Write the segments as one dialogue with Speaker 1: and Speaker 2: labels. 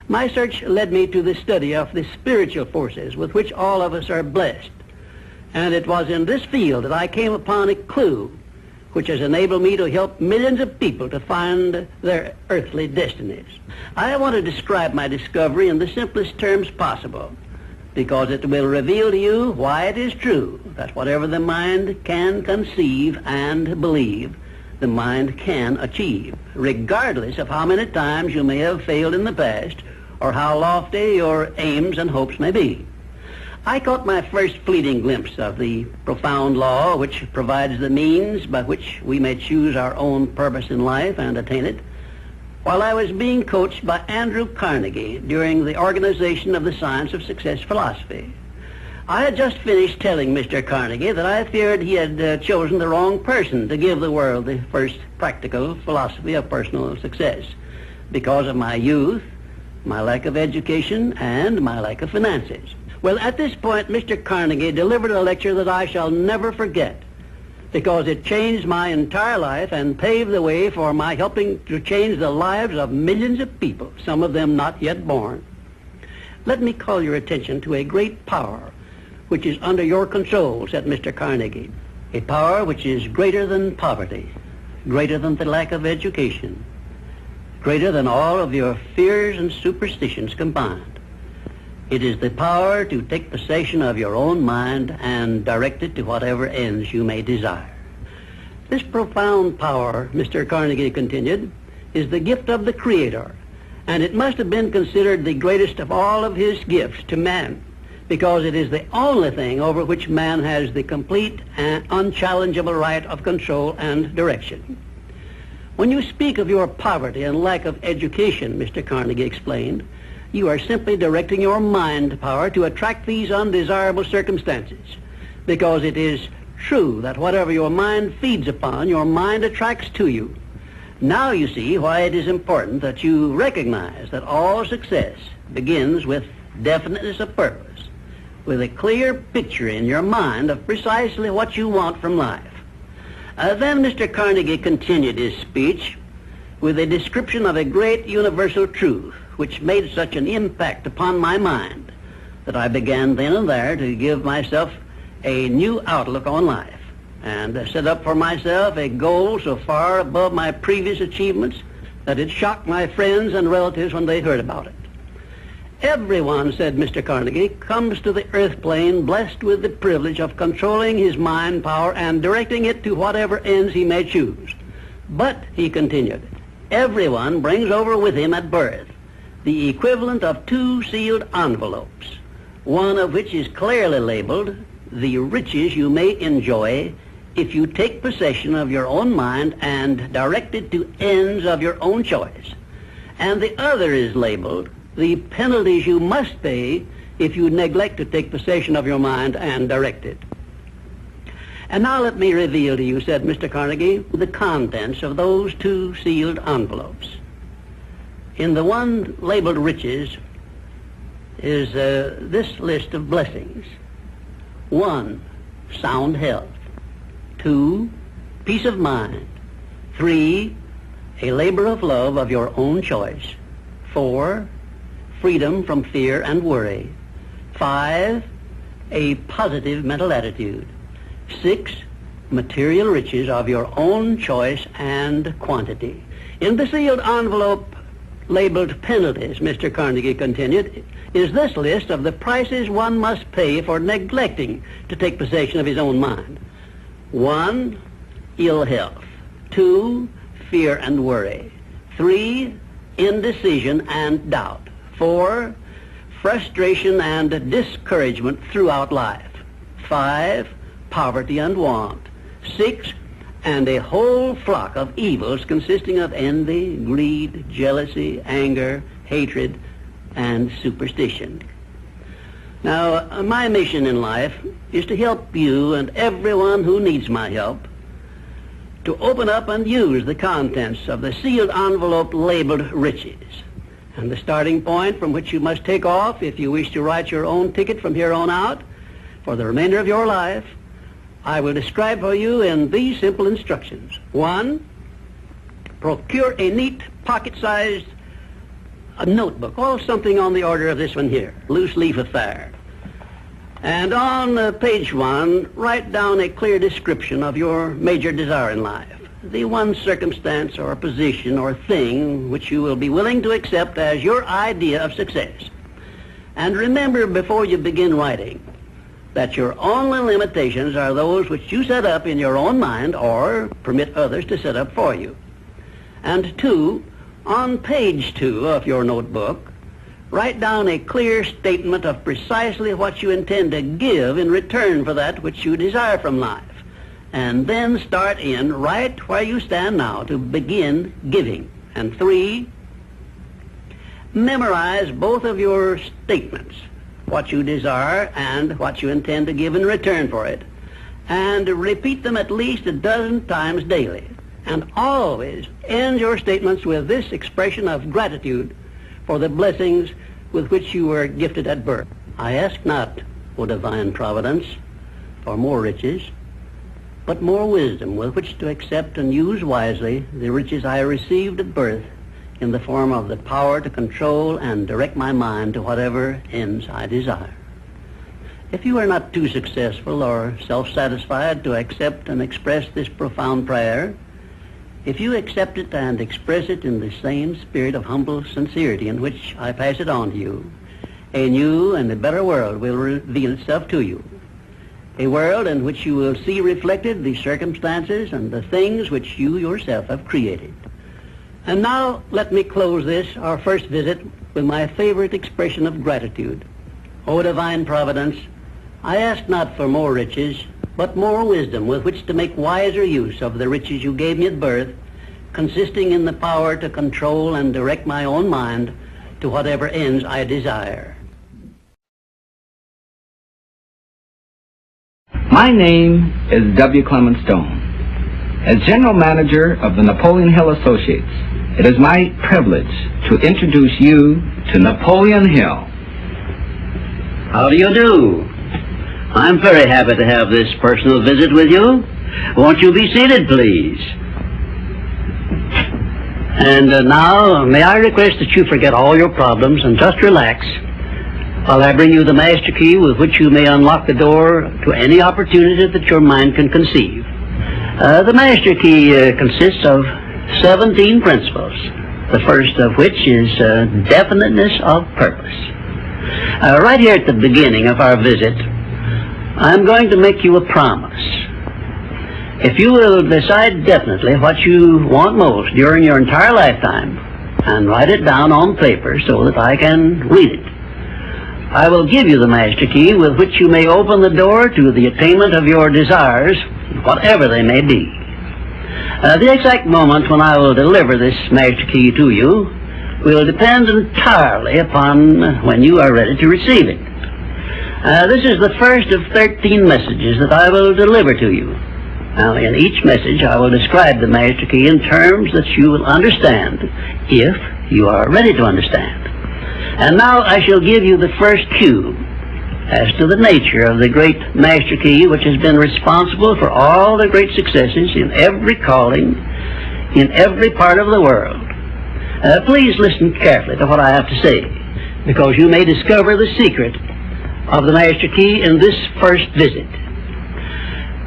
Speaker 1: My search led me to the study of the spiritual forces with which all of us are blessed. And it was in this field that I came upon a clue which has enabled me to help millions of people to find their earthly destinies. I want to describe my discovery in the simplest terms possible, because it will reveal to you why it is true that whatever the mind can conceive and believe, the mind can achieve, regardless of how many times you may have failed in the past or how lofty your aims and hopes may be. I caught my first fleeting glimpse of the profound law which provides the means by which we may choose our own purpose in life and attain it, while I was being coached by Andrew Carnegie during the organization of the Science of Success philosophy. I had just finished telling Mr. Carnegie that I feared he had chosen the wrong person to give the world the first practical philosophy of personal success because of my youth, my lack of education, and my lack of finances. Well, at this point, Mr. Carnegie delivered a lecture that I shall never forget, because it changed my entire life and paved the way for my helping to change the lives of millions of people, some of them not yet born. Let me call your attention to a great power which is under your control, said Mr. Carnegie, a power which is greater than poverty, greater than the lack of education, greater than all of your fears and superstitions combined. It is the power to take possession of your own mind and direct it to whatever ends you may desire. This profound power, Mr. Carnegie continued, is the gift of the Creator, and it must have been considered the greatest of all of his gifts to man, because it is the only thing over which man has the complete and unchallengeable right of control and direction. When you speak of your poverty and lack of education, Mr. Carnegie explained, you are simply directing your mind power to attract these undesirable circumstances, because it is true that whatever your mind feeds upon, your mind attracts to you. Now you see why it is important that you recognize that all success begins with definiteness of purpose, with a clear picture in your mind of precisely what you want from life. Then Mr. Carnegie continued his speech with a description of a great universal truth which made such an impact upon my mind that I began then and there to give myself a new outlook on life and set up for myself a goal so far above my previous achievements that it shocked my friends and relatives when they heard about it. Everyone, said Mr. Carnegie, comes to the earth plane blessed with the privilege of controlling his mind power and directing it to whatever ends he may choose. But, he continued, everyone brings over with him at birth the equivalent of 2 sealed envelopes, one of which is clearly labeled, the riches you may enjoy if you take possession of your own mind and direct it to ends of your own choice. And the other is labeled, the penalties you must pay if you neglect to take possession of your mind and direct it. And now let me reveal to you, said Mr. Carnegie, the contents of those 2 sealed envelopes. In the one labeled riches is this list of blessings. 1, sound health. 2, peace of mind. 3, a labor of love of your own choice. 4, freedom from fear and worry. 5, a positive mental attitude. 6, material riches of your own choice and quantity. In the sealed envelope labeled penalties, Mr. Carnegie continued, is this list of the prices one must pay for neglecting to take possession of his own mind. 1, ill health. 2, fear and worry. 3, indecision and doubt. 4, frustration and discouragement throughout life. 5, poverty and want. 6, and a whole flock of evils consisting of envy, greed, jealousy, anger, hatred, and superstition. Now, my mission in life is to help you and everyone who needs my help to open up and use the contents of the sealed envelope labeled riches. And the starting point from which you must take off if you wish to write your own ticket from here on out for the remainder of your life, I will describe for you in these simple instructions. 1, procure a neat pocket-sized a notebook, or something on the order of this one here, loose leaf affair. And on page 1, write down a clear description of your major desire in life, the one circumstance or position or thing which you will be willing to accept as your idea of success. And remember before you begin writing that your only limitations are those which you set up in your own mind or permit others to set up for you. And 2, on page 2 of your notebook, write down a clear statement of precisely what you intend to give in return for that which you desire from life. And then start in right where you stand now to begin giving. And 3, memorize both of your statements, what you desire and what you intend to give in return for it, and repeat them at least a dozen times daily. And always end your statements with this expression of gratitude for the blessings with which you were gifted at birth. I ask not, O divine providence, for more riches, but more wisdom with which to accept and use wisely the riches I received at birth in the form of the power to control and direct my mind to whatever ends I desire. If you are not too successful or self-satisfied to accept and express this profound prayer, if you accept it and express it in the same spirit of humble sincerity in which I pass it on to you, a new and a better world will reveal itself to you. A world in which you will see reflected the circumstances and the things which you yourself have created. And now let me close this, our first visit, with my favorite expression of gratitude. O divine providence, I ask not for more riches, but more wisdom with which to make wiser use of the riches you gave me at birth, consisting in the power to control and direct my own mind to whatever ends I desire.
Speaker 2: My name is W. Clement Stone. As General Manager of the Napoleon Hill Associates, it is my privilege to introduce you to Napoleon Hill.
Speaker 1: How do you do? I'm very happy to have this personal visit with you. Won't you be seated, please? And now, may I request that you forget all your problems and just relax while I bring you the master key with which you may unlock the door to any opportunity that your mind can conceive. The master key consists of 17 principles, the first of which is definiteness of purpose. Right here at the beginning of our visit, I'm going to make you a promise. If you will decide definitely what you want most during your entire lifetime and write it down on paper so that I can read it, I will give you the master key with which you may open the door to the attainment of your desires, whatever they may be. The exact moment when I will deliver this master key to you will depend entirely upon when you are ready to receive it. This is the first of 13 messages that I will deliver to you. Now, in each message, I will describe the master key in terms that you will understand, if you are ready to understand. And now I shall give you the first cue as to the nature of the great master key which has been responsible for all the great successes in every calling, in every part of the world. Please listen carefully to what I have to say, because you may discover the secret of the master key in this first visit.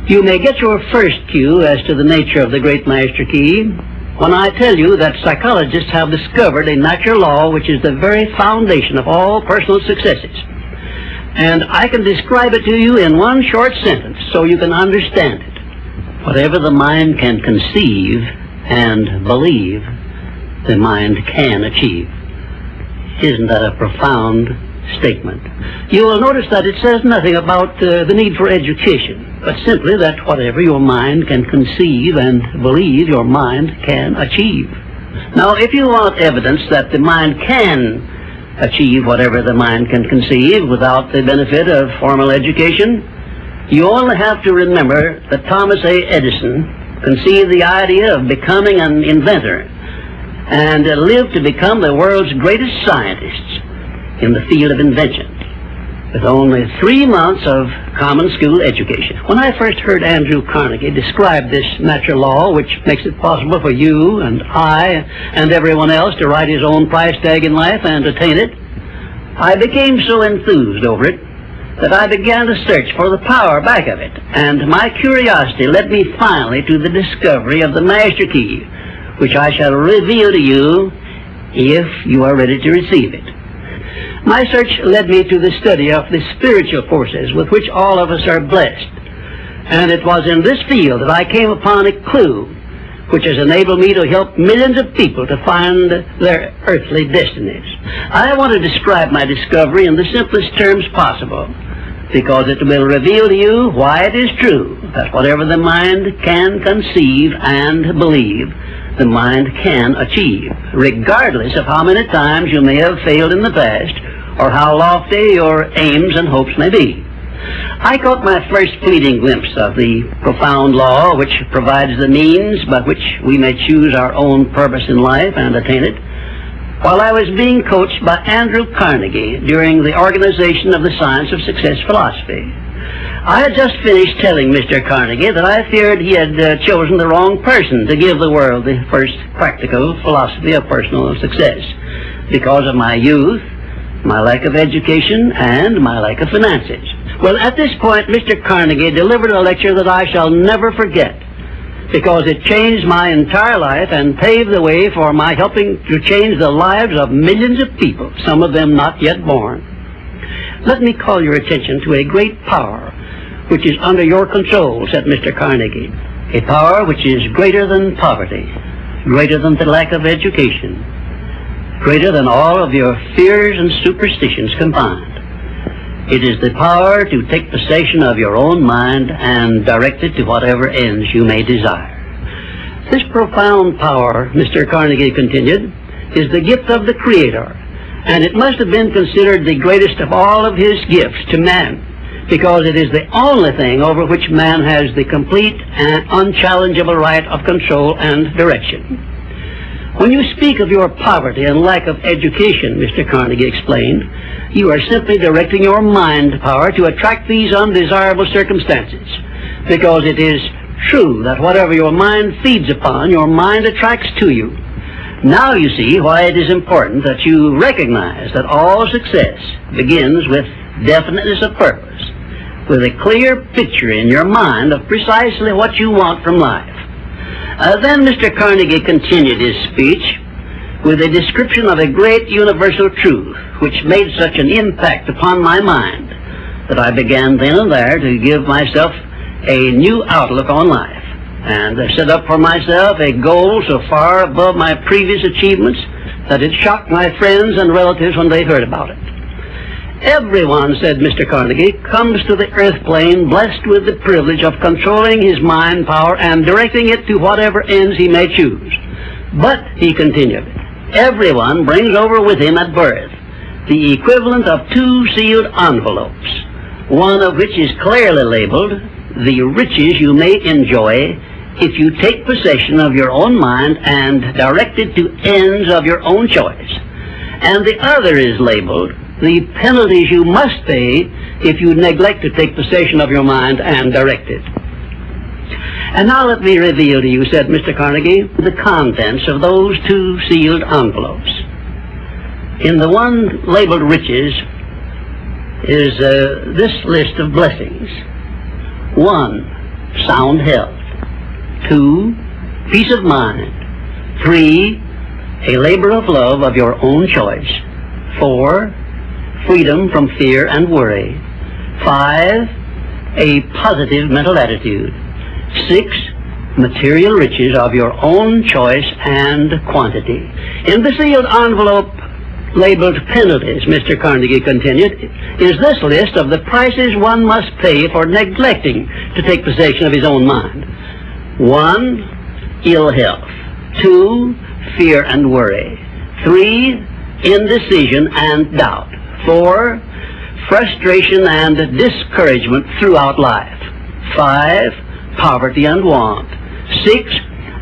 Speaker 1: You may get your first cue as to the nature of the great master key when I tell you that psychologists have discovered a natural law which is the very foundation of all personal successes. And I can describe it to you in one short sentence so you can understand it. Whatever the mind can conceive and believe, the mind can achieve. Isn't that a profound statement? You will notice that it says nothing about the need for education, but simply that whatever your mind can conceive and believe, your mind can achieve. Now, if you want evidence that the mind can achieve whatever the mind can conceive without the benefit of formal education, you only have to remember that Thomas A. Edison conceived the idea of becoming an inventor and lived to become the world's greatest scientist in the field of invention. with only 3 months of common school education. When I first heard Andrew Carnegie describe this natural law, which makes it possible for you and I and everyone else to write his own price tag in life and attain it, I became so enthused over it that I began to search for the power back of it, and my curiosity led me finally to the discovery of the master key, which I shall reveal to you if you are ready to receive it. My search led me to the study of the spiritual forces with which all of us are blessed, and it was in this field that I came upon a clue which has enabled me to help millions of people to find their earthly destinies. I want to describe my discovery in the simplest terms possible, because it will reveal to you why it is true that whatever the mind can conceive and believe, the mind can achieve, regardless of how many times you may have failed in the past or how lofty your aims and hopes may be. I caught my first fleeting glimpse of the profound law which provides the means by which we may choose our own purpose in life and attain it, while I was being coached by Andrew Carnegie during the organization of the Science of Success philosophy. I had just finished telling Mr. Carnegie that I feared he had chosen the wrong person to give the world the first practical philosophy of personal success because of my youth, my lack of education, and my lack of finances. Well, at this point, Mr. Carnegie delivered a lecture that I shall never forget, because it changed my entire life and paved the way for my helping to change the lives of millions of people, some of them not yet born. Let me call your attention to a great power which is under your control, said Mr. Carnegie, a power which is greater than poverty, greater than the lack of education, greater than all of your fears and superstitions combined. It is the power to take possession of your own mind and direct it to whatever ends you may desire. This profound power, Mr. Carnegie continued, is the gift of the Creator, and it must have been considered the greatest of all of His gifts to man, because it is the only thing over which man has the complete and unchallengeable right of control and direction. When you speak of your poverty and lack of education, Mr. Carnegie explained, you are simply directing your mind power to attract these undesirable circumstances, because it is true that whatever your mind feeds upon, your mind attracts to you. Now you see why it is important that you recognize that all success begins with definiteness of purpose, with a clear picture in your mind of precisely what you want from life. Then Mr. Carnegie continued his speech with a description of a great universal truth which made such an impact upon my mind that I began then and there to give myself a new outlook on life and set up for myself a goal so far above my previous achievements that it shocked my friends and relatives when they heard about it. Everyone, said Mr. Carnegie, comes to the earth plane blessed with the privilege of controlling his mind power and directing it to whatever ends he may choose. But, he continued, everyone brings over with him at birth the equivalent of 2 sealed envelopes, one of which is clearly labeled, the riches you may enjoy if you take possession of your own mind and direct it to ends of your own choice. And the other is labeled, the penalties you must pay if you neglect to take possession of your mind and direct it. And now let me reveal to you, said Mr. Carnegie, the contents of those 2 sealed envelopes. In the one labeled riches is this list of blessings. 1, sound health. 2, peace of mind. 3, a labor of love of your own choice. 4, freedom from fear and worry. 5, a positive mental attitude. 6, material riches of your own choice and quantity. In the sealed envelope labeled penalties, Mr. Carnegie continued, is this list of the prices one must pay for neglecting to take possession of his own mind. 1, ill health. 2, fear and worry. 3, indecision and doubt. 4, frustration and discouragement throughout life. 5, poverty and want. 6,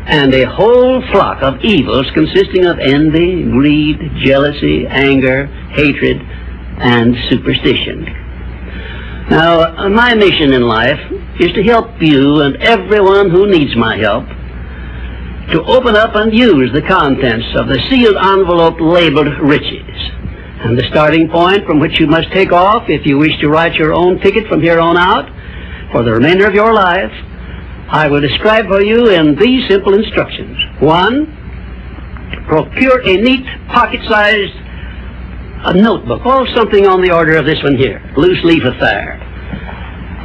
Speaker 1: and a whole flock of evils consisting of envy, greed, jealousy, anger, hatred, and superstition. Now, my mission in life is to help you and everyone who needs my help to open up and use the contents of the sealed envelope labeled riches. And the starting point from which you must take off if you wish to write your own ticket from here on out for the remainder of your life, I will describe for you in these simple instructions. 1, procure a neat pocket-sized notebook, or something on the order of this one here, loose leaf affair.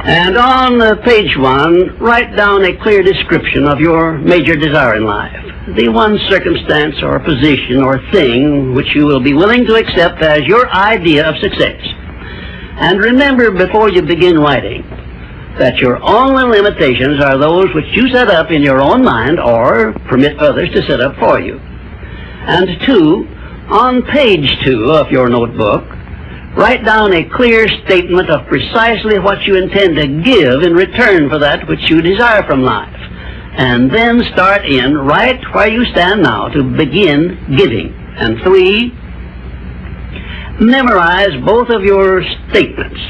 Speaker 1: And on page 1, write down a clear description of your major desire in life, the one circumstance or position or thing which you will be willing to accept as your idea of success. And remember before you begin writing that your only limitations are those which you set up in your own mind or permit others to set up for you. And 2, on page 2 of your notebook, write down a clear statement of precisely what you intend to give in return for that which you desire from life. And then start in right where you stand now to begin giving. And 3, memorize both of your statements,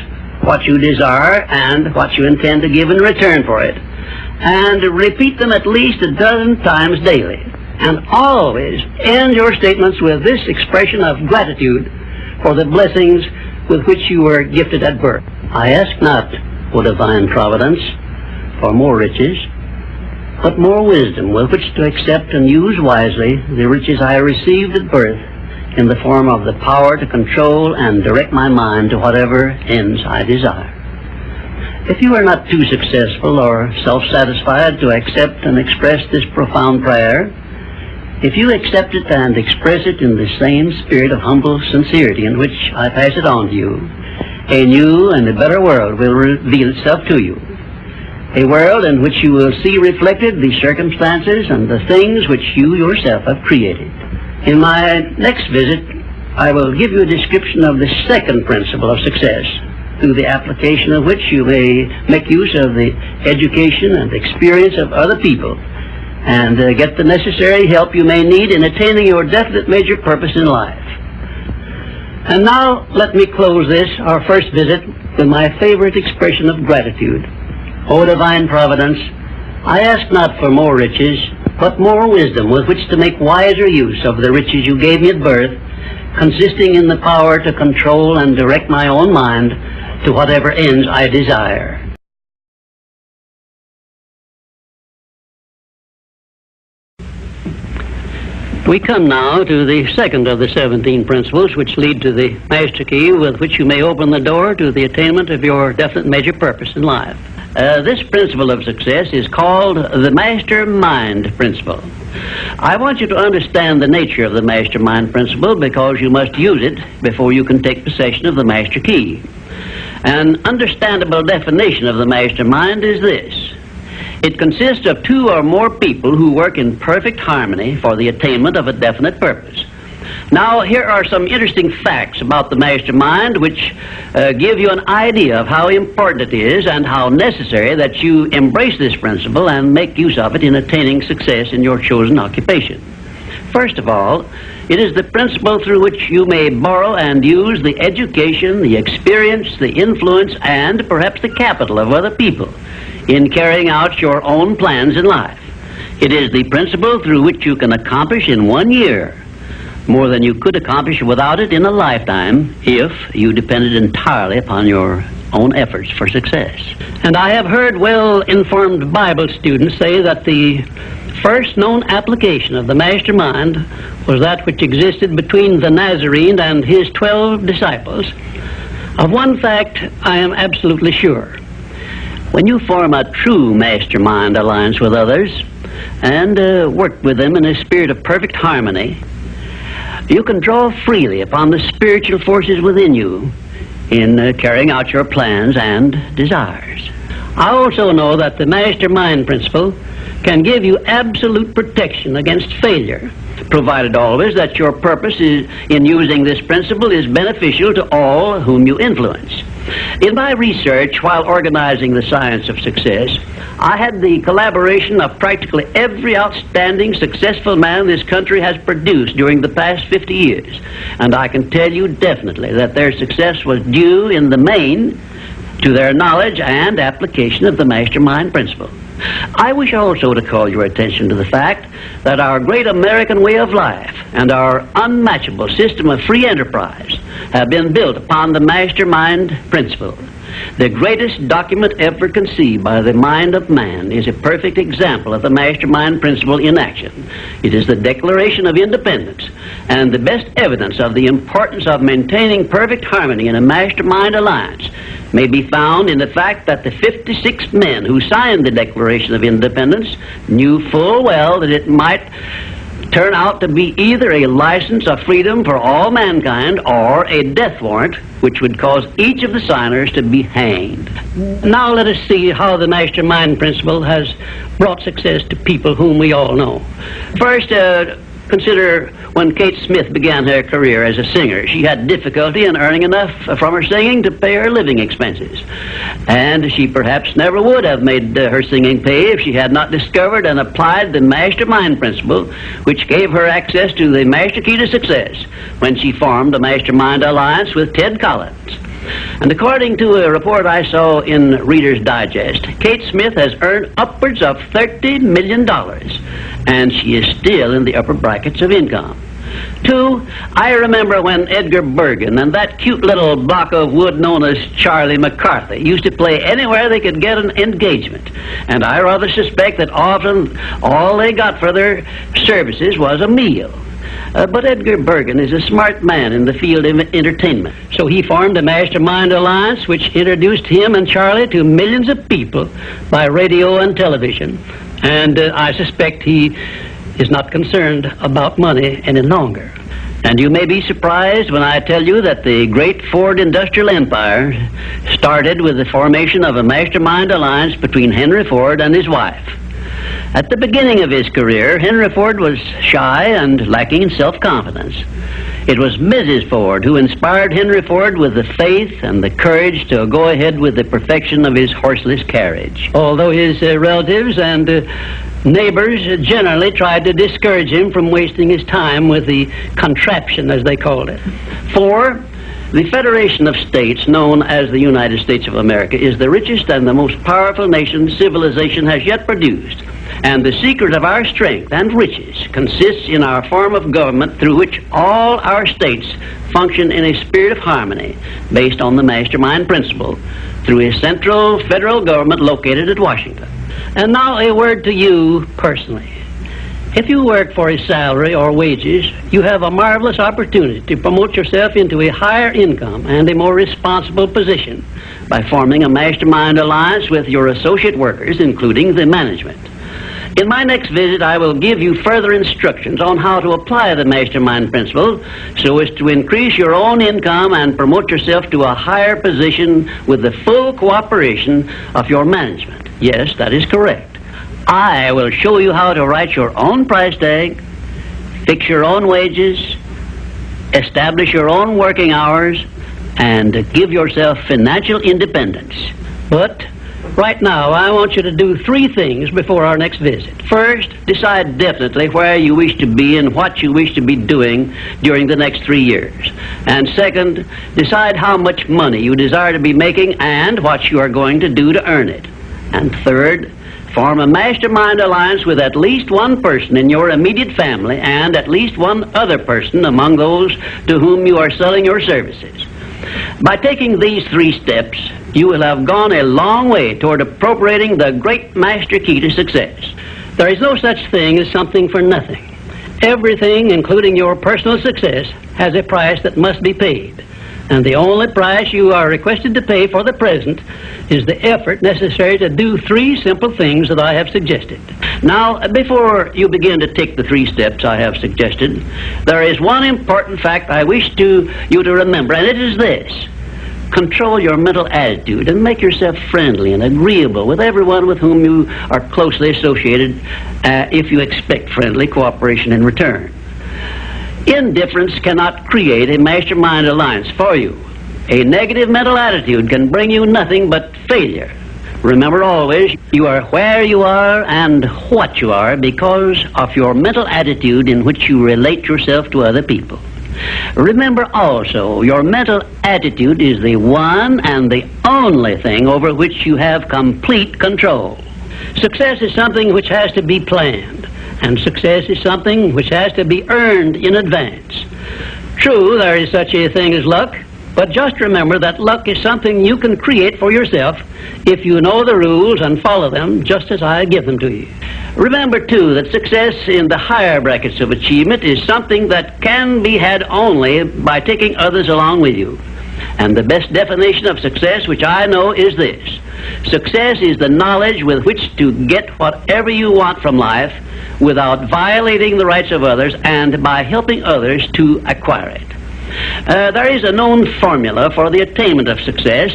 Speaker 1: what you desire and what you intend to give in return for it. And repeat them at least a dozen times daily. And always end your statements with this expression of gratitude for the blessings with which you were gifted at birth. I ask not, O divine providence, for more riches, but more wisdom with which to accept and use wisely the riches I received at birth in the form of the power to control and direct my mind to whatever ends I desire. If you are not too successful or self-satisfied to accept and express this profound prayer, if you accept it and express it in the same spirit of humble sincerity in which I pass it on to you, a new and a better world will reveal itself to you. A world in which you will see reflected the circumstances and the things which you yourself have created. In my next visit, I will give you a description of the second principle of success, through the application of which you may make use of the education and experience of other people and get the necessary help you may need in attaining your definite major purpose in life. And now let me close this, our first visit, with my favorite expression of gratitude. O divine providence, I ask not for more riches, but more wisdom with which to make wiser use of the riches you gave me at birth, consisting in the power to control and direct my own mind to whatever ends I desire. We come now to the second of the 17 principles which lead to the master key with which you may open the door to the attainment of your definite major purpose in life. This principle of success is called the master mind principle. I want you to understand the nature of the master mind principle because you must use it before you can take possession of the master key. An understandable definition of the master mind is this: it consists of 2 or more people who work in perfect harmony for the attainment of a definite purpose. Now, here are some interesting facts about the master mind which give you an idea of how important it is and how necessary that you embrace this principle and make use of it in attaining success in your chosen occupation. First of all, it is the principle through which you may borrow and use the education, the experience, the influence, and perhaps the capital of other people in carrying out your own plans in life. It is the principle through which you can accomplish in 1 year more than you could accomplish without it in a lifetime if you depended entirely upon your own efforts for success. And I have heard well-informed Bible students say that the first known application of the master mind was that which existed between the Nazarene and his 12 disciples. Of one fact I am absolutely sure. When you form a true mastermind alliance with others and work with them in a spirit of perfect harmony, you can draw freely upon the spiritual forces within you in carrying out your plans and desires. I also know that the mastermind principle can give you absolute protection against failure, provided always that your purpose in using this principle is beneficial to all whom you influence. In my research while organizing the science of success, I had the collaboration of practically every outstanding successful man this country has produced during the past 50 years. And I can tell you definitely that their success was due in the main to their knowledge and application of the mastermind principle. I wish also to call your attention to the fact that our great American way of life and our unmatchable system of free enterprise have been built upon the mastermind principle. The greatest document ever conceived by the mind of man is a perfect example of the mastermind principle in action. It is the Declaration of Independence, and the best evidence of the importance of maintaining perfect harmony in a mastermind alliance may be found in the fact that the 56 men who signed the Declaration of Independence knew full well that it might turn out to be either a license of freedom for all mankind or a death warrant which would cause each of the signers to be hanged. Now let us see how the mastermind principle has brought success to people whom we all know. First, consider when Kate Smith began her career as a singer. She had difficulty in earning enough from her singing to pay her living expenses. And she perhaps never would have made her singing pay if she had not discovered and applied the mastermind principle, which gave her access to the master key to success when she formed a mastermind alliance with Ted Collins. And according to a report I saw in Reader's Digest, Kate Smith has earned upwards of $30 million, and she is still in the upper brackets of income. 2, I remember when Edgar Bergen and that cute little block of wood known as Charlie McCarthy used to play anywhere they could get an engagement. And I rather suspect that often all they got for their services was a meal. But Edgar Bergen is a smart man in the field of entertainment. So he formed a mastermind alliance which introduced him and Charlie to millions of people by radio and television. And I suspect he is not concerned about money any longer. And you may be surprised when I tell you that the great Ford industrial empire started with the formation of a mastermind alliance between Henry Ford and his wife. At the beginning of his career, Henry Ford was shy and lacking in self-confidence. It was Mrs. Ford who inspired Henry Ford with the faith and the courage to go ahead with the perfection of his horseless carriage. Although his relatives and neighbors generally tried to discourage him from wasting his time with the contraption, as they called it. 4, the Federation of States, known as the United States of America, is the richest and the most powerful nation civilization has yet produced. And the secret of our strength and riches consists in our form of government through which all our states function in a spirit of harmony based on the mastermind principle through a central federal government located at Washington. And now a word to you personally. If you work for a salary or wages, you have a marvelous opportunity to promote yourself into a higher income and a more responsible position by forming a mastermind alliance with your associate workers, including the management. In my next visit, I will give you further instructions on how to apply the mastermind principle so as to increase your own income and promote yourself to a higher position with the full cooperation of your management. Yes, that is correct. I will show you how to write your own price tag, fix your own wages, establish your own working hours, and give yourself financial independence. But right now, I want you to do 3 things before our next visit. First, decide definitely where you wish to be and what you wish to be doing during the next 3 years. And second, decide how much money you desire to be making and what you are going to do to earn it. And third, form a mastermind alliance with at least one person in your immediate family and at least one other person among those to whom you are selling your services. By taking these 3 steps, you will have gone a long way toward appropriating the great master key to success. There is no such thing as something for nothing. Everything, including your personal success, has a price that must be paid. And the only price you are requested to pay for the present is the effort necessary to do 3 simple things that I have suggested. Now, before you begin to take the 3 steps I have suggested, there is one important fact I wish you to remember, and it is this. Control your mental attitude and make yourself friendly and agreeable with everyone with whom you are closely associated if you expect friendly cooperation in return. Indifference cannot create a mastermind alliance for you. A negative mental attitude can bring you nothing but failure. Remember always, you are where you are and what you are because of your mental attitude in which you relate yourself to other people. Remember also, your mental attitude is the one and the only thing over which you have complete control. Success is something which has to be planned, and success is something which has to be earned in advance. True, there is such a thing as luck, but just remember that luck is something you can create for yourself if you know the rules and follow them just as I give them to you. Remember, too, that success in the higher brackets of achievement is something that can be had only by taking others along with you. And the best definition of success, which I know, is this: success is the knowledge with which to get whatever you want from life without violating the rights of others and by helping others to acquire it. There is a known formula for the attainment of success,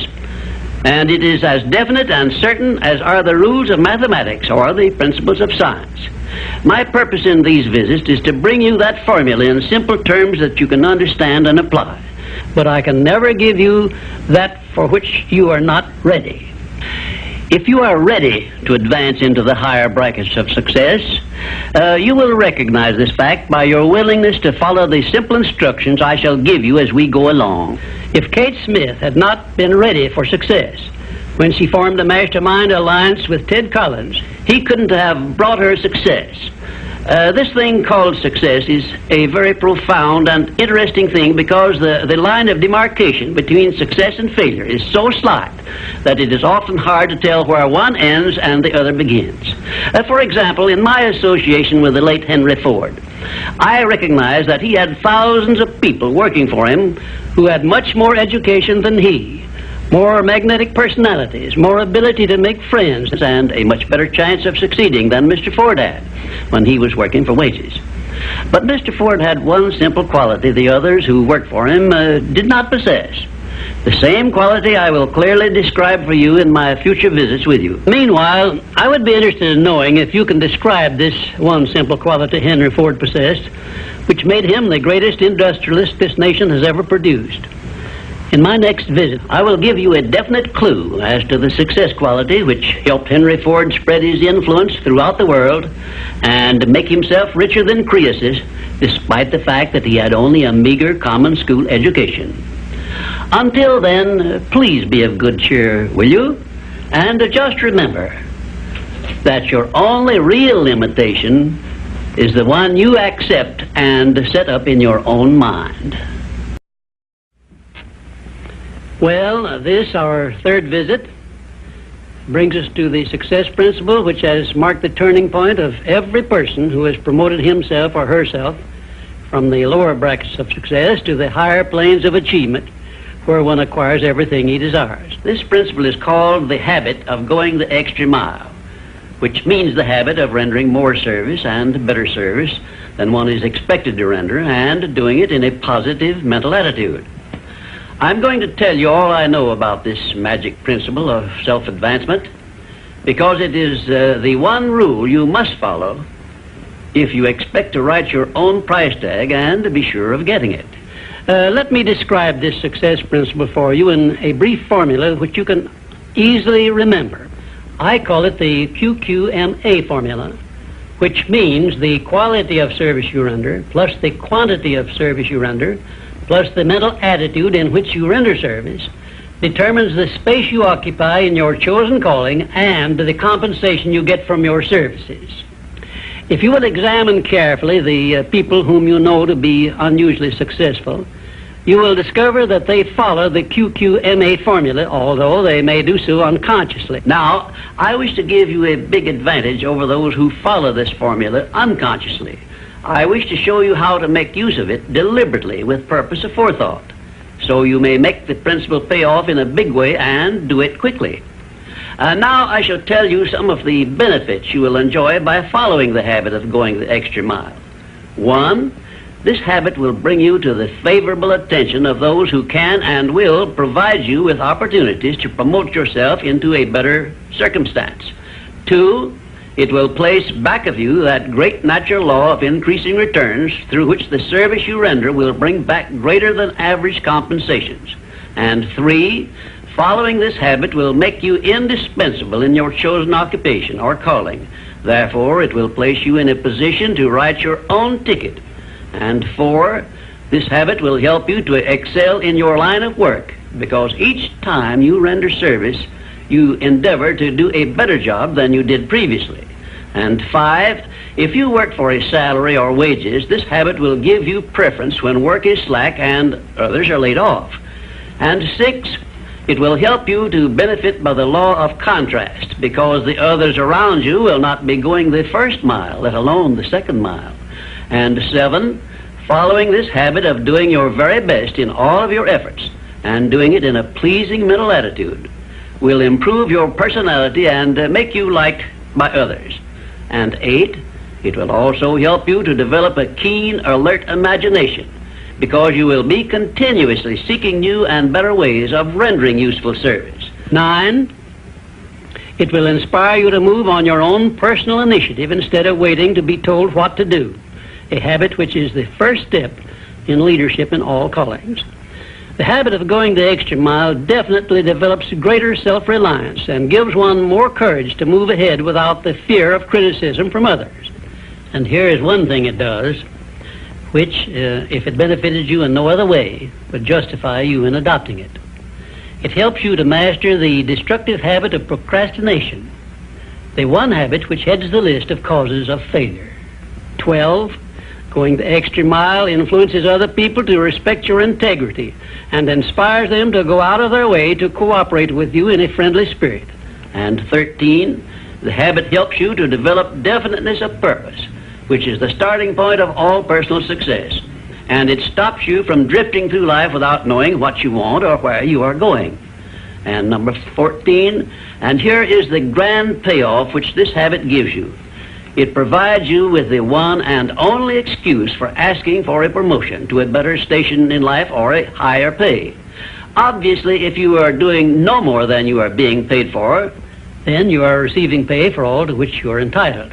Speaker 1: and it is as definite and certain as are the rules of mathematics or the principles of science. My purpose in these visits is to bring you that formula in simple terms that you can understand and apply. But I can never give you that for which you are not ready. If you are ready to advance into the higher brackets of success, you will recognize this fact by your willingness to follow the simple instructions I shall give you as we go along. If Kate Smith had not been ready for success when she formed a mastermind alliance with Ted Collins, he couldn't have brought her success. This thing called success is a very profound and interesting thing because the line of demarcation between success and failure is so slight that it is often hard to tell where one ends and the other begins. For example, in my association with the late Henry Ford, I recognized that he had thousands of people working for him who had much more education than he, more magnetic personalities, more ability to make friends, and a much better chance of succeeding than Mr. Ford had when he was working for wages. But Mr. Ford had one simple quality the others who worked for him did not possess. The same quality I will clearly describe for you in my future visits with you. Meanwhile, I would be interested in knowing if you can describe this one simple quality Henry Ford possessed, which made him the greatest industrialist this nation has ever produced. In my next visit, I will give you a definite clue as to the success quality which helped Henry Ford spread his influence throughout the world and make himself richer than Croesus, despite the fact that he had only a meager common school education. Until then, please be of good cheer, will you? And just remember that your only real limitation is the one you accept and set up in your own mind. Well, this, our third visit, brings us to the success principle which has marked the turning point of every person who has promoted himself or herself from the lower brackets of success to the higher planes of achievement where one acquires everything he desires. This principle is called the habit of going the extra mile, which means the habit of rendering more service and better service than one is expected to render, and doing it in a positive mental attitude. I'm going to tell you all I know about this magic principle of self-advancement because it is the one rule you must follow if you expect to write your own price tag and to be sure of getting it. Let me describe this success principle for you in a brief formula which you can easily remember. I call it the QQMA formula, which means the quality of service you render plus the quantity of service you render plus the mental attitude in which you render service determines the space you occupy in your chosen calling and the compensation you get from your services. If you will examine carefully the people whom you know to be unusually successful, you will discover that they follow the QQMA formula, although they may do so unconsciously. Now, I wish to give you a big advantage over those who follow this formula unconsciously. I wish to show you how to make use of it deliberately with purpose of forethought, so you may make the principle pay off in a big way and do it quickly. Now I shall tell you some of the benefits you will enjoy by following the habit of going the extra mile. 1, this habit will bring you to the favorable attention of those who can and will provide you with opportunities to promote yourself into a better circumstance. 2, it will place back of you that great natural law of increasing returns through which the service you render will bring back greater than average compensations. And 3, following this habit will make you indispensable in your chosen occupation or calling. Therefore, it will place you in a position to write your own ticket. And 4, This habit will help you to excel in your line of work, because each time you render service, you endeavor to do a better job than you did previously. And 5, if you work for a salary or wages, this habit will give you preference when work is slack and others are laid off. And 6, it will help you to benefit by the law of contrast, because the others around you will not be going the first mile, let alone the second mile. And 7, following this habit of doing your very best in all of your efforts and doing it in a pleasing mental attitude will improve your personality and make you liked by others. And 8, it will also help you to develop a keen, alert imagination, because you will be continuously seeking new and better ways of rendering useful service. 9, it will inspire you to move on your own personal initiative instead of waiting to be told what to do, a habit which is the first step in leadership in all callings. The habit of going the extra mile definitely develops greater self-reliance and gives one more courage to move ahead without the fear of criticism from others. And here is one thing it does, which, if it benefited you in no other way, would justify you in adopting it. It helps you to master the destructive habit of procrastination, the one habit which heads the list of causes of failure. 12, going the extra mile influences other people to respect your integrity and inspires them to go out of their way to cooperate with you in a friendly spirit. And 13, the habit helps you to develop definiteness of purpose, which is the starting point of all personal success. And it stops you from drifting through life without knowing what you want or where you are going. And number 14, and here is the grand payoff which this habit gives you. It provides you with the one and only excuse for asking for a promotion to a better station in life or a higher pay. Obviously, if you are doing no more than you are being paid for, then you are receiving pay for all to which you are entitled.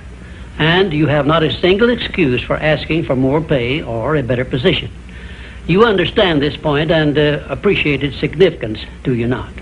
Speaker 1: And you have not a single excuse for asking for more pay or a better position. You understand this point and appreciate its significance, do you not?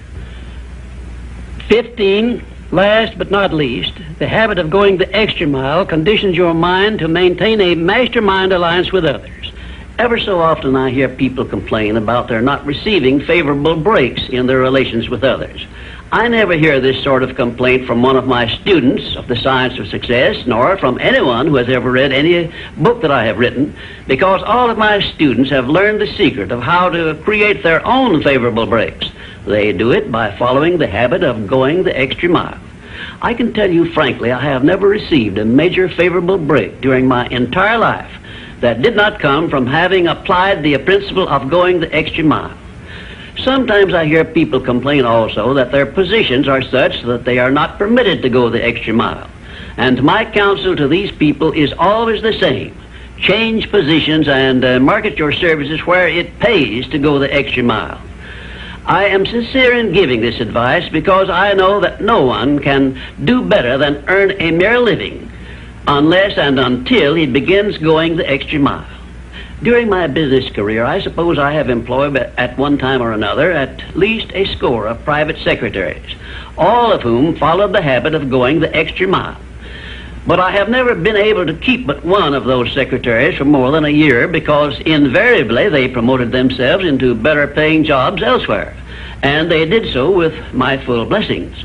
Speaker 1: 15, last but not least, the habit of going the extra mile conditions your mind to maintain a mastermind alliance with others. Ever so often I hear people complain about their not receiving favorable breaks in their relations with others. I never hear this sort of complaint from one of my students of the science of success, nor from anyone who has ever read any book that I have written, because all of my students have learned the secret of how to create their own favorable breaks. They do it by following the habit of going the extra mile. I can tell you frankly, I have never received a major favorable break during my entire life that did not come from having applied the principle of going the extra mile. Sometimes I hear people complain also that their positions are such that they are not permitted to go the extra mile. And my counsel to these people is always the same. Change positions and market your services where it pays to go the extra mile. I am sincere in giving this advice because I know that no one can do better than earn a mere living unless and until he begins going the extra mile. During my business career, I suppose I have employed at one time or another at least a score of private secretaries, all of whom followed the habit of going the extra mile. But I have never been able to keep but one of those secretaries for more than a year because invariably they promoted themselves into better paying jobs elsewhere, and they did so with my full blessings.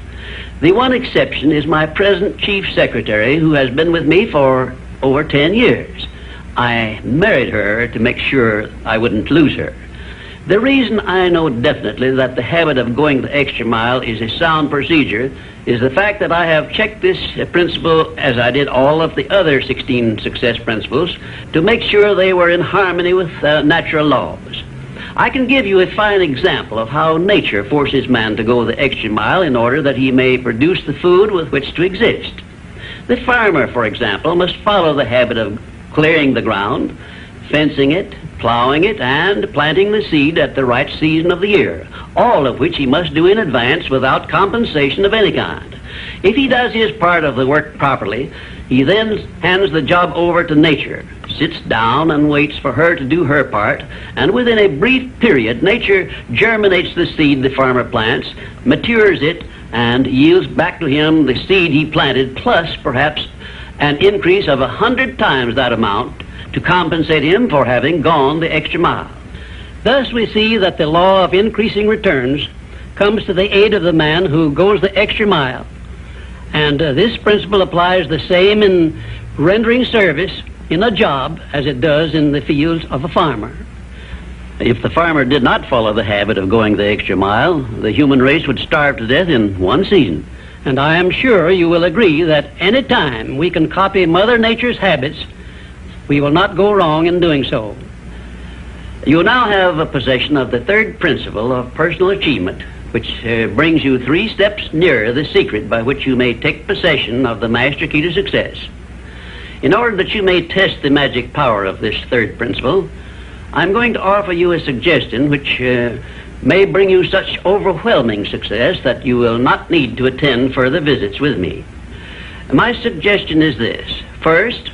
Speaker 1: The one exception is my present chief secretary, who has been with me for over 10 years. I married her to make sure I wouldn't lose her. The reason I know definitely that the habit of going the extra mile is a sound procedure is the fact that I have checked this principle, as I did all of the other 16 success principles, to make sure they were in harmony with natural laws. I can give you a fine example of how nature forces man to go the extra mile in order that he may produce the food with which to exist. The farmer, for example, must follow the habit of clearing the ground, fencing it, plowing it, and planting the seed at the right season of the year, all of which he must do in advance without compensation of any kind. If he does his part of the work properly, he then hands the job over to nature, sits down and waits for her to do her part, and within a brief period, nature germinates the seed the farmer plants, matures it, and yields back to him the seed he planted, plus perhaps an increase of 100 times that amount, to compensate him for having gone the extra mile. Thus we see that the law of increasing returns comes to the aid of the man who goes the extra mile. And this principle applies the same in rendering service in a job as it does in the fields of a farmer. If the farmer did not follow the habit of going the extra mile, the human race would starve to death in one season. And I am sure you will agree that any time we can copy Mother Nature's habits, we will not go wrong in doing so. You now have a possession of the third principle of personal achievement, which brings you 3 steps nearer the secret by which you may take possession of the master key to success. In order that you may test the magic power of this third principle, I'm going to offer you a suggestion which may bring you such overwhelming success that you will not need to attend further visits with me. My suggestion is this. First,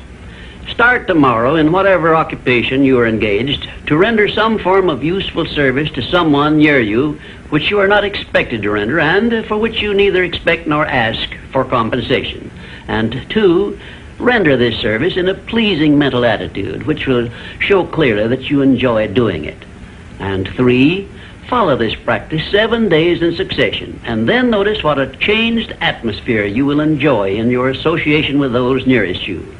Speaker 1: start tomorrow in whatever occupation you are engaged to render some form of useful service to someone near you which you are not expected to render and for which you neither expect nor ask for compensation. And 2, render this service in a pleasing mental attitude which will show clearly that you enjoy doing it. And 3, follow this practice 7 days in succession, and then notice what a changed atmosphere you will enjoy in your association with those nearest you.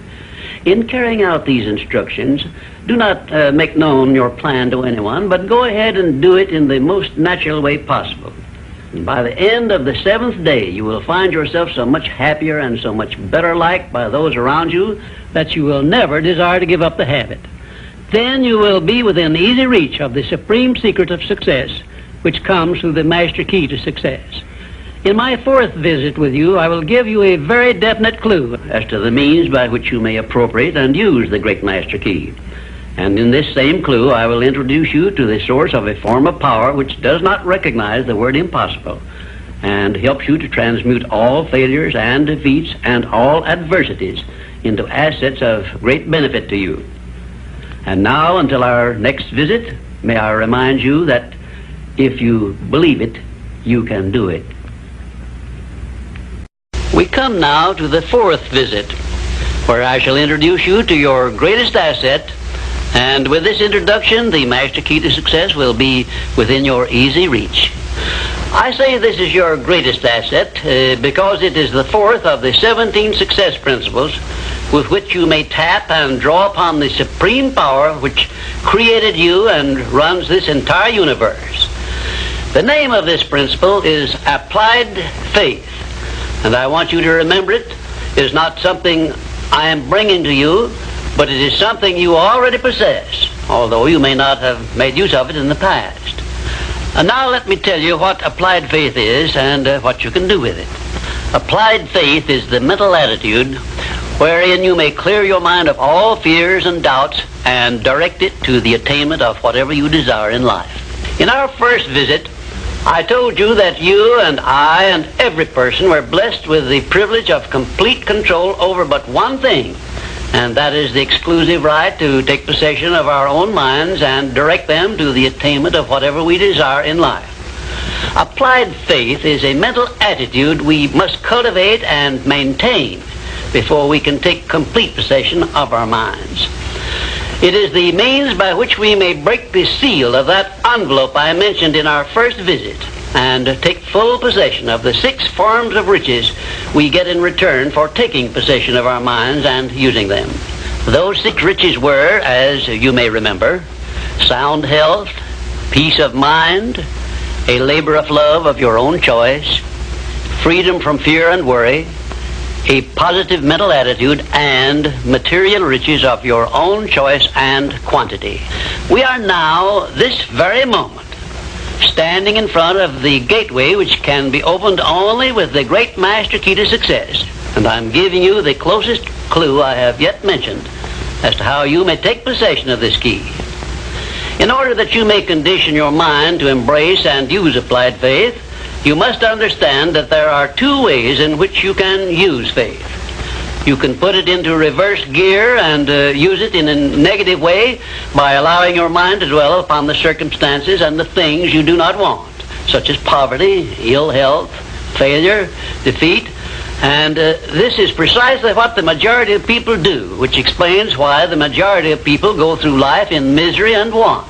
Speaker 1: In carrying out these instructions, do not make known your plan to anyone, but go ahead and do it in the most natural way possible. And by the end of the 7th day, you will find yourself so much happier and so much better liked by those around you that you will never desire to give up the habit. Then you will be within easy reach of the supreme secret of success, which comes through the master key to success. In my 4th visit with you, I will give you a very definite clue as to the means by which you may appropriate and use the great master key. And in this same clue, I will introduce you to the source of a form of power which does not recognize the word impossible and helps you to transmute all failures and defeats and all adversities into assets of great benefit to you. And now, until our next visit, may I remind you that if you believe it, you can do it. We come now to the 4th visit, where I shall introduce you to your greatest asset, and with this introduction, the master key to success will be within your easy reach. I say this is your greatest asset because it is the 4th of the 17 success principles with which you may tap and draw upon the supreme power which created you and runs this entire universe. The name of this principle is applied faith, and I want you to remember it is not something I am bringing to you, but it is something you already possess, although you may not have made use of it in the past. And now let me tell you what applied faith is and what you can do with it. Applied faith is the mental attitude wherein you may clear your mind of all fears and doubts and direct it to the attainment of whatever you desire in life. In our 1st visit, I told you that you and I and every person were blessed with the privilege of complete control over but one thing, and that is the exclusive right to take possession of our own minds and direct them to the attainment of whatever we desire in life. Applied faith is a mental attitude we must cultivate and maintain before we can take complete possession of our minds. It is the means by which we may break the seal of that envelope I mentioned in our 1st visit and take full possession of the 6 forms of riches we get in return for taking possession of our minds and using them. Those 6 riches were, as you may remember, sound health, peace of mind, a labor of love of your own choice, freedom from fear and worry, a positive mental attitude, and material riches of your own choice and quantity. We are now, this very moment, standing in front of the gateway which can be opened only with the great master key to success. And I'm giving you the closest clue I have yet mentioned as to how you may take possession of this key. In order that you may condition your mind to embrace and use applied faith, you must understand that there are 2 ways in which you can use faith. You can put it into reverse gear and use it in a negative way by allowing your mind to dwell upon the circumstances and the things you do not want, such as poverty, ill health, failure, defeat, And this is precisely what the majority of people do, which explains why the majority of people go through life in misery and want.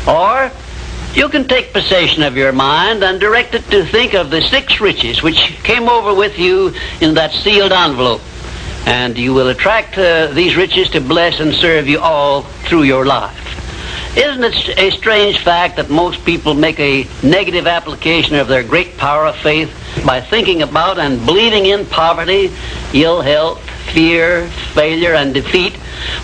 Speaker 1: Or you can take possession of your mind and direct it to think of the 6 riches which came over with you in that sealed envelope. And you will attract these riches to bless and serve you all through your life. Isn't it a strange fact that most people make a negative application of their great power of faith by thinking about and believing in poverty, ill health, fear, failure, and defeat,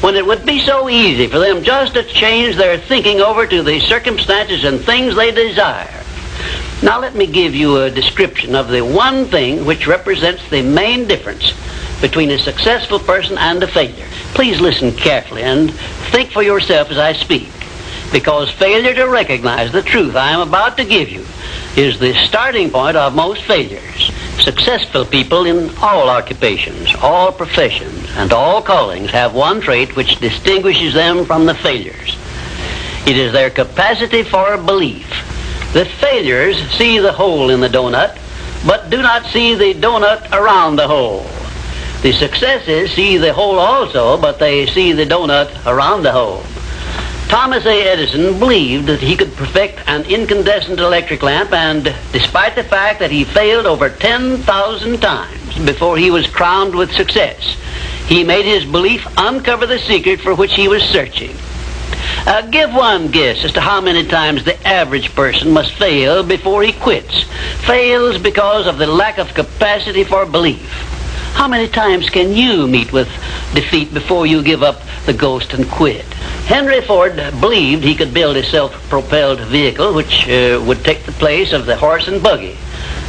Speaker 1: when it would be so easy for them just to change their thinking over to the circumstances and things they desire? Now let me give you a description of the one thing which represents the main difference between a successful person and a failure. Please listen carefully and think for yourself as I speak, because failure to recognize the truth I am about to give you is the starting point of most failures. Successful people in all occupations, all professions, and all callings have one trait which distinguishes them from the failures. It is their capacity for belief. The failures see the hole in the donut, but do not see the donut around the hole. The successes see the hole also, but they see the donut around the hole. Thomas A. Edison believed that he could perfect an incandescent electric lamp, and despite the fact that he failed over 10,000 times before he was crowned with success, he made his belief uncover the secret for which he was searching. Give one guess as to how many times the average person must fail before he quits. Fails because of the lack of capacity for belief. How many times can you meet with defeat before you give up the ghost and quit? Henry Ford believed he could build a self-propelled vehicle which would take the place of the horse and buggy.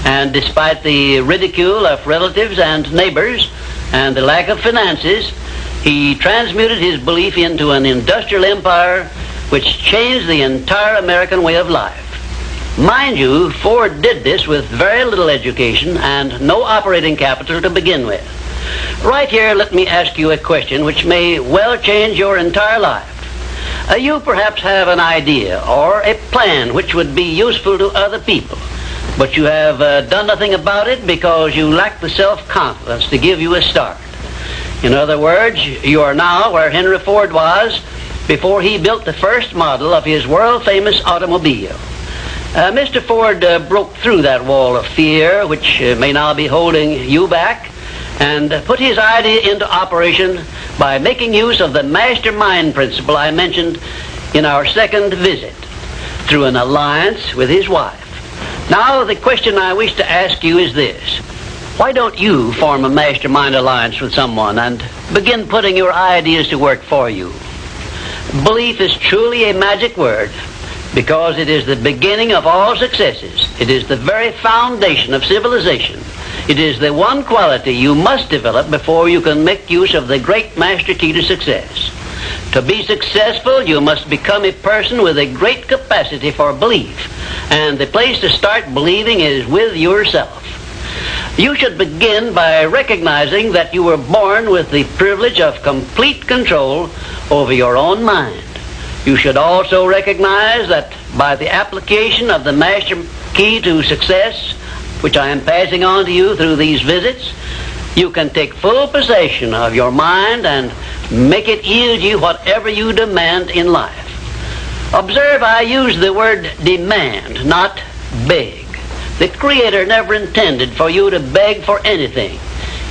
Speaker 1: And despite the ridicule of relatives and neighbors and the lack of finances, he transmuted his belief into an industrial empire which changed the entire American way of life. Mind you, Ford did this with very little education and no operating capital to begin with. Right here, let me ask you a question which may well change your entire life. You perhaps have an idea or a plan which would be useful to other people, but you have done nothing about it because you lack the self-confidence to give you a start. In other words, you are now where Henry Ford was before he built the first model of his world-famous automobile. Mr. Ford broke through that wall of fear which may now be holding you back and put his idea into operation by making use of the mastermind principle I mentioned in our second visit through an alliance with his wife. Now, the question I wish to ask you is this. Why don't you form a mastermind alliance with someone and begin putting your ideas to work for you? Belief is truly a magic word because it is the beginning of all successes. It is the very foundation of civilization. It is the one quality you must develop before you can make use of the great master key to success. To be successful, you must become a person with a great capacity for belief, and the place to start believing is with yourself. You should begin by recognizing that you were born with the privilege of complete control over your own mind. You should also recognize that by the application of the master key to success, which I am passing on to you through these visits, you can take full possession of your mind and make it yield you whatever you demand in life. Observe, I use the word demand, not beg. The Creator never intended for you to beg for anything.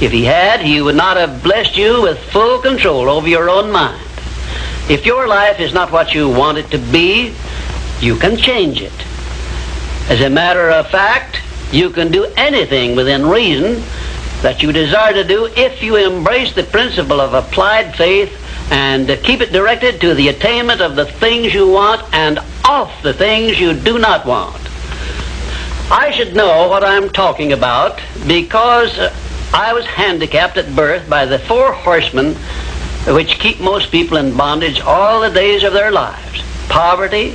Speaker 1: If He had, He would not have blessed you with full control over your own mind. If your life is not what you want it to be, you can change it. As a matter of fact, you can do anything within reason that you desire to do if you embrace the principle of applied faith and keep it directed to the attainment of the things you want and off the things you do not want. I should know what I'm talking about because I was handicapped at birth by the 4 horsemen which keep most people in bondage all the days of their lives: poverty,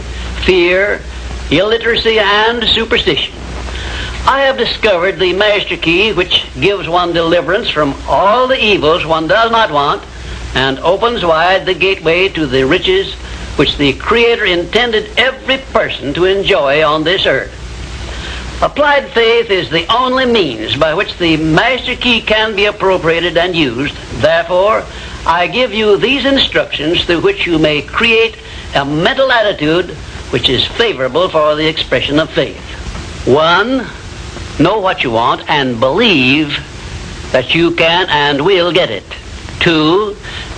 Speaker 1: fear, illiteracy, and superstition. I have discovered the master key which gives one deliverance from all the evils one does not want and opens wide the gateway to the riches which the Creator intended every person to enjoy on this earth. Applied faith is the only means by which the master key can be appropriated and used. Therefore, I give you these instructions through which you may create a mental attitude which is favorable for the expression of faith. 1, know what you want and believe that you can and will get it. 2,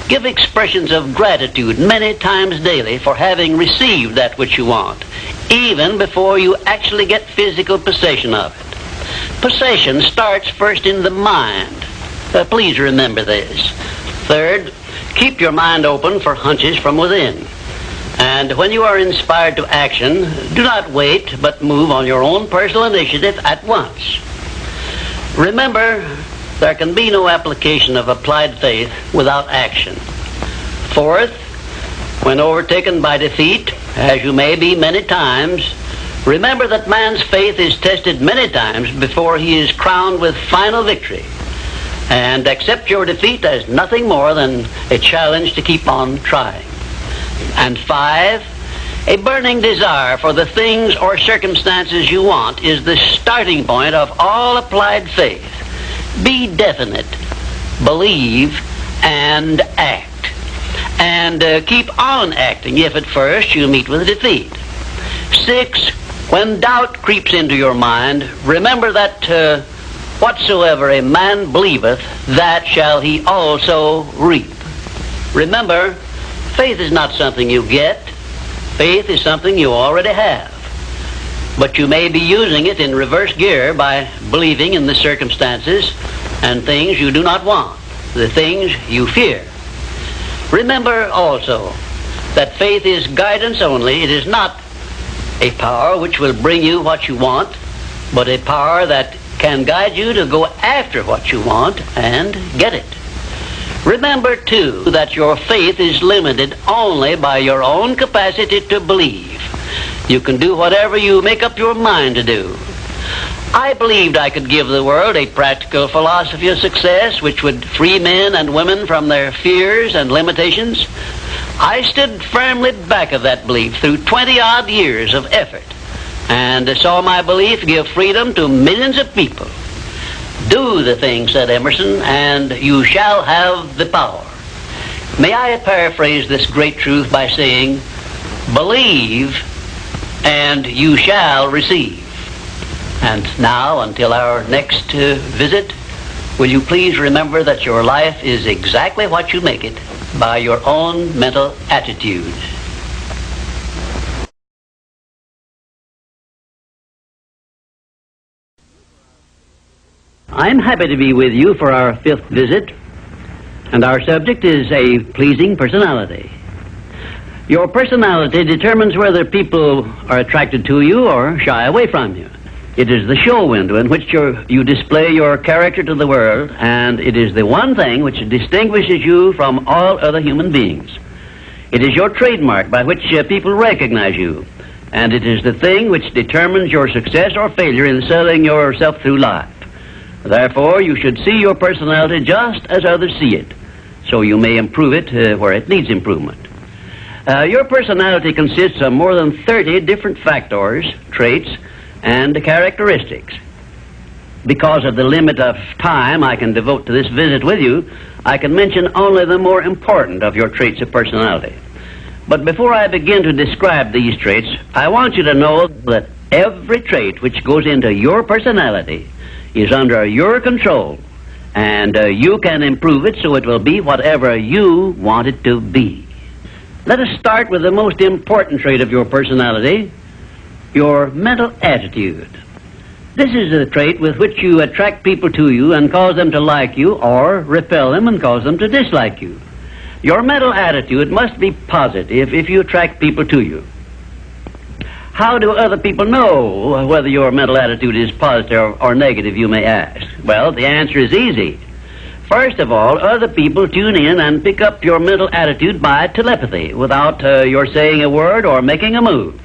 Speaker 1: give expressions of gratitude many times daily for having received that which you want, even before you actually get physical possession of it. Possession starts first in the mind. Please remember this. 3rd, keep your mind open for hunches from within. And when you are inspired to action, do not wait, but move on your own personal initiative at once. Remember, there can be no application of applied faith without action. 4th, when overtaken by defeat, as you may be many times, remember that man's faith is tested many times before he is crowned with final victory. And accept your defeat as nothing more than a challenge to keep on trying. And 5, a burning desire for the things or circumstances you want is the starting point of all applied faith. Be definite, believe, and act. And keep on acting if at first you meet with defeat. 6, when doubt creeps into your mind, remember that whatsoever a man believeth, that shall he also reap. Remember, faith is not something you get. Faith is something you already have. But you may be using it in reverse gear by believing in the circumstances and things you do not want, the things you fear. Remember also that faith is guidance only. It is not a power which will bring you what you want, but a power that can guide you to go after what you want and get it. Remember, too, that your faith is limited only by your own capacity to believe. You can do whatever you make up your mind to do. I believed I could give the world a practical philosophy of success which would free men and women from their fears and limitations. I stood firmly back of that belief through 20-odd years of effort and saw my belief give freedom to millions of people. Do the thing, said Emerson, and you shall have the power. May I paraphrase this great truth by saying, believe and you shall receive. And now, until our next visit, will you please remember that your life is exactly what you make it by your own mental attitude. I'm happy to be with you for our 5th visit, and our subject is a pleasing personality. Your personality determines whether people are attracted to you or shy away from you. It is the show window in which you display your character to the world, and it is the one thing which distinguishes you from all other human beings. It is your trademark by which people recognize you, and it is the thing which determines your success or failure in selling yourself through life. Therefore, you should see your personality just as others see it, so you may improve it where it needs improvement. Your personality consists of more than 30 different factors, traits, and characteristics. Because of the limit of time I can devote to this visit with you, I can mention only the more important of your traits of personality. But before I begin to describe these traits, I want you to know that every trait which goes into your personality is under your control, and you can improve it so it will be whatever you want it to be. Let us start with the most important trait of your personality, your mental attitude. This is a trait with which you attract people to you and cause them to like you, or repel them and cause them to dislike you. Your mental attitude must be positive if you attract people to you. How do other people know whether your mental attitude is positive or negative, you may ask? Well, the answer is easy. First of all, other people tune in and pick up your mental attitude by telepathy without your saying a word or making a move.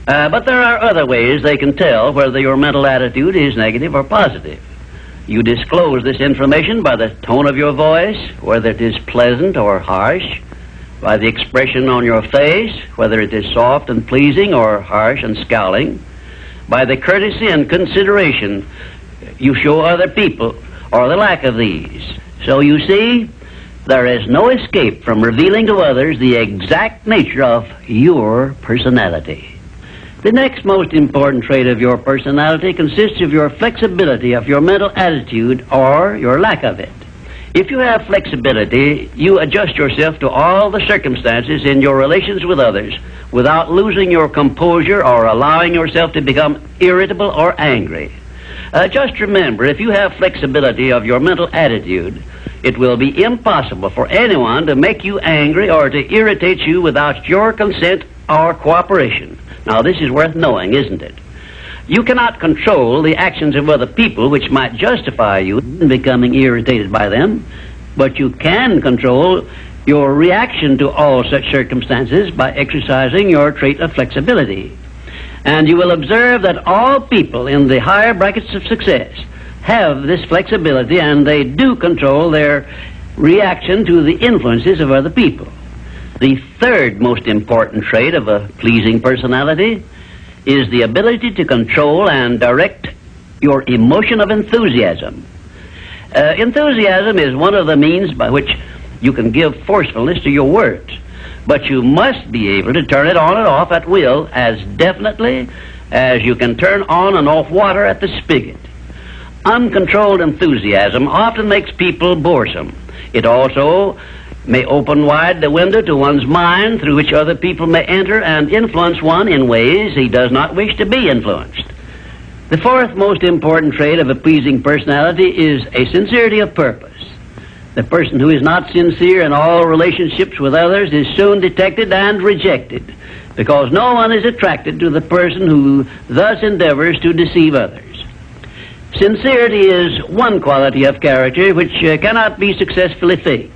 Speaker 1: But there are other ways they can tell whether your mental attitude is negative or positive. You disclose this information by the tone of your voice, whether it is pleasant or harsh, by the expression on your face, whether it is soft and pleasing or harsh and scowling, by the courtesy and consideration you show other people, or the lack of these. So you see, there is no escape from revealing to others the exact nature of your personality. The next most important trait of your personality consists of your flexibility of your mental attitude or your lack of it. If you have flexibility, you adjust yourself to all the circumstances in your relations with others without losing your composure or allowing yourself to become irritable or angry. Just remember, if you have flexibility of your mental attitude, it will be impossible for anyone to make you angry or to irritate you without your consent or cooperation. Now, this is worth knowing, isn't it? You cannot control the actions of other people which might justify you in becoming irritated by them, but you can control your reaction to all such circumstances by exercising your trait of flexibility. And you will observe that all people in the higher brackets of success have this flexibility, and they do control their reaction to the influences of other people. The third most important trait of a pleasing personality is the ability to control and direct your emotion of enthusiasm. Enthusiasm is one of the means by which you can give forcefulness to your words, but you must be able to turn it on and off at will as definitely as you can turn on and off water at the spigot. Uncontrolled enthusiasm often makes people boresome. It also may open wide the window to one's mind through which other people may enter and influence one in ways he does not wish to be influenced. The fourth most important trait of a pleasing personality is a sincerity of purpose. The person who is not sincere in all relationships with others is soon detected and rejected, because no one is attracted to the person who thus endeavors to deceive others. Sincerity is one quality of character which cannot be successfully faked,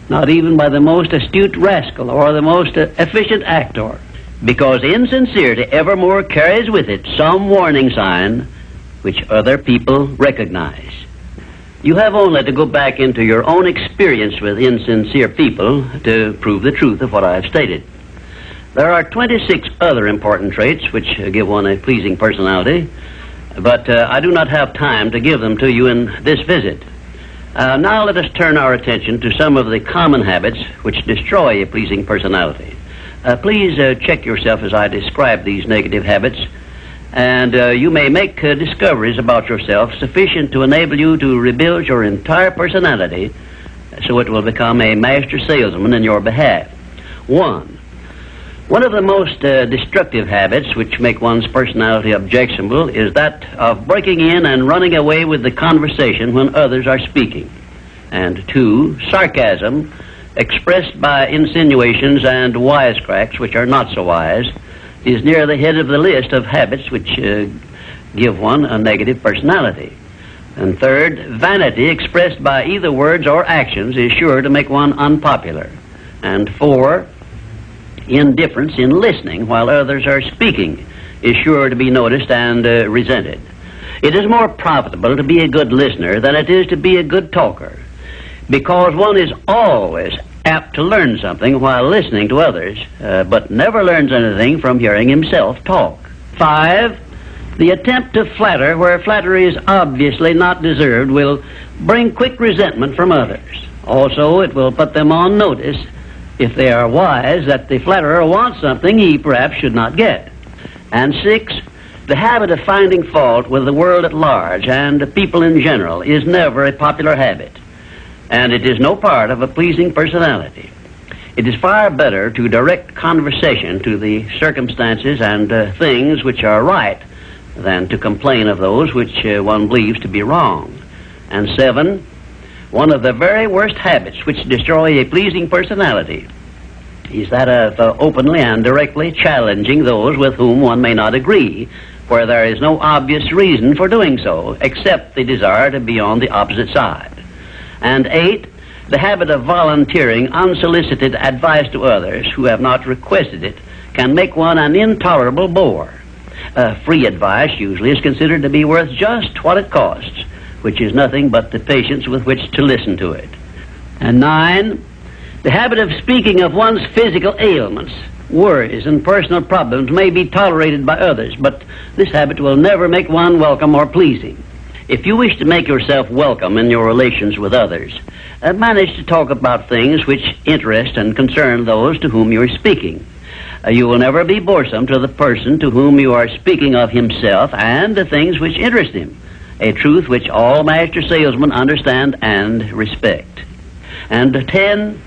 Speaker 1: not even by the most astute rascal or the most efficient actor, because insincerity evermore carries with it some warning sign which other people recognize. You have only to go back into your own experience with insincere people to prove the truth of what I have stated. There are 26 other important traits which give one a pleasing personality, but I do not have time to give them to you in this visit. Now let us turn our attention to some of the common habits which destroy a pleasing personality. Please check yourself as I describe these negative habits, and you may make discoveries about yourself sufficient to enable you to rebuild your entire personality so it will become a master salesman in your behalf. One of the most destructive habits which make one's personality objectionable is that of breaking in and running away with the conversation when others are speaking. And 2, sarcasm, expressed by insinuations and wisecracks which are not so wise, is near the head of the list of habits which give one a negative personality. And 3rd, vanity expressed by either words or actions is sure to make one unpopular. And 4, indifference in listening while others are speaking is sure to be noticed and resented. It is more profitable to be a good listener than it is to be a good talker, because one is always apt to learn something while listening to others, but never learns anything from hearing himself talk. 5, the attempt to flatter where flattery is obviously not deserved will bring quick resentment from others. Also, it will put them on notice, if they are wise, that the flatterer wants something he perhaps should not get. And 6, the habit of finding fault with the world at large and people in general is never a popular habit, and it is no part of a pleasing personality. It is far better to direct conversation to the circumstances and things which are right than to complain of those which one believes to be wrong. And 7, one of the very worst habits which destroy a pleasing personality is that of openly and directly challenging those with whom one may not agree, where there is no obvious reason for doing so, except the desire to be on the opposite side. And 8, the habit of volunteering unsolicited advice to others who have not requested it can make one an intolerable bore. Free advice usually is considered to be worth just what it costs, which is nothing but the patience with which to listen to it. And 9, the habit of speaking of one's physical ailments worries, and personal problems may be tolerated by others, but this habit will never make one welcome or pleasing. If you wish to make yourself welcome in your relations with others, manage to talk about things which interest and concern those to whom you are speaking. You will never be boresome to the person to whom you are speaking of himself and the things which interest him, a truth which all master salesmen understand and respect. And 10,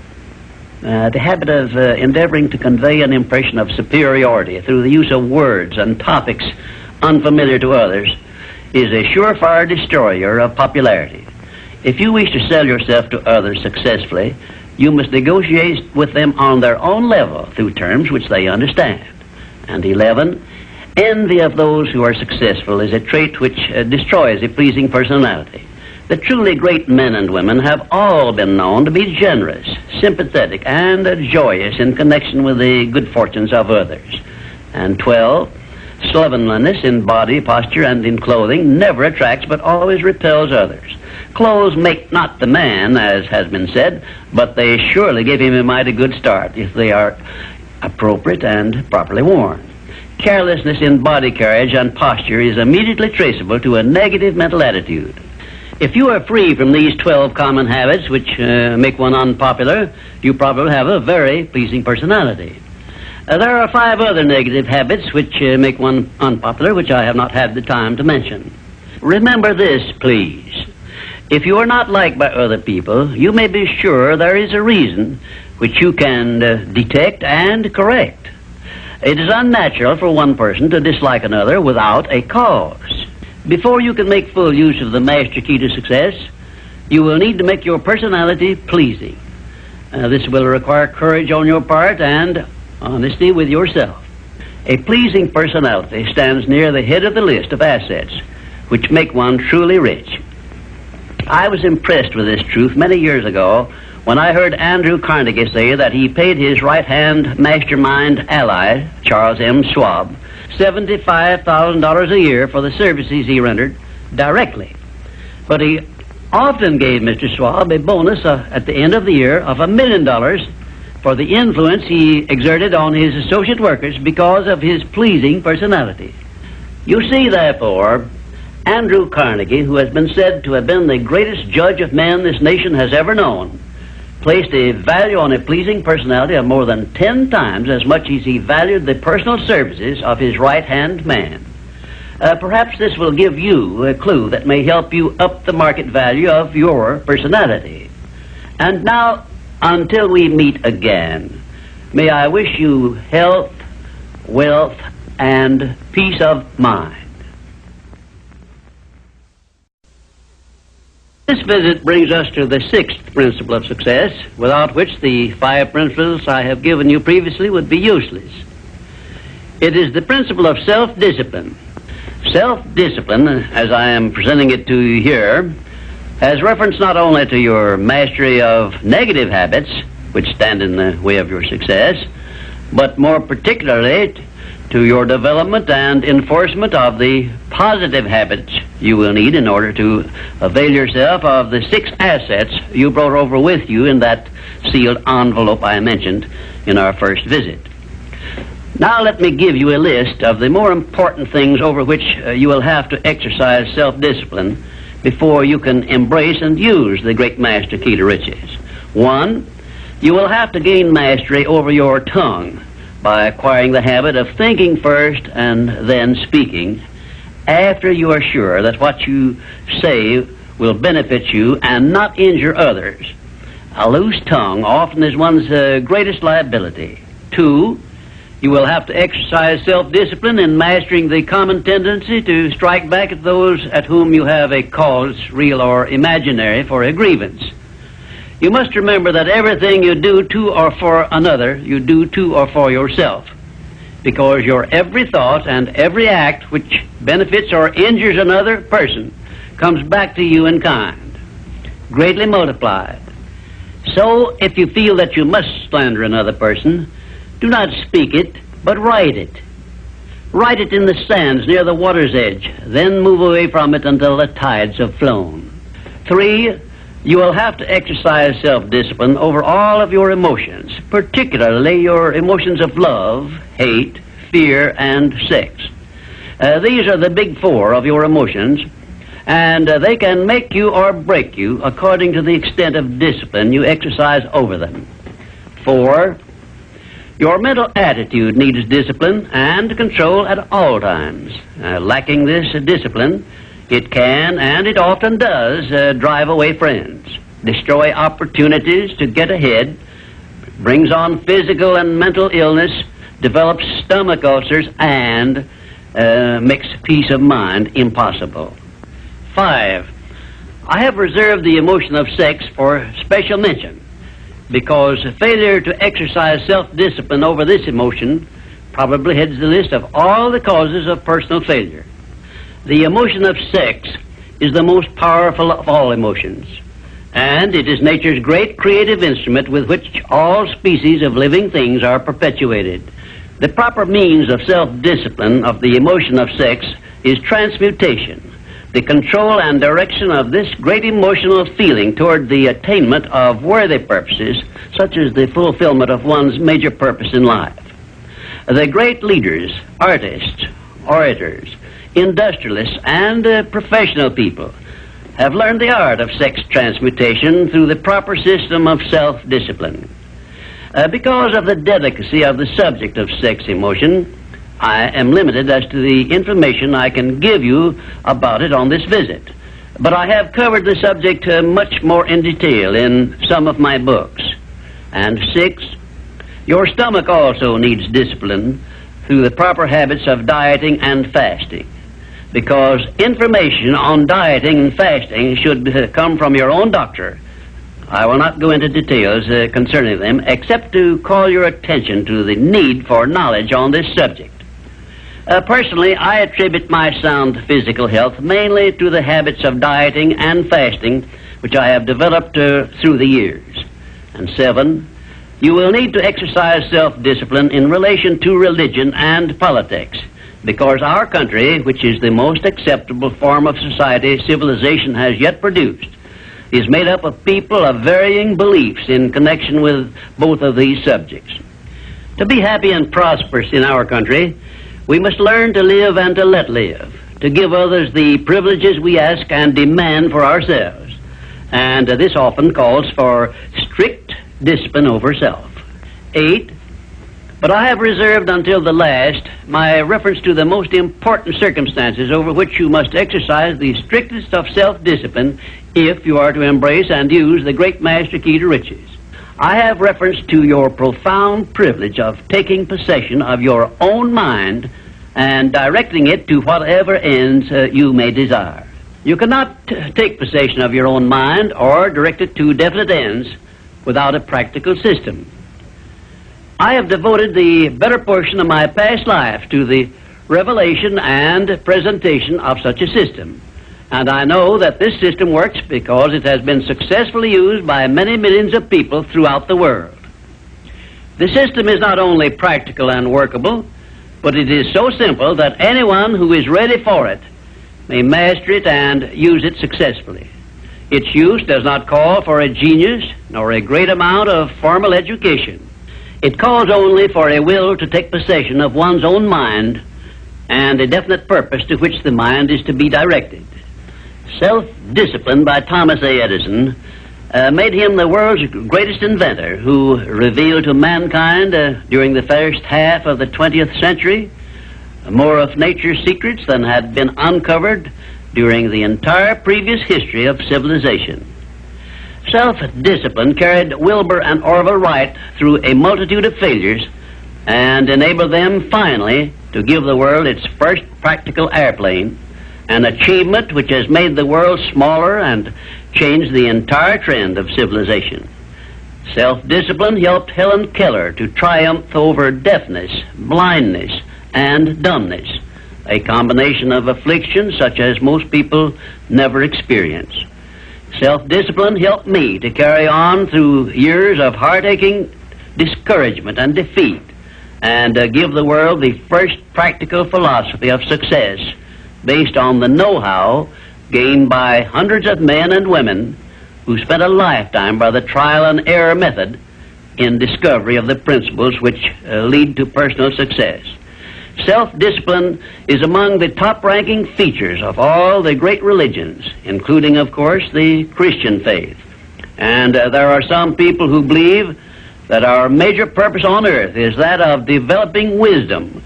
Speaker 1: the habit of endeavoring to convey an impression of superiority through the use of words and topics unfamiliar to others is a surefire destroyer of popularity. If you wish to sell yourself to others successfully, you must negotiate with them on their own level through terms which they understand. And 11, envy of those who are successful is a trait which destroys a pleasing personality. The truly great men and women have all been known to be generous, sympathetic, and joyous in connection with the good fortunes of others. And 12, slovenliness in body, posture, and in clothing never attracts but always repels others. Clothes make not the man, as has been said, but they surely give him a mighty good start if they are appropriate and properly worn. Carelessness in body carriage and posture is immediately traceable to a negative mental attitude. If you are free from these 12 common habits which make one unpopular, you probably have a very pleasing personality. There are 5 other negative habits which make one unpopular, which I have not had the time to mention. Remember this, please. If you are not liked by other people, you may be sure there is a reason which you can detect and correct. It is unnatural for one person to dislike another without a cause. Before you can make full use of the master key to success, you will need to make your personality pleasing. This will require courage on your part and honesty with yourself. A pleasing personality stands near the head of the list of assets which make one truly rich. I was impressed with this truth many years ago when I heard Andrew Carnegie say that he paid his right-hand mastermind ally, Charles M. Schwab, $75,000 a year for the services he rendered directly. But he often gave Mr. Schwab a bonus at the end of the year of $1 million for the influence he exerted on his associate workers because of his pleasing personality. You see, therefore, Andrew Carnegie, who has been said to have been the greatest judge of men this nation has ever known, placed a value on a pleasing personality of more than 10 times as much as he valued the personal services of his right-hand man. Perhaps this will give you a clue that may help you up the market value of your personality. And now, until we meet again, may I wish you health, wealth, and peace of mind. This visit brings us to the 6th principle of success, without which the 5 principles I have given you previously would be useless. It is the principle of self-discipline. Self-discipline, as I am presenting it to you here, has reference not only to your mastery of negative habits, which stand in the way of your success, but more particularly to your development and enforcement of the positive habits you will need in order to avail yourself of the 6 assets you brought over with you in that sealed envelope I mentioned in our first visit. Now let me give you a list of the more important things over which you will have to exercise self-discipline before you can embrace and use the great master key to riches. 1, you will have to gain mastery over your tongue by acquiring the habit of thinking first and then speaking after you are sure that what you say will benefit you and not injure others. A loose tongue often is one's greatest liability. 2, you will have to exercise self-discipline in mastering the common tendency to strike back at those at whom you have a cause, real or imaginary, for a grievance. You must remember that everything you do to or for another, you do to or for yourself, because your every thought and every act which benefits or injures another person comes back to you in kind, greatly multiplied. So, if you feel that you must slander another person, do not speak it, but write it. Write it in the sands near the water's edge, then move away from it until the tides have flown. 3, You will have to exercise self-discipline over all of your emotions, particularly your emotions of love, hate, fear, and sex. These are the big four of your emotions, and they can make you or break you according to the extent of discipline you exercise over them. 4, your mental attitude needs discipline and control at all times. Lacking this discipline, it can, and it often does, drive away friends, destroy opportunities to get ahead, brings on physical and mental illness, develops stomach ulcers, and makes peace of mind impossible. 5, I have reserved the emotion of sex for special mention, because failure to exercise self-discipline over this emotion probably heads the list of all the causes of personal failure. The emotion of sex is the most powerful of all emotions, and it is nature's great creative instrument with which all species of living things are perpetuated. The proper means of self-discipline of the emotion of sex is transmutation, the control and direction of this great emotional feeling toward the attainment of worthy purposes, such as the fulfillment of one's major purpose in life. The great leaders, artists, orators, industrialists, and professional people have learned the art of sex transmutation through the proper system of self-discipline. Because of the delicacy of the subject of sex emotion, I am limited as to the information I can give you about it on this visit, but I have covered the subject much more in detail in some of my books. And 6, your stomach also needs discipline through the proper habits of dieting and fasting, because information on dieting and fasting should come from your own doctor. I will not go into details concerning them, except to call your attention to the need for knowledge on this subject. Personally, I attribute my sound physical health mainly to the habits of dieting and fasting, which I have developed through the years. And 7, you will need to exercise self-discipline in relation to religion and politics, because our country, which is the most acceptable form of society civilization has yet produced, is made up of people of varying beliefs in connection with both of these subjects. To be happy and prosperous in our country, we must learn to live and to let live, to give others the privileges we ask and demand for ourselves. And this often calls for strict discipline over self. 8, but I have reserved until the last my reference to the most important circumstances over which you must exercise the strictest of self-discipline if you are to embrace and use the great master key to riches. I have reference to your profound privilege of taking possession of your own mind and directing it to whatever ends you may desire. You cannot take possession of your own mind or direct it to definite ends without a practical system. I have devoted the better portion of my past life to the revelation and presentation of such a system. And I know that this system works because it has been successfully used by many millions of people throughout the world. The system is not only practical and workable, but it is so simple that anyone who is ready for it may master it and use it successfully. Its use does not call for a genius nor a great amount of formal education. It calls only for a will to take possession of one's own mind and a definite purpose to which the mind is to be directed. Self-discipline by Thomas A. Edison made him the world's greatest inventor, who revealed to mankind during the first half of the 20th century more of nature's secrets than had been uncovered during the entire previous history of civilization. Self-discipline carried Wilbur and Orville Wright through a multitude of failures and enabled them finally to give the world its first practical airplane, an achievement which has made the world smaller and changed the entire trend of civilization. Self-discipline helped Helen Keller to triumph over deafness, blindness, and dumbness, a combination of afflictions such as most people never experience. Self-discipline helped me to carry on through years of heart-aching discouragement and defeat, and give the world the first practical philosophy of success based on the know-how gained by hundreds of men and women who spent a lifetime by the trial and error method in discovery of the principles which lead to personal success. Self-discipline is among the top-ranking features of all the great religions, including, of course, the Christian faith. And there are some people who believe that our major purpose on earth is that of developing wisdom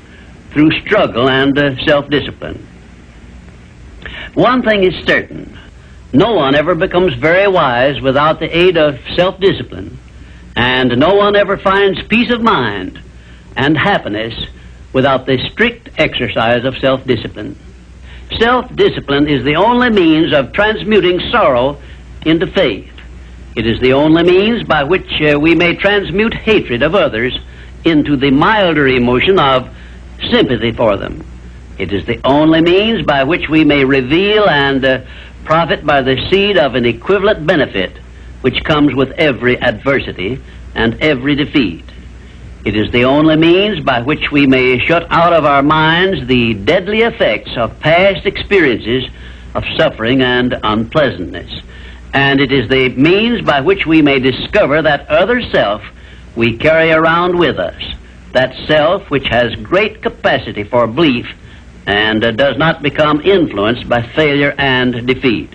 Speaker 1: through struggle and self-discipline. One thing is certain: no one ever becomes very wise without the aid of self-discipline, and no one ever finds peace of mind and happiness without the strict exercise of self-discipline. Self-discipline is the only means of transmuting sorrow into faith. It is the only means by which we may transmute hatred of others into the milder emotion of sympathy for them. It is the only means by which we may reveal and profit by the seed of an equivalent benefit which comes with every adversity and every defeat. It is the only means by which we may shut out of our minds the deadly effects of past experiences of suffering and unpleasantness. And it is the means by which we may discover that other self we carry around with us, that self which has great capacity for belief and does not become influenced by failure and defeat.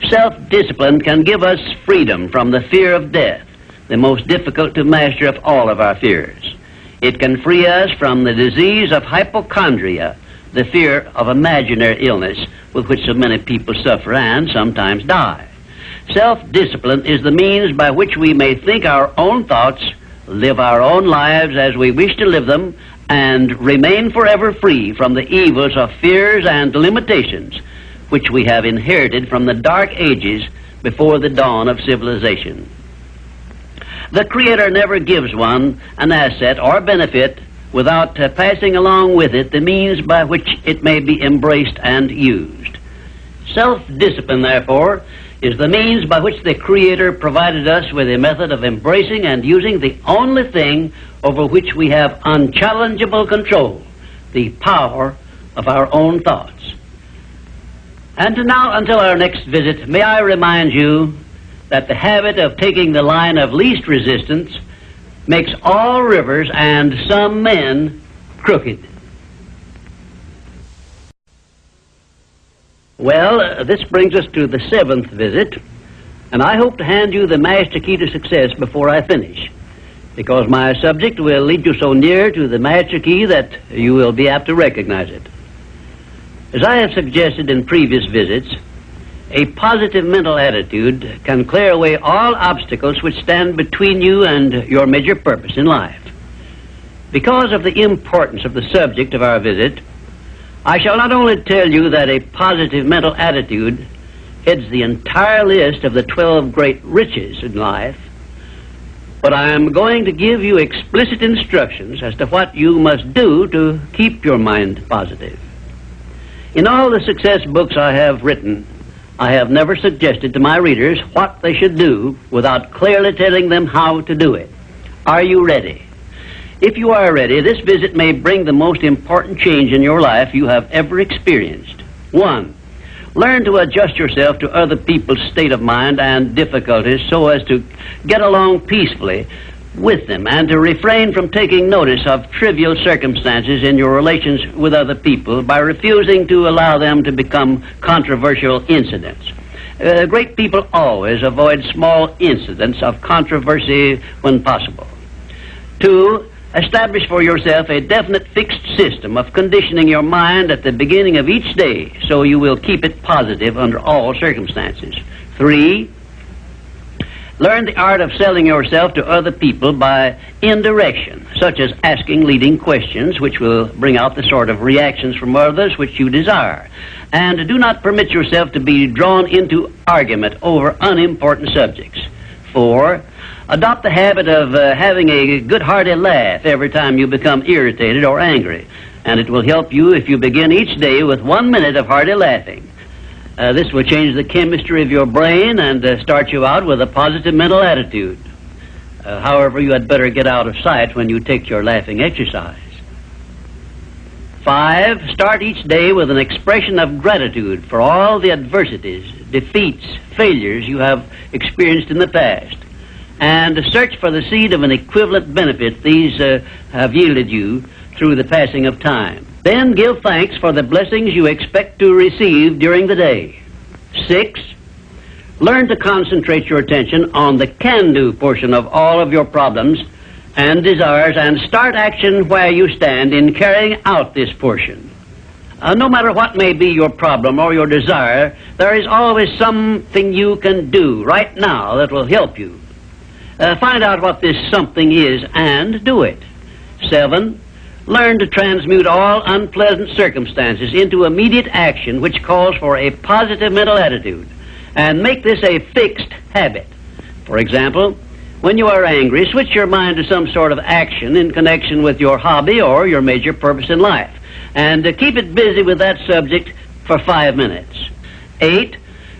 Speaker 1: Self-discipline can give us freedom from the fear of death, the most difficult to master of all of our fears. It can free us from the disease of hypochondria, the fear of imaginary illness with which so many people suffer and sometimes die. Self-discipline is the means by which we may think our own thoughts, live our own lives as we wish to live them, and remain forever free from the evils of fears and limitations which we have inherited from the dark ages before the dawn of civilization. The Creator never gives one an asset or benefit without passing along with it the means by which it may be embraced and used. Self-discipline, therefore, is the means by which the Creator provided us with a method of embracing and using the only thing over which we have unchallengeable control, the power of our own thoughts. And now, until our next visit, may I remind you that the habit of taking the line of least resistance makes all rivers and some men crooked. Well, this brings us to the 7th visit, and I hope to hand you the master key to success before I finish, because my subject will lead you so near to the master key that you will be apt to recognize it. As I have suggested in previous visits, a positive mental attitude can clear away all obstacles which stand between you and your major purpose in life. Because of the importance of the subject of our visit, I shall not only tell you that a positive mental attitude heads the entire list of the 12 great riches in life, but I am going to give you explicit instructions as to what you must do to keep your mind positive. In all the success books I have written, I have never suggested to my readers what they should do without clearly telling them how to do it. Are you ready? If you are ready, this visit may bring the most important change in your life you have ever experienced. 1. Learn to adjust yourself to other people's state of mind and difficulties so as to get along peacefully with them and to refrain from taking notice of trivial circumstances in your relations with other people by refusing to allow them to become controversial incidents. Great people always avoid small incidents of controversy when possible. 2. Establish for yourself a definite fixed system of conditioning your mind at the beginning of each day so you will keep it positive under all circumstances. 3. Learn the art of selling yourself to other people by indirection, such as asking leading questions which will bring out the sort of reactions from others which you desire. And do not permit yourself to be drawn into argument over unimportant subjects. 4. Adopt the habit of having a good hearty laugh every time you become irritated or angry, and it will help you if you begin each day with 1 minute of hearty laughing. This will change the chemistry of your brain and start you out with a positive mental attitude. However, you had better get out of sight when you take your laughing exercise. 5. Start each day with an expression of gratitude for all the adversities defeats, failures you have experienced in the past, and search for the seed of an equivalent benefit these have yielded you through the passing of time. Then give thanks for the blessings you expect to receive during the day. 6. Learn to concentrate your attention on the can-do portion of all of your problems and desires, and start action where you stand in carrying out this portion. No matter what may be your problem or your desire, there is always something you can do right now that will help you. Find out what this something is and do it. 7. Learn to transmute all unpleasant circumstances into immediate action which calls for a positive mental attitude, and make this a fixed habit. For example, when you are angry, switch your mind to some sort of action in connection with your hobby or your major purpose in life, and keep it busy with that subject for 5 minutes. 8.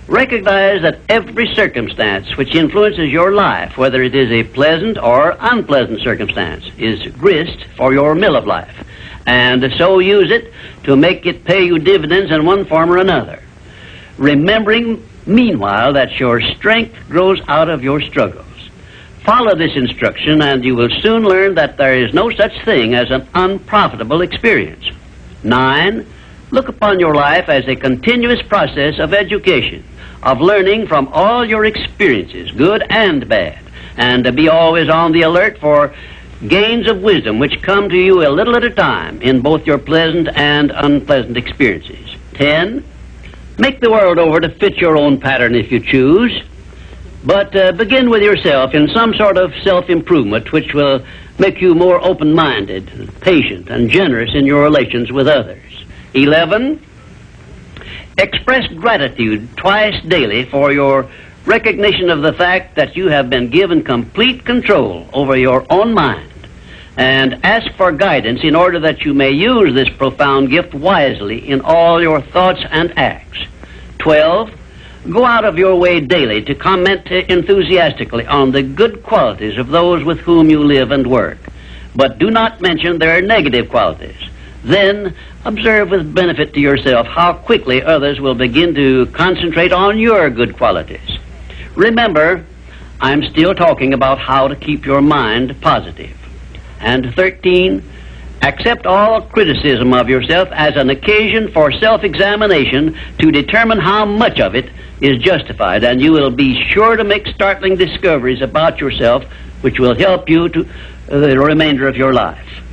Speaker 1: Recognize that every circumstance which influences your life, whether it is a pleasant or unpleasant circumstance, is grist for your mill of life, and so use it to make it pay you dividends in one form or another, remembering meanwhile that your strength grows out of your struggles. Follow this instruction and you will soon learn that there is no such thing as an unprofitable experience. 9. Look upon your life as a continuous process of education, of learning from all your experiences, good and bad, and to be always on the alert for gains of wisdom which come to you a little at a time in both your pleasant and unpleasant experiences. 10. Make the world over to fit your own pattern if you choose, but begin with yourself in some sort of self-improvement which will make you more open-minded, patient, and generous in your relations with others. 11. Express gratitude twice daily for your recognition of the fact that you have been given complete control over your own mind, and ask for guidance in order that you may use this profound gift wisely in all your thoughts and acts. 12. Go out of your way daily to comment enthusiastically on the good qualities of those with whom you live and work, but do not mention their negative qualities. Then observe with benefit to yourself how quickly others will begin to concentrate on your good qualities. Remember, I'm still talking about how to keep your mind positive. And 13, accept all criticism of yourself as an occasion for self-examination to determine how much of it is justified, and you will be sure to make startling discoveries about yourself which will help you to the remainder of your life.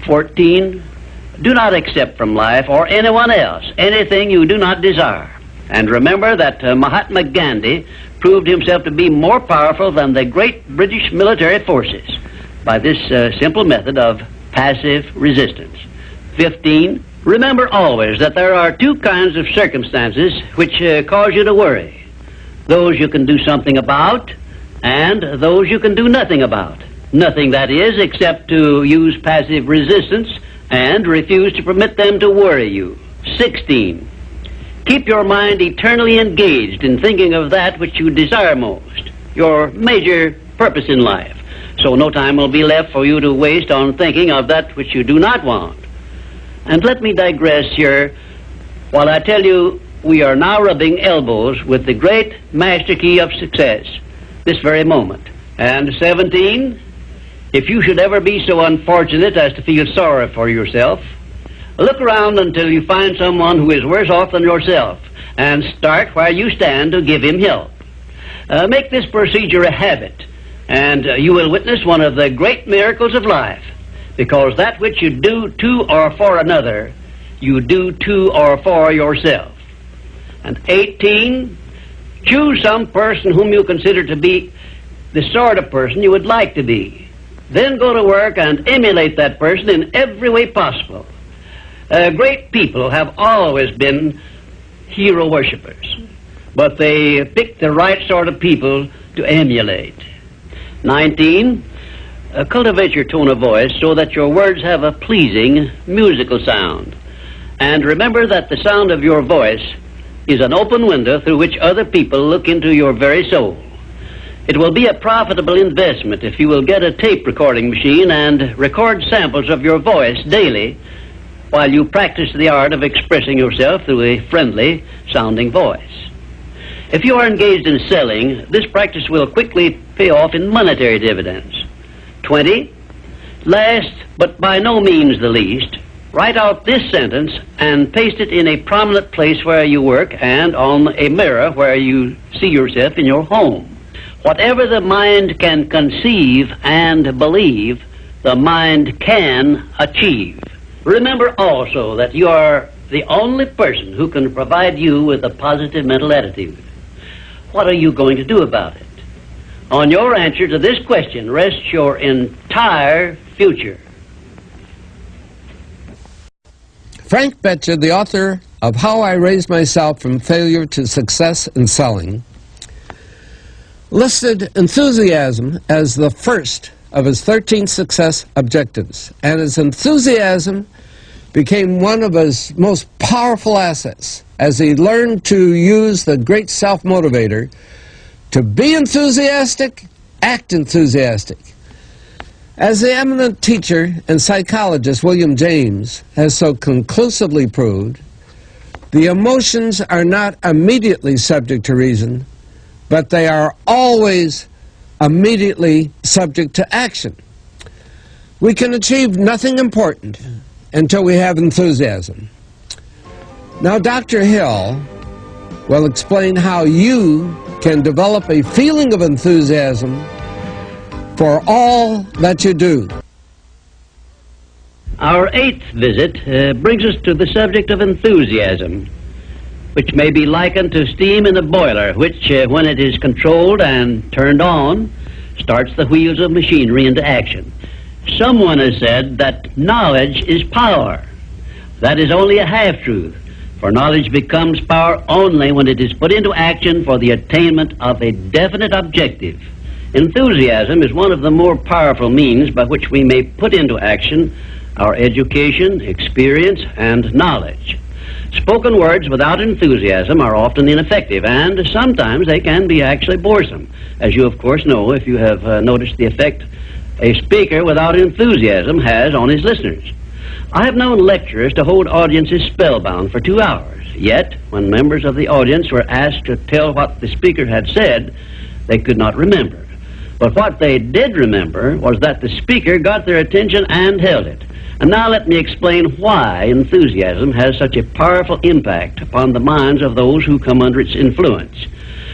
Speaker 1: 14, do not accept from life or anyone else anything you do not desire. And remember that Mahatma Gandhi proved himself to be more powerful than the great British military forces by this simple method of passive resistance. 15, remember always that there are two kinds of circumstances which cause you to worry. Those you can do something about, and those you can do nothing about. Nothing, that is, except to use passive resistance and refuse to permit them to worry you. 16, keep your mind eternally engaged in thinking of that which you desire most, your major purpose in life, so no time will be left for you to waste on thinking of that which you do not want. And let me digress here while I tell you we are now rubbing elbows with the great master key of success this very moment. And 17, if you should ever be so unfortunate as to feel sorry for yourself, look around until you find someone who is worse off than yourself, and start where you stand to give him help. Make this procedure a habit, and you will witness one of the great miracles of life, because that which you do to or for another, you do to or for yourself. And 18, choose some person whom you consider to be the sort of person you would like to be. Then go to work and emulate that person in every way possible. Great people have always been hero worshippers, but they pick the right sort of people to emulate. 19, cultivate your tone of voice so that your words have a pleasing musical sound. And remember that the sound of your voice is an open window through which other people look into your very soul. It will be a profitable investment if you will get a tape recording machine and record samples of your voice daily while you practice the art of expressing yourself through a friendly sounding voice. If you are engaged in selling, this practice will quickly pay off in monetary dividends. 20. Last, but by no means the least, write out this sentence and paste it in a prominent place where you work and on a mirror where you see yourself in your home. Whatever the mind can conceive and believe, the mind can achieve. Remember also that you are the only person who can provide you with a positive mental attitude. What are you going to do about it? On your answer to this question rests your entire future.
Speaker 3: Frank Betcher, the author of How I Raised Myself from Failure to Success in Selling, listed enthusiasm as the first of his 13 success objectives, and his enthusiasm became one of his most powerful assets as he learned to use the great self-motivator to be enthusiastic, act enthusiastic. As the eminent teacher and psychologist William James has so conclusively proved, the emotions are not immediately subject to reason, but they are always immediately subject to action. We can achieve nothing important until we have enthusiasm. Now, Dr. Hill will explain how you can develop a feeling of enthusiasm for all that you do.
Speaker 1: Our 8th visit brings us to the subject of enthusiasm, which may be likened to steam in a boiler, which, when it is controlled and turned on, starts the wheels of machinery into action. Someone has said that knowledge is power. That is only a half-truth, for knowledge becomes power only when it is put into action for the attainment of a definite objective. Enthusiasm is one of the more powerful means by which we may put into action our education, experience, and knowledge. Spoken words without enthusiasm are often ineffective, and sometimes they can be actually boresome, as you of course know if you have noticed the effect a speaker without enthusiasm has on his listeners. I have known lecturers to hold audiences spellbound for 2 hours, yet when members of the audience were asked to tell what the speaker had said, they could not remember. But what they did remember was that the speaker got their attention and held it. And now let me explain why enthusiasm has such a powerful impact upon the minds of those who come under its influence.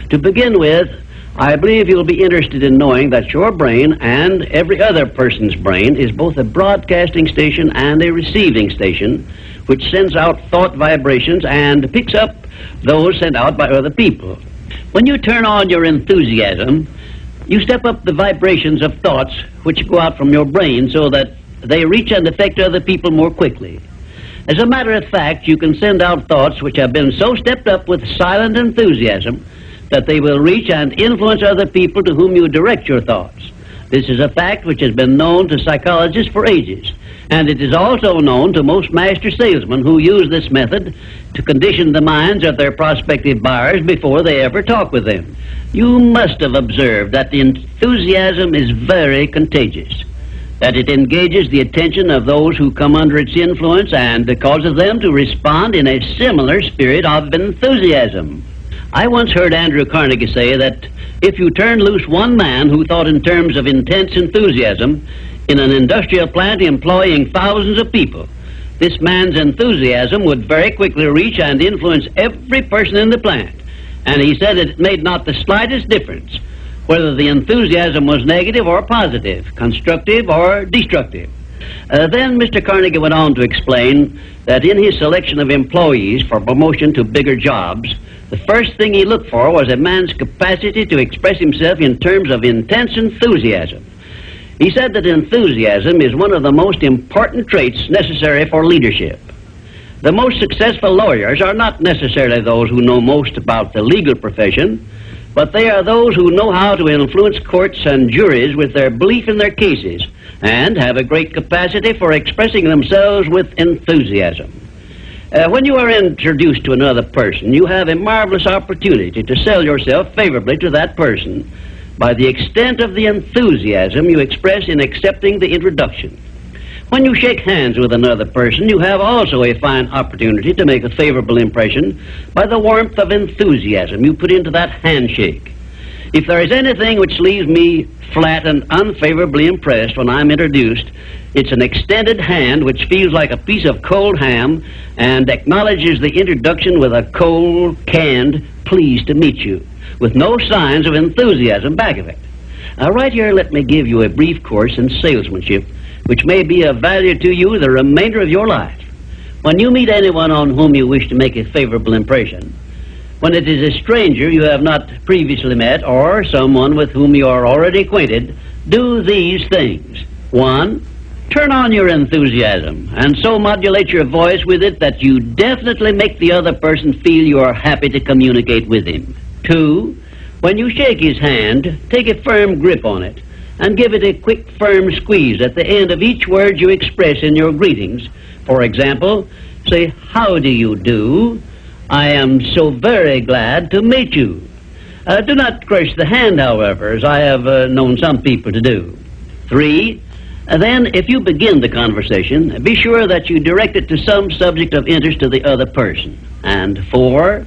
Speaker 1: To begin with, I believe you'll be interested in knowing that your brain and every other person's brain is both a broadcasting station and a receiving station, which sends out thought vibrations and picks up those sent out by other people. When you turn on your enthusiasm, you step up the vibrations of thoughts which go out from your brain so that they reach and affect other people more quickly. As a matter of fact, you can send out thoughts which have been so stepped up with silent enthusiasm that they will reach and influence other people to whom you direct your thoughts. This is a fact which has been known to psychologists for ages, and it is also known to most master salesmen who use this method to condition the minds of their prospective buyers before they ever talk with them. You must have observed that the enthusiasm is very contagious, that it engages the attention of those who come under its influence and causes them to respond in a similar spirit of enthusiasm. I once heard Andrew Carnegie say that if you turned loose one man who thought in terms of intense enthusiasm in an industrial plant employing thousands of people, this man's enthusiasm would very quickly reach and influence every person in the plant. And he said that it made not the slightest difference whether the enthusiasm was negative or positive, constructive or destructive. Then Mr. Carnegie went on to explain that in his selection of employees for promotion to bigger jobs, the first thing he looked for was a man's capacity to express himself in terms of intense enthusiasm. He said that enthusiasm is one of the most important traits necessary for leadership. The most successful lawyers are not necessarily those who know most about the legal profession, but they are those who know how to influence courts and juries with their belief in their cases and have a great capacity for expressing themselves with enthusiasm. When you are introduced to another person, you have a marvelous opportunity to sell yourself favorably to that person by the extent of the enthusiasm you express in accepting the introduction. When you shake hands with another person, you have also a fine opportunity to make a favorable impression by the warmth of enthusiasm you put into that handshake. If there is anything which leaves me flat and unfavorably impressed when I'm introduced, it's an extended hand which feels like a piece of cold ham and acknowledges the introduction with a cold, canned, pleased to meet you, with no signs of enthusiasm back of it. Now, right here, let me give you a brief course in salesmanship, which may be of value to you the remainder of your life. When you meet anyone on whom you wish to make a favorable impression, when it is a stranger you have not previously met or someone with whom you are already acquainted, do these things. 1, turn on your enthusiasm and so modulate your voice with it that you definitely make the other person feel you are happy to communicate with him. 2, when you shake his hand, take a firm grip on it and give it a quick, firm squeeze at the end of each word you express in your greetings. For example, say, "How do you do? I am so very glad to meet you." Do not crush the hand, however, as I have known some people to do. 3, then, if you begin the conversation, be sure that you direct it to some subject of interest to the other person. And 4,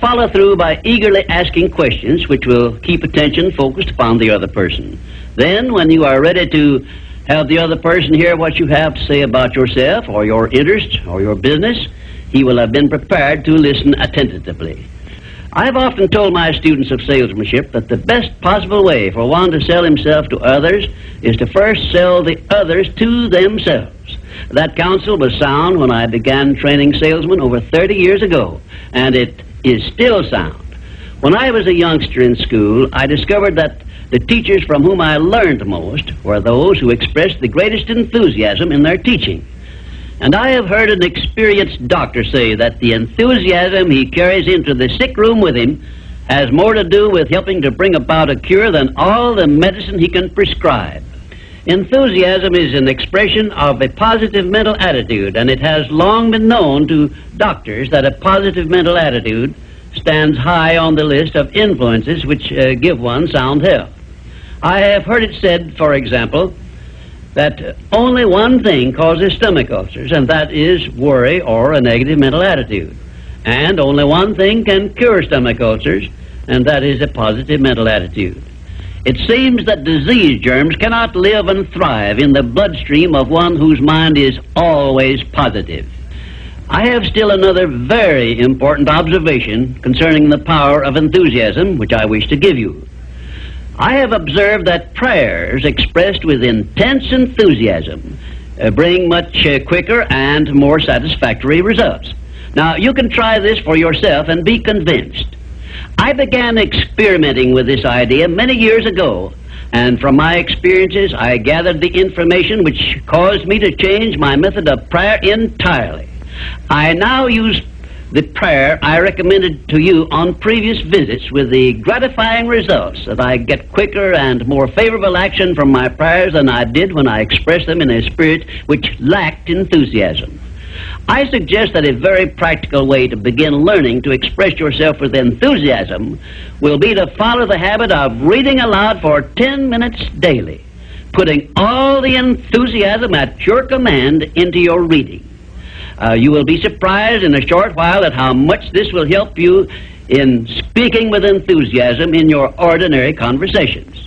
Speaker 1: follow through by eagerly asking questions which will keep attention focused upon the other person. Then, when you are ready to have the other person hear what you have to say about yourself or your interest or your business, he will have been prepared to listen attentively. I've often told my students of salesmanship that the best possible way for one to sell himself to others is to first sell the others to themselves. That counsel was sound when I began training salesmen over 30 years ago, and it is still sound. When I was a youngster in school, I discovered that the teachers from whom I learned most were those who expressed the greatest enthusiasm in their teaching. And I have heard an experienced doctor say that the enthusiasm he carries into the sick room with him has more to do with helping to bring about a cure than all the medicine he can prescribe. Enthusiasm is an expression of a positive mental attitude, and it has long been known to doctors that a positive mental attitude stands high on the list of influences which give one sound health. I have heard it said, for example, that only one thing causes stomach ulcers, and that is worry or a negative mental attitude. And only one thing can cure stomach ulcers, and that is a positive mental attitude. It seems that disease germs cannot live and thrive in the bloodstream of one whose mind is always positive. I have still another very important observation concerning the power of enthusiasm, which I wish to give you. I have observed that prayers expressed with intense enthusiasm bring much quicker and more satisfactory results. Now, you can try this for yourself and be convinced. I began experimenting with this idea many years ago, and from my experiences, I gathered the information which caused me to change my method of prayer entirely. I now use the prayer I recommended to you on previous visits, with the gratifying results that I get quicker and more favorable action from my prayers than I did when I expressed them in a spirit which lacked enthusiasm. I suggest that a very practical way to begin learning to express yourself with enthusiasm will be to follow the habit of reading aloud for 10 minutes daily, putting all the enthusiasm at your command into your reading. You will be surprised in a short while at how much this will help you in speaking with enthusiasm in your ordinary conversations.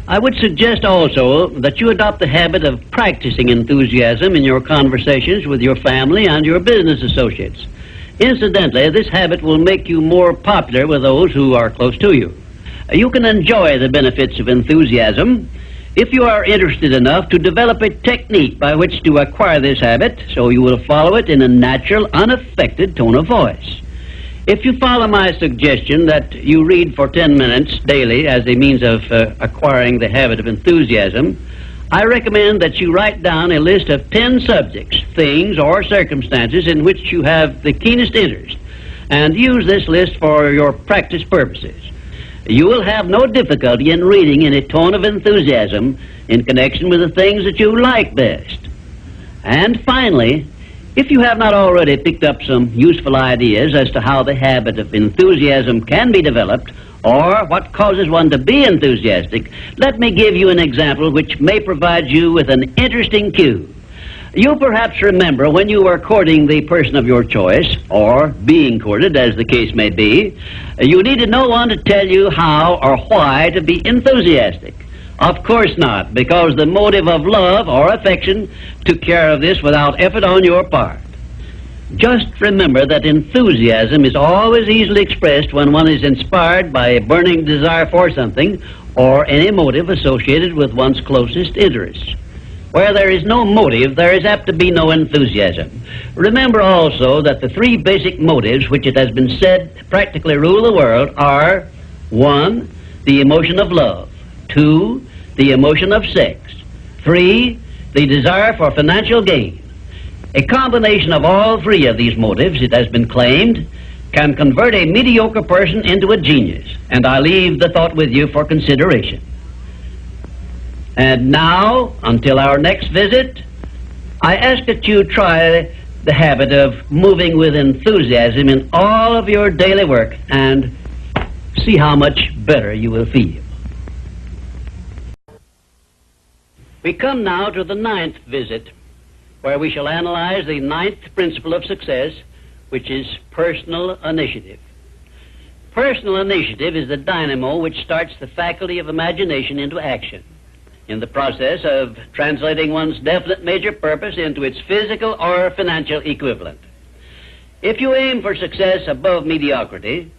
Speaker 1: I would suggest also that you adopt the habit of practicing enthusiasm in your conversations with your family and your business associates. Incidentally, this habit will make you more popular with those who are close to you. You can enjoy the benefits of enthusiasm if you are interested enough to develop a technique by which to acquire this habit, so you will follow it in a natural, unaffected tone of voice. If you follow my suggestion that you read for 10 minutes daily as a means of acquiring the habit of enthusiasm, I recommend that you write down a list of 10 subjects, things, or circumstances in which you have the keenest interest, and use this list for your practice purposes. You will have no difficulty in reading in a tone of enthusiasm in connection with the things that you like best. And finally, if you have not already picked up some useful ideas as to how the habit of enthusiasm can be developed, or what causes one to be enthusiastic, let me give you an example which may provide you with an interesting cue. You perhaps remember when you were courting the person of your choice, or being courted, as the case may be, you needed no one to tell you how or why to be enthusiastic. Of course not, because the motive of love or affection took care of this without effort on your part. Just remember that enthusiasm is always easily expressed when one is inspired by a burning desire for something or any motive associated with one's closest interests. Where there is no motive, there is apt to be no enthusiasm. Remember also that the three basic motives which it has been said practically rule the world are: 1, the emotion of love; 2, the emotion of sex; 3, the desire for financial gain. A combination of all three of these motives, it has been claimed, can convert a mediocre person into a genius, and I leave the thought with you for consideration. And now, until our next visit, I ask that you try the habit of moving with enthusiasm in all of your daily work and see how much better you will feel. We come now to the 9th visit, where we shall analyze the 9th principle of success, which is personal initiative. Personal initiative is the dynamo which starts the faculty of imagination into action, in the process of translating one's definite major purpose into its physical or financial equivalent. If you aim for success above mediocrity,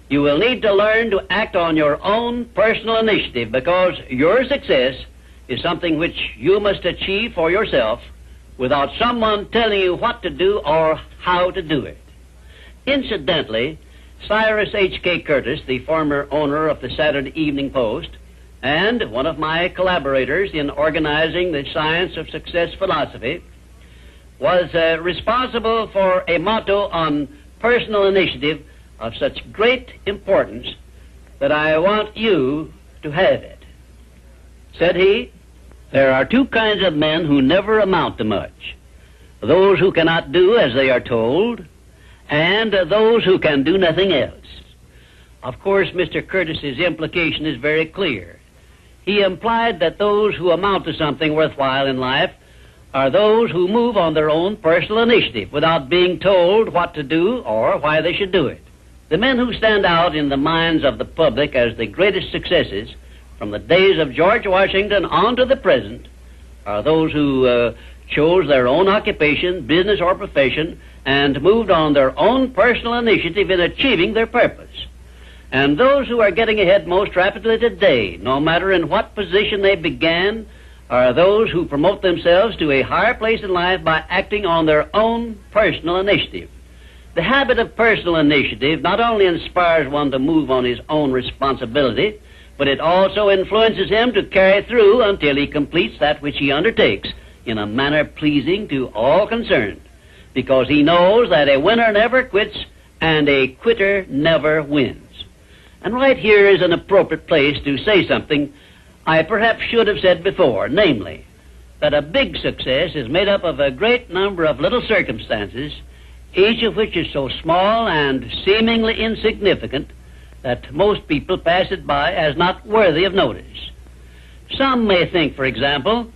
Speaker 1: you will need to learn to act on your own personal initiative, because your success is something which you must achieve for yourself without someone telling you what to do or how to do it. Incidentally, Cyrus H.K. Curtis, the former owner of the Saturday Evening Post, and one of my collaborators in organizing the Science of Success philosophy, was responsible for a motto on personal initiative of such great importance that I want you to have it. Said he, "There are two kinds of men who never amount to much: those who cannot do as they are told, and those who can do nothing else." Of course, Mr. Curtis's implication is very clear. He implied that those who amount to something worthwhile in life are those who move on their own personal initiative without being told what to do or why they should do it. The men who stand out in the minds of the public as the greatest successes from the days of George Washington on to the present are those who chose their own occupation, business, or profession, and moved on their own personal initiative in achieving their purpose. And those who are getting ahead most rapidly today, no matter in what position they began, are those who promote themselves to a higher place in life by acting on their own personal initiative. The habit of personal initiative not only inspires one to move on his own responsibility, but it also influences him to carry through until he completes that which he undertakes in a manner pleasing to all concerned, because he knows that a winner never quits and a quitter never wins. And right here is an appropriate place to say something I perhaps should have said before, namely, that a big success is made up of a great number of little circumstances, each of which is so small and seemingly insignificant that most people pass it by as not worthy of notice. Some may think, for example,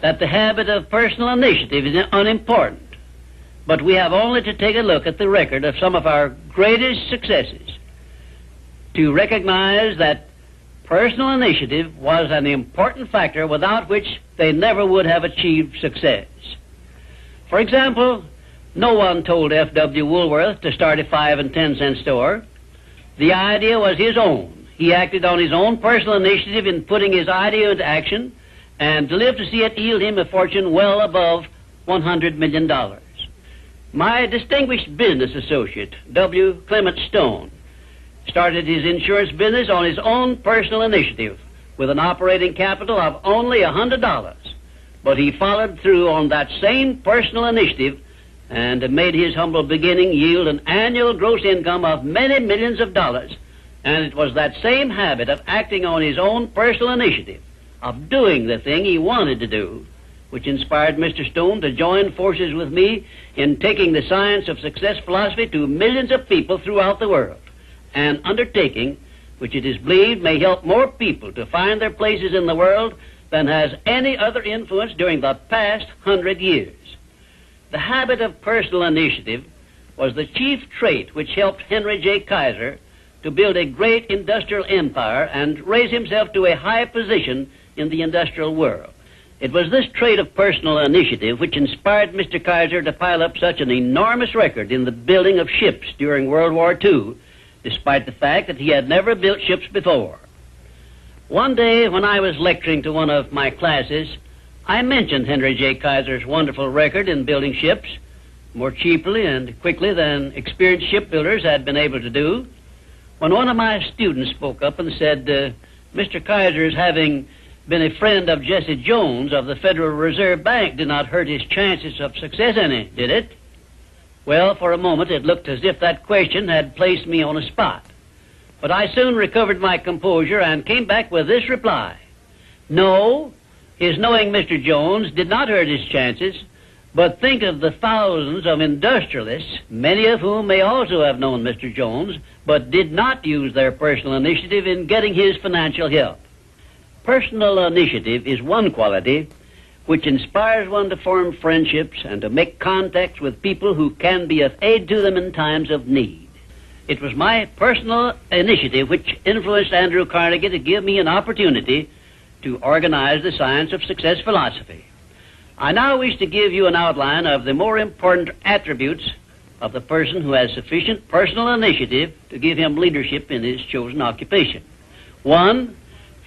Speaker 1: that the habit of personal initiative is unimportant, but we have only to take a look at the record of some of our greatest successes to recognize that personal initiative was an important factor without which they never would have achieved success. For example, no one told F.W. Woolworth to start a 5 and 10 cent store. The idea was his own. He acted on his own personal initiative in putting his idea into action, and lived to see it yield him a fortune well above $100 million. My distinguished business associate, W. Clement Stone, started his insurance business on his own personal initiative with an operating capital of only $100. But he followed through on that same personal initiative and made his humble beginning yield an annual gross income of many millions of dollars. And it was that same habit of acting on his own personal initiative, of doing the thing he wanted to do, which inspired Mr. Stone to join forces with me in taking the Science of Success philosophy to millions of people throughout the world, an undertaking which it is believed may help more people to find their places in the world than has any other influence during the past 100 years. The habit of personal initiative was the chief trait which helped Henry J. Kaiser to build a great industrial empire and raise himself to a high position in the industrial world. It was this trait of personal initiative which inspired Mr. Kaiser to pile up such an enormous record in the building of ships during World War II, despite the fact that he had never built ships before. One day when I was lecturing to one of my classes, I mentioned Henry J. Kaiser's wonderful record in building ships more cheaply and quickly than experienced shipbuilders had been able to do, when one of my students spoke up and said, Mr. Kaiser's having been a friend of Jesse Jones of the Federal Reserve Bank did not hurt his chances of success any, did it? Well, for a moment it looked as if that question had placed me on a spot. But I soon recovered my composure and came back with this reply. No, his knowing Mr. Jones did not hurt his chances, but think of the thousands of industrialists, many of whom may also have known Mr. Jones, but did not use their personal initiative in getting his financial help. Personal initiative is one quality which inspires one to form friendships and to make contacts with people who can be of aid to them in times of need. It was my personal initiative which influenced Andrew Carnegie to give me an opportunity to organize the Science of Success philosophy. I now wish to give you an outline of the more important attributes of the person who has sufficient personal initiative to give him leadership in his chosen occupation. 1.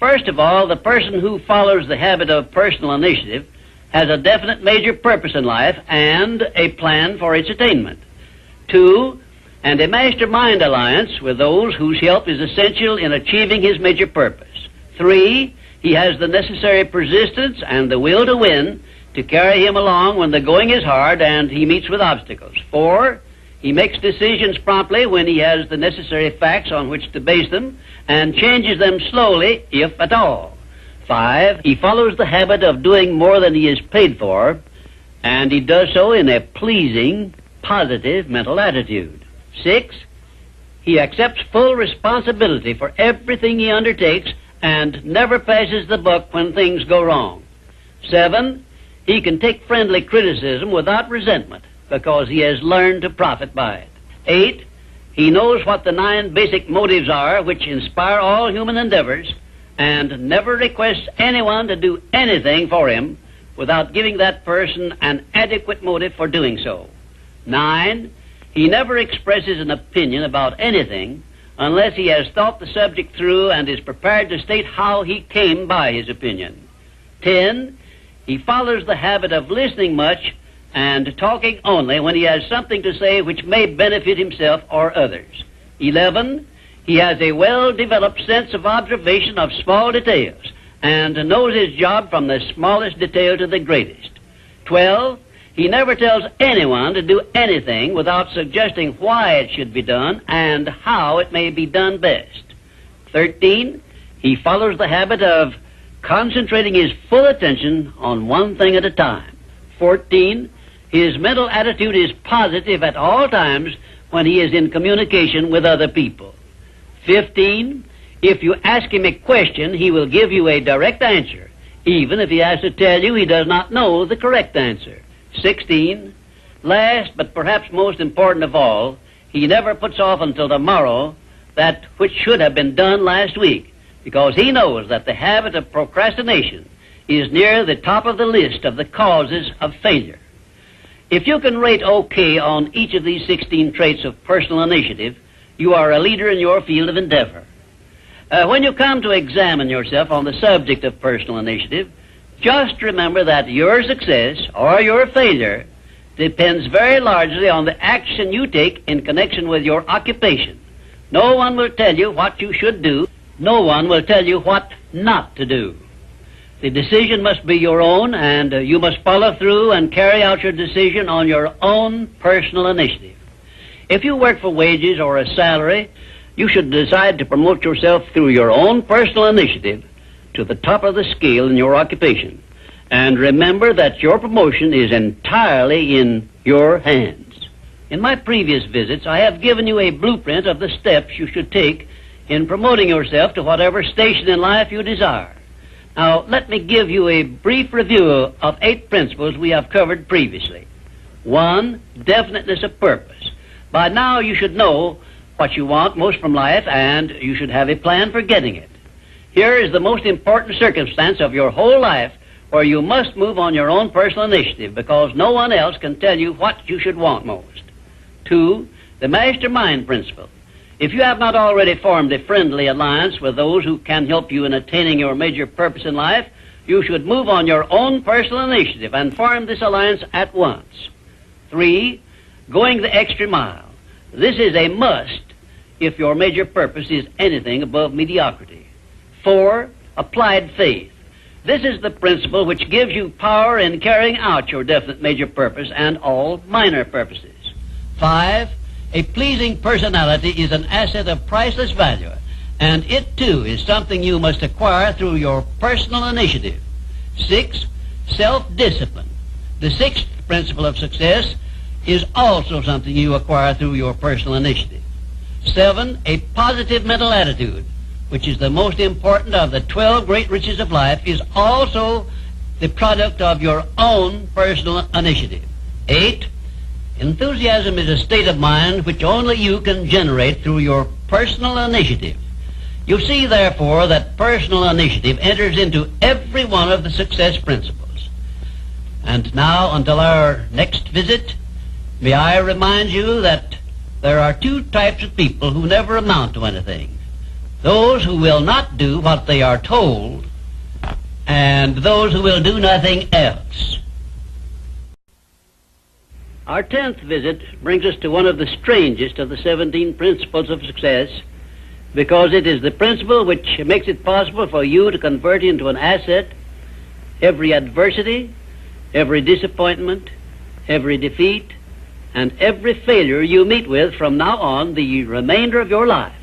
Speaker 1: First of all, the person who follows the habit of personal initiative has a definite major purpose in life and a plan for its attainment. 2. And a mastermind alliance with those whose help is essential in achieving his major purpose. 3. He has the necessary persistence and the will to win to carry him along when the going is hard and he meets with obstacles. 4. He makes decisions promptly when he has the necessary facts on which to base them and changes them slowly, if at all. 5. He follows the habit of doing more than he is paid for, and he does so in a pleasing, positive mental attitude. 6. He accepts full responsibility for everything he undertakes and never passes the buck when things go wrong. 7. He can take friendly criticism without resentment because he has learned to profit by it. 8. He knows what the 9 basic motives are which inspire all human endeavors and never requests anyone to do anything for him without giving that person an adequate motive for doing so. 9. He never expresses an opinion about anything unless he has thought the subject through and is prepared to state how he came by his opinion. 10. He follows the habit of listening much and talking only when he has something to say which may benefit himself or others. 11. He has a well-developed sense of observation of small details and knows his job from the smallest detail to the greatest. 12. He never tells anyone to do anything without suggesting why it should be done and how it may be done best. 13. He follows the habit of concentrating his full attention on one thing at a time. 14. His mental attitude is positive at all times when he is in communication with other people. 15. If you ask him a question, he will give you a direct answer, even if he has to tell you he does not know the correct answer. 16. Last, but perhaps most important of all, he never puts off until tomorrow that which should have been done last week, because he knows that the habit of procrastination is near the top of the list of the causes of failure. If you can rate OK on each of these 16 traits of personal initiative, you are a leader in your field of endeavor. When you come to examine yourself on the subject of personal initiative, just remember that your success or your failure depends very largely on the action you take in connection with your occupation. No one will tell you what you should do. No one will tell you what not to do. The decision must be your own, and you must follow through and carry out your decision on your own personal initiative. If you work for wages or a salary, you should decide to promote yourself through your own personal initiative to the top of the scale in your occupation. And remember that your promotion is entirely in your hands. In my previous visits, I have given you a blueprint of the steps you should take in promoting yourself to whatever station in life you desire. Now, let me give you a brief review of 8 principles we have covered previously. 1, definiteness of purpose. By now you should know what you want most from life, and you should have a plan for getting it. Here is the most important circumstance of your whole life, where you must move on your own personal initiative, because no one else can tell you what you should want most. 2, the mastermind principle. If you have not already formed a friendly alliance with those who can help you in attaining your major purpose in life, you should move on your own personal initiative and form this alliance at once. 3, going the extra mile. This is a must if your major purpose is anything above mediocrity. 4, applied faith. This is the principle which gives you power in carrying out your definite major purpose and all minor purposes. 5, a pleasing personality is an asset of priceless value, and it too is something you must acquire through your personal initiative. 6, self-discipline. The 6th principle of success is also something you acquire through your personal initiative. 7, a positive mental attitude, which is the most important of the 12 great riches of life, is also the product of your own personal initiative. 8, enthusiasm is a state of mind which only you can generate through your personal initiative. You see, therefore, that personal initiative enters into every one of the success principles. And now, until our next visit, may I remind you that there are 2 types of people who never amount to anything. Those who will not do what they are told, and those who will do nothing else. Our 10th visit brings us to one of the strangest of the 17 principles of success, because it is the principle which makes it possible for you to convert into an asset every adversity, every disappointment, every defeat, and every failure you meet with from now on the remainder of your life.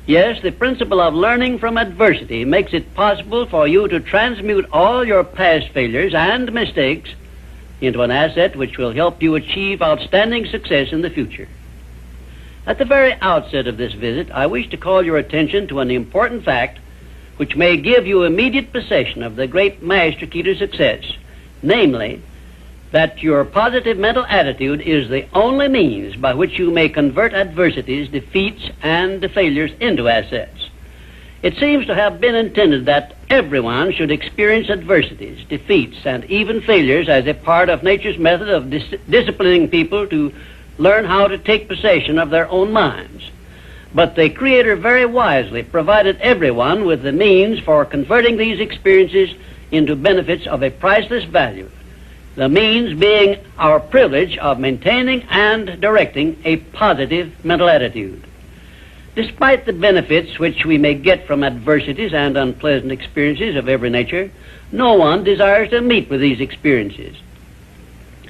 Speaker 1: Yes, the principle of learning from adversity makes it possible for you to transmute all your past failures and mistakes into an asset which will help you achieve outstanding success in the future. At the very outset of this visit, I wish to call your attention to an important fact which may give you immediate possession of the great master key to success, namely, that your positive mental attitude is the only means by which you may convert adversities, defeats, and failures into assets. It seems to have been intended that everyone should experience adversities, defeats, and even failures as a part of nature's method of disciplining people to learn how to take possession of their own minds. But the Creator very wisely provided everyone with the means for converting these experiences into benefits of a priceless value, the means being our privilege of maintaining and directing a positive mental attitude. Despite the benefits which we may get from adversities and unpleasant experiences of every nature, no one desires to meet with these experiences.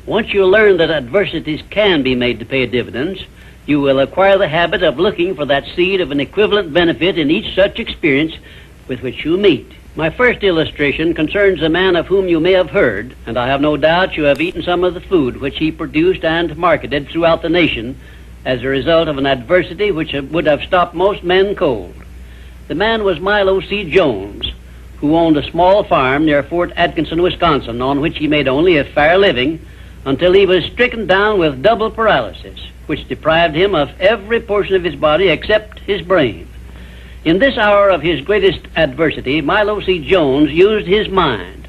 Speaker 1: Once you learn that adversities can be made to pay dividends, you will acquire the habit of looking for that seed of an equivalent benefit in each such experience with which you meet. My first illustration concerns a man of whom you may have heard, and I have no doubt you have eaten some of the food which he produced and marketed throughout the nation as a result of an adversity which would have stopped most men cold. The man was Milo C. Jones, who owned a small farm near Fort Atkinson, Wisconsin, on which he made only a fair living until he was stricken down with double paralysis, which deprived him of every portion of his body except his brain. In this hour of his greatest adversity, Milo C. Jones used his mind,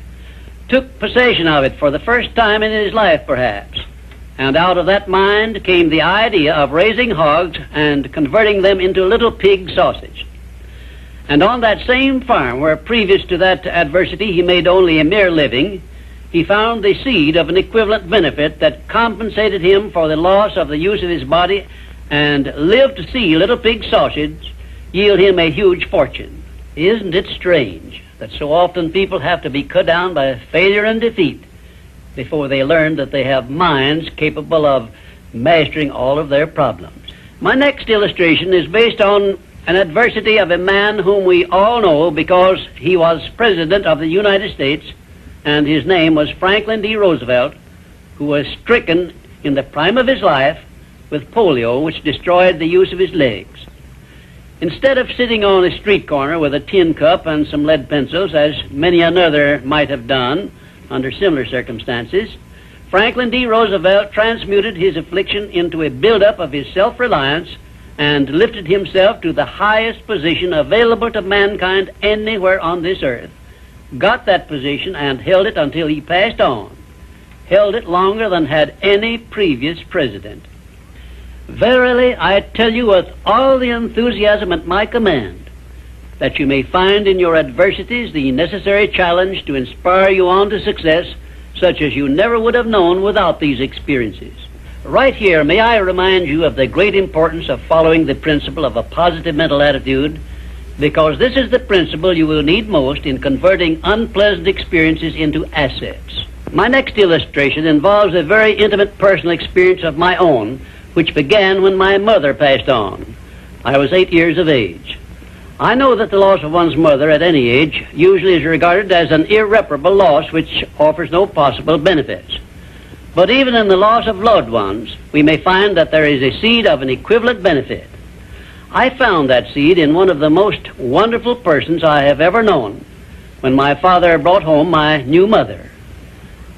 Speaker 1: took possession of it for the first time in his life, perhaps, and out of that mind came the idea of raising hogs and converting them into little pig sausage. And on that same farm, where previous to that adversity he made only a mere living, he found the seed of an equivalent benefit that compensated him for the loss of the use of his body, and lived to see little pig sausage yield him a huge fortune. Isn't it strange that so often people have to be cut down by failure and defeat before they learn that they have minds capable of mastering all of their problems? My next illustration is based on an adversity of a man whom we all know because he was President of the United States, and his name was Franklin D. Roosevelt, who was stricken in the prime of his life with polio, which destroyed the use of his legs. Instead of sitting on a street corner with a tin cup and some lead pencils, as many another might have done under similar circumstances, Franklin D. Roosevelt transmuted his affliction into a buildup of his self-reliance and lifted himself to the highest position available to mankind anywhere on this earth. Got that position and held it until he passed on. Held it longer than had any previous president. Verily, I tell you with all the enthusiasm at my command, that you may find in your adversities the necessary challenge to inspire you on to success, such as you never would have known without these experiences. Right here, may I remind you of the great importance of following the principle of a positive mental attitude, because this is the principle you will need most in converting unpleasant experiences into assets. My next illustration involves a very intimate personal experience of my own, which began when my mother passed on. I was 8 years of age. I know that the loss of one's mother at any age usually is regarded as an irreparable loss which offers no possible benefits. But even in the loss of loved ones, we may find that there is a seed of an equivalent benefit. I found that seed in one of the most wonderful persons I have ever known, when my father brought home my new mother.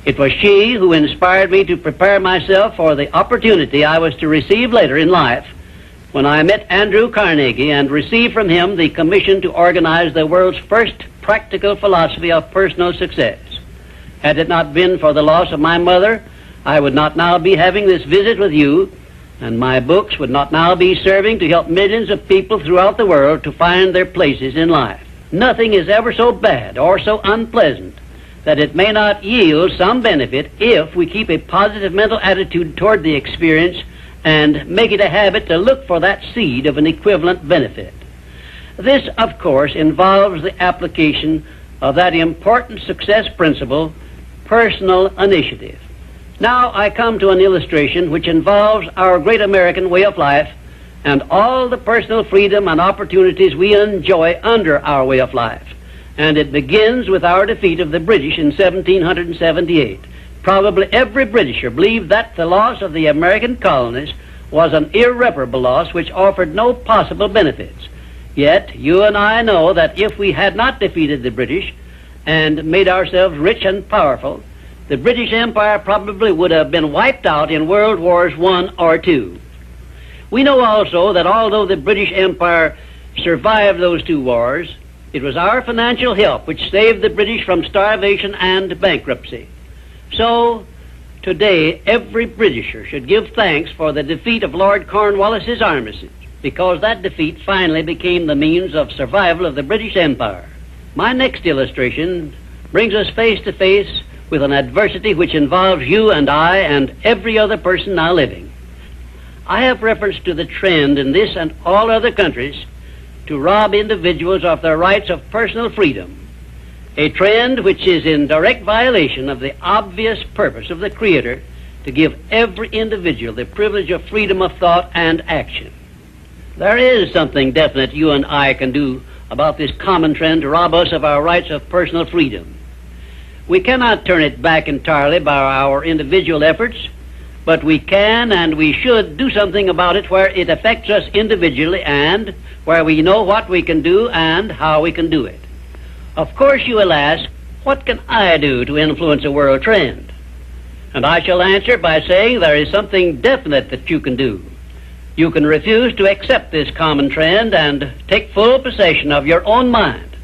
Speaker 1: It was she who inspired me to prepare myself for the opportunity I was to receive later in life, when I met Andrew Carnegie and received from him the commission to organize the world's first practical philosophy of personal success. Had it not been for the loss of my mother, I would not now be having this visit with you, and my books would not now be serving to help millions of people throughout the world to find their places in life. Nothing is ever so bad or so unpleasant that it may not yield some benefit if we keep a positive mental attitude toward the experience and make it a habit to look for that seed of an equivalent benefit. This, of course, involves the application of that important success principle, personal initiative. Now I come to an illustration which involves our great American way of life and all the personal freedom and opportunities we enjoy under our way of life. And it begins with our defeat of the British in 1778. Probably every Britisher believed that the loss of the American colonies was an irreparable loss which offered no possible benefits. Yet you and I know that if we had not defeated the British and made ourselves rich and powerful, the British Empire probably would have been wiped out in World Wars I or II. We know also that although the British Empire survived those two wars, it was our financial help which saved the British from starvation and bankruptcy. So, today, every Britisher should give thanks for the defeat of Lord Cornwallis's armistice, because that defeat finally became the means of survival of the British Empire. My next illustration brings us face to face with an adversity which involves you and I and every other person now living. I have reference to the trend in this and all other countries to rob individuals of their rights of personal freedom, a trend which is in direct violation of the obvious purpose of the Creator to give every individual the privilege of freedom of thought and action. There is something definite you and I can do about this common trend to rob us of our rights of personal freedom. We cannot turn it back entirely by our individual efforts, but we can and we should do something about it where it affects us individually and where we know what we can do and how we can do it. Of course you will ask, what can I do to influence a world trend? And I shall answer by saying there is something definite that you can do. You can refuse to accept this common trend and take full possession of your own mind,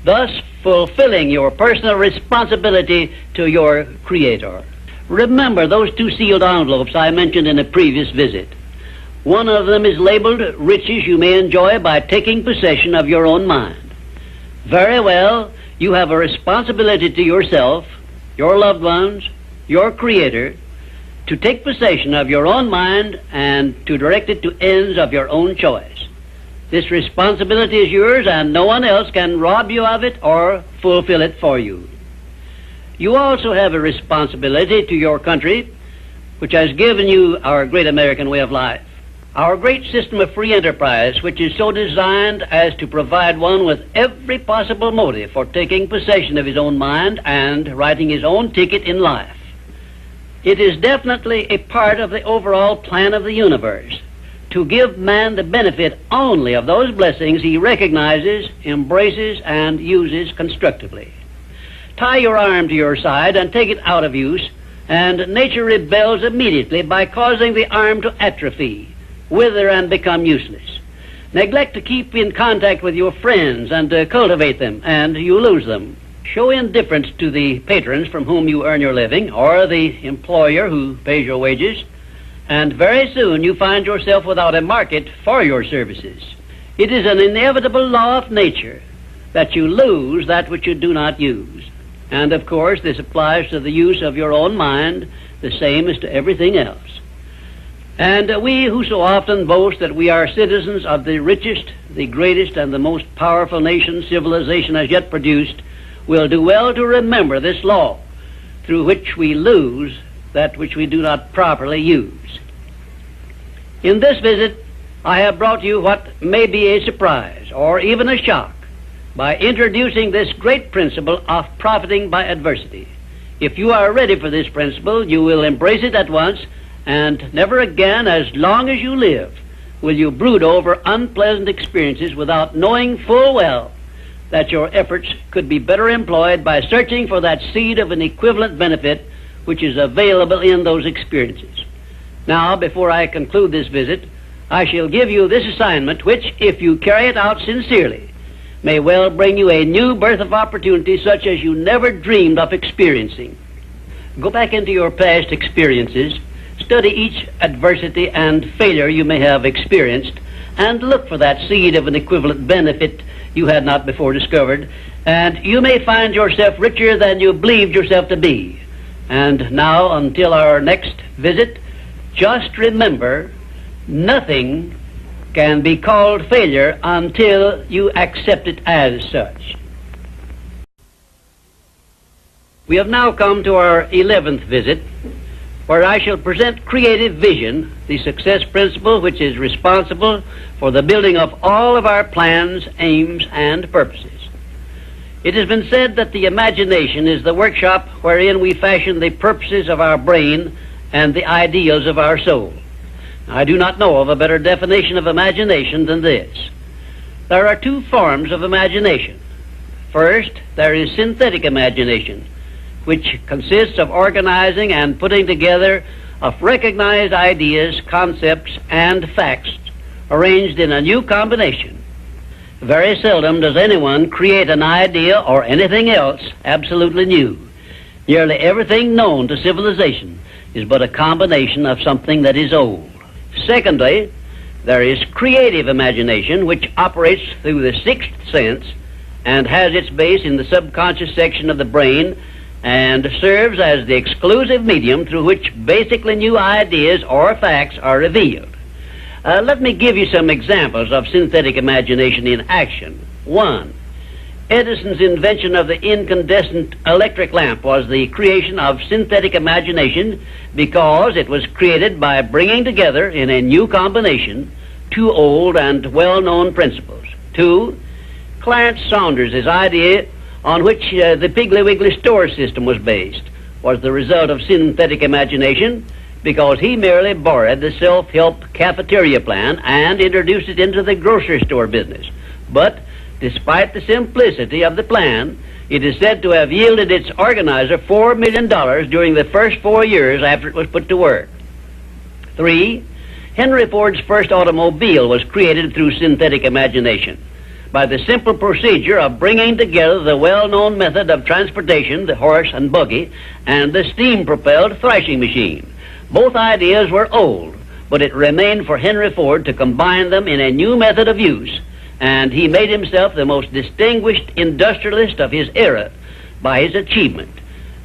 Speaker 1: thus fulfilling your personal responsibility to your Creator. Remember those two sealed envelopes I mentioned in a previous visit. One of them is labeled riches you may enjoy by taking possession of your own mind. Very well, you have a responsibility to yourself, your loved ones, your Creator, to take possession of your own mind and to direct it to ends of your own choice. This responsibility is yours, and no one else can rob you of it or fulfill it for you. You also have a responsibility to your country, which has given you our great American way of life. Our great system of free enterprise, which is so designed as to provide one with every possible motive for taking possession of his own mind and writing his own ticket in life. It is definitely a part of the overall plan of the universe to give man the benefit only of those blessings he recognizes, embraces, and uses constructively. Tie your arm to your side and take it out of use, and nature rebels immediately by causing the arm to atrophy, wither, and become useless. Neglect to keep in contact with your friends and to cultivate them, and you lose them. Show indifference to the patrons from whom you earn your living, or the employer who pays your wages, and very soon you find yourself without a market for your services. It is an inevitable law of nature that you lose that which you do not use. And of course this applies to the use of your own mind the same as to everything else. And we who so often boast that we are citizens of the richest, the greatest, and the most powerful nation civilization has yet produced will do well to remember this law, through which we lose that which we do not properly use. In this visit, I have brought you what may be a surprise or even a shock by introducing this great principle of profiting by adversity. If you are ready for this principle, you will embrace it at once, and never again, as long as you live, will you brood over unpleasant experiences without knowing full well that your efforts could be better employed by searching for that seed of an equivalent benefit which is available in those experiences. Now, before I conclude this visit, I shall give you this assignment which, if you carry it out sincerely, may well bring you a new birth of opportunity such as you never dreamed of experiencing. Go back into your past experiences, study each adversity and failure you may have experienced, and look for that seed of an equivalent benefit you had not before discovered, and you may find yourself richer than you believed yourself to be. And now, until our next visit, just remember, nothing can be called failure until you accept it as such. We have now come to our 11th visit, where I shall present creative vision, the success principle which is responsible for the building of all of our plans, aims, and purposes. It has been said that the imagination is the workshop wherein we fashion the purposes of our brain and the ideals of our soul. I do not know of a better definition of imagination than this. There are two forms of imagination. First, there is synthetic imagination, which consists of organizing and putting together of recognized ideas, concepts, and facts arranged in a new combination. Very seldom does anyone create an idea or anything else absolutely new. Nearly everything known to civilization is but a combination of something that is old. Secondly, there is creative imagination, which operates through the sixth sense and has its base in the subconscious section of the brain and serves as the exclusive medium through which basically new ideas or facts are revealed. Let me give you some examples of synthetic imagination in action. 1. Edison's invention of the incandescent electric lamp was the creation of synthetic imagination because it was created by bringing together in a new combination two old and well-known principles. 2. Clarence Saunders' idea on which the Piggly Wiggly store system was based was the result of synthetic imagination because he merely borrowed the self-help cafeteria plan and introduced it into the grocery store business. But despite the simplicity of the plan, it is said to have yielded its organizer $4 million during the first 4 years after it was put to work. 3. Henry Ford's first automobile was created through synthetic imagination by the simple procedure of bringing together the well-known method of transportation, the horse and buggy, and the steam-propelled thrashing machine. Both ideas were old, but it remained for Henry Ford to combine them in a new method of use, and he made himself the most distinguished industrialist of his era by his achievement,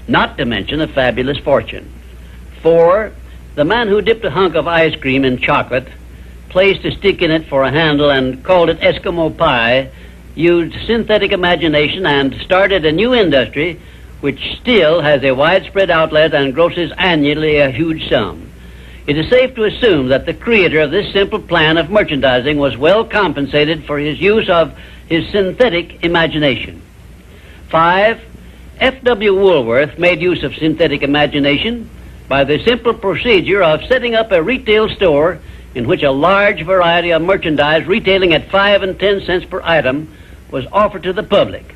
Speaker 1: not to mention a fabulous fortune. 4. The man who dipped a hunk of ice cream in chocolate, placed a stick in it for a handle, and called it Eskimo pie, used synthetic imagination and started a new industry which still has a widespread outlet and grosses annually a huge sum. It is safe to assume that the creator of this simple plan of merchandising was well compensated for his use of his synthetic imagination. 5. F.W. Woolworth made use of synthetic imagination by the simple procedure of setting up a retail store in which a large variety of merchandise retailing at 5 and 10 cents per item was offered to the public.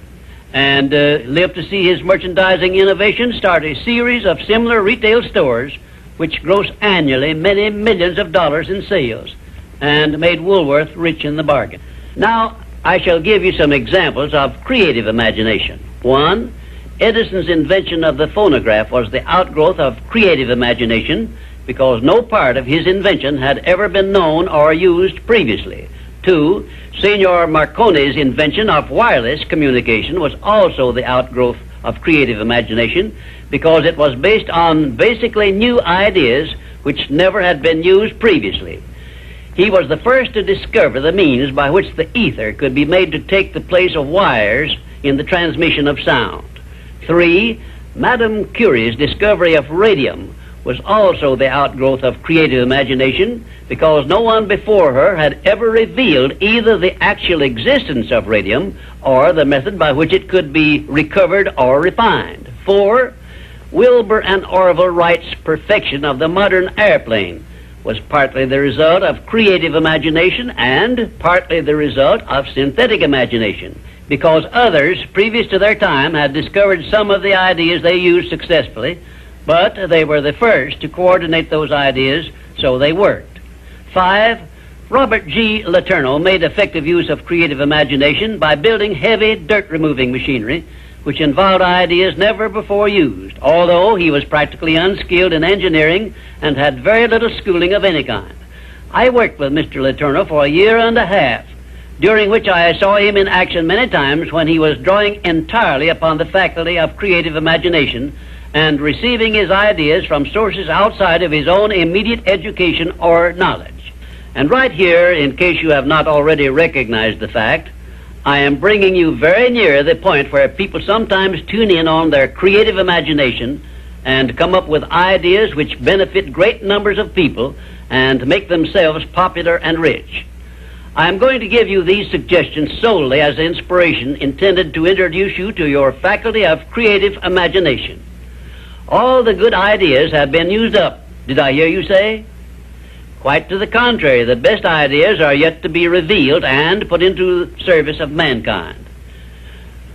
Speaker 1: and lived to see his merchandising innovation start a series of similar retail stores which gross annually many millions of dollars in sales and made Woolworth rich in the bargain. Now, I shall give you some examples of creative imagination. 1. Edison's invention of the phonograph was the outgrowth of creative imagination because no part of his invention had ever been known or used previously. 2. Signor Marconi's invention of wireless communication was also the outgrowth of creative imagination because it was based on basically new ideas which never had been used previously. He was the first to discover the means by which the ether could be made to take the place of wires in the transmission of sound. 3. Madame Curie's discovery of radium was also the outgrowth of creative imagination because no one before her had ever revealed either the actual existence of radium or the method by which it could be recovered or refined. 4. Wilbur and Orville Wright's perfection of the modern airplane was partly the result of creative imagination and partly the result of synthetic imagination, because others previous to their time had discovered some of the ideas they used successfully, but they were the first to coordinate those ideas so they worked. 5. Robert G. Letourneau made effective use of creative imagination by building heavy dirt-removing machinery which involved ideas never before used, although he was practically unskilled in engineering and had very little schooling of any kind. I worked with Mr. Letourneau for a year and a half, during which I saw him in action many times when he was drawing entirely upon the faculty of creative imagination and receiving his ideas from sources outside of his own immediate education or knowledge. And right here, in case you have not already recognized the fact, I am bringing you very near the point where people sometimes tune in on their creative imagination and come up with ideas which benefit great numbers of people and make themselves popular and rich. I am going to give you these suggestions solely as inspiration intended to introduce you to your faculty of creative imagination. All the good ideas have been used up, did I hear you say? Quite to the contrary, the best ideas are yet to be revealed and put into service of mankind.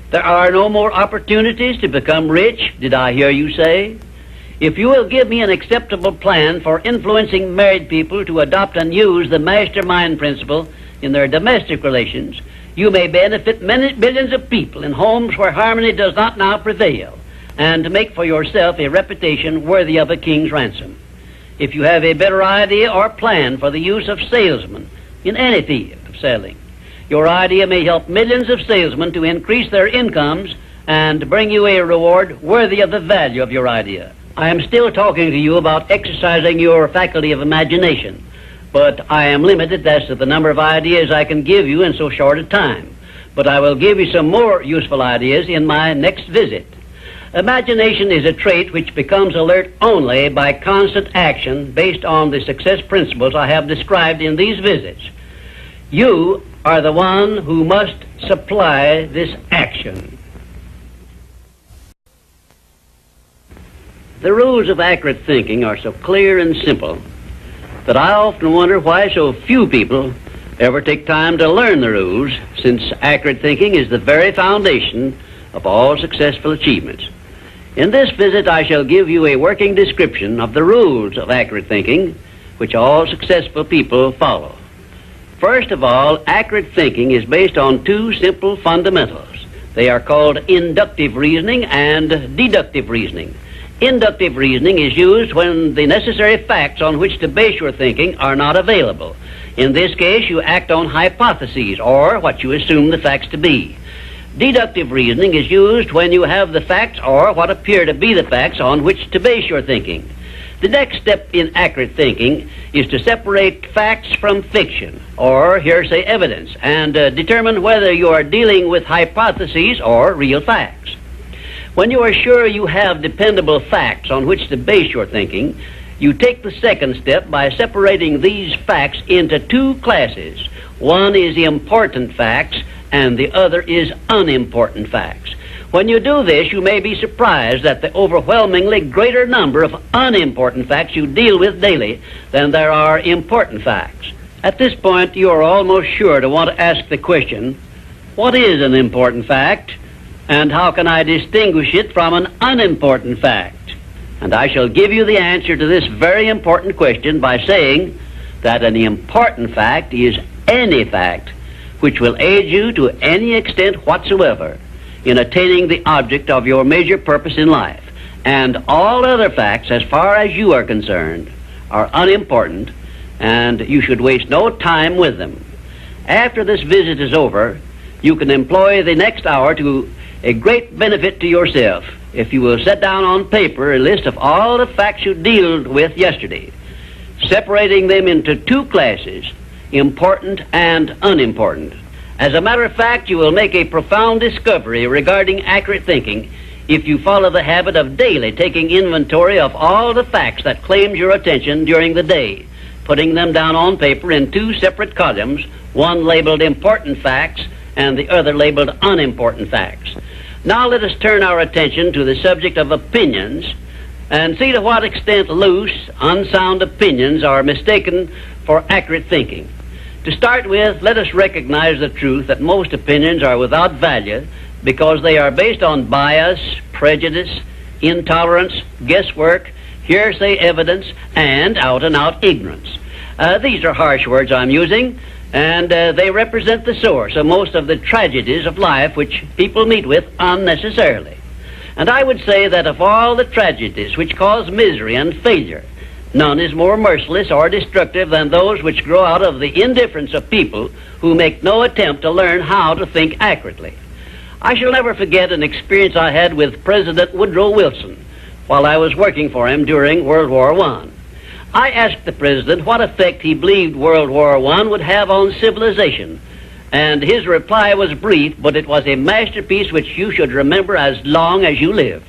Speaker 1: There are no more opportunities to become rich, did I hear you say? If you will give me an acceptable plan for influencing married people to adopt and use the mastermind principle in their domestic relations, you may benefit many billions of people in homes where harmony does not now prevail, and make for yourself a reputation worthy of a king's ransom. If you have a better idea or plan for the use of salesmen in any field of selling, your idea may help millions of salesmen to increase their incomes and bring you a reward worthy of the value of your idea. I am still talking to you about exercising your faculty of imagination, but I am limited as to the number of ideas I can give you in so short a time. But I will give you some more useful ideas in my next visit. Imagination is a trait which becomes alert only by constant action based on the success principles I have described in these visits. You are the one who must supply this action. The rules of accurate thinking are so clear and simple that I often wonder why so few people ever take time to learn the rules, since accurate thinking is the very foundation of all successful achievements. In this visit, I shall give you a working description of the rules of accurate thinking, which all successful people follow. First of all, accurate thinking is based on two simple fundamentals. They are called inductive reasoning and deductive reasoning. Inductive reasoning is used when the necessary facts on which to base your thinking are not available. In this case, you act on hypotheses, or what you assume the facts to be. Deductive reasoning is used when you have the facts or what appear to be the facts on which to base your thinking. The next step in accurate thinking is to separate facts from fiction, or hearsay evidence, and determine whether you are dealing with hypotheses or real facts. When you are sure you have dependable facts on which to base your thinking, you take the second step by separating these facts into two classes. One is important facts, and the other is unimportant facts. When you do this, you may be surprised at the overwhelmingly greater number of unimportant facts you deal with daily than there are important facts. At this point, you are almost sure to want to ask the question, what is an important fact, And how can I distinguish it from an unimportant fact? And I shall give you the answer to this very important question by saying that an important fact is any fact which will aid you to any extent whatsoever in attaining the object of your major purpose in life. And all other facts, as far as you are concerned, are unimportant, and you should waste no time with them. After this visit is over, you can employ the next hour to a great benefit to yourself if you will set down on paper a list of all the facts you dealt with yesterday, separating them into two classes, important and unimportant. As a matter of fact, you will make a profound discovery regarding accurate thinking if you follow the habit of daily taking inventory of all the facts that claimed your attention during the day, putting them down on paper in two separate columns, one labeled important facts and the other labeled unimportant facts. Now let us turn our attention to the subject of opinions and see to what extent loose, unsound opinions are mistaken for accurate thinking. To start with, let us recognize the truth that most opinions are without value because they are based on bias, prejudice, intolerance, guesswork, hearsay evidence, and out-and-out ignorance. These are harsh words I'm using, and they represent the source of most of the tragedies of life which people meet with unnecessarily. And I would say that of all the tragedies which cause misery and failure, none is more merciless or destructive than those which grow out of the indifference of people who make no attempt to learn how to think accurately. I shall never forget an experience I had with President Woodrow Wilson while I was working for him during World War I. I asked the President what effect he believed World War I would have on civilization, and his reply was brief, but it was a masterpiece which you should remember as long as you live.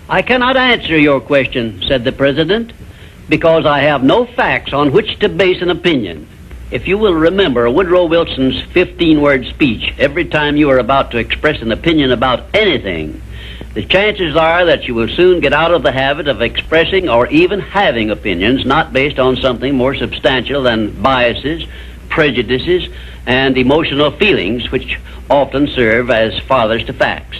Speaker 1: "I cannot answer your question," said the President, "because I have no facts on which to base an opinion." If you will remember Woodrow Wilson's 15-word speech every time you are about to express an opinion about anything, the chances are that you will soon get out of the habit of expressing or even having opinions not based on something more substantial than biases, prejudices, and emotional feelings which often serve as fathers to facts.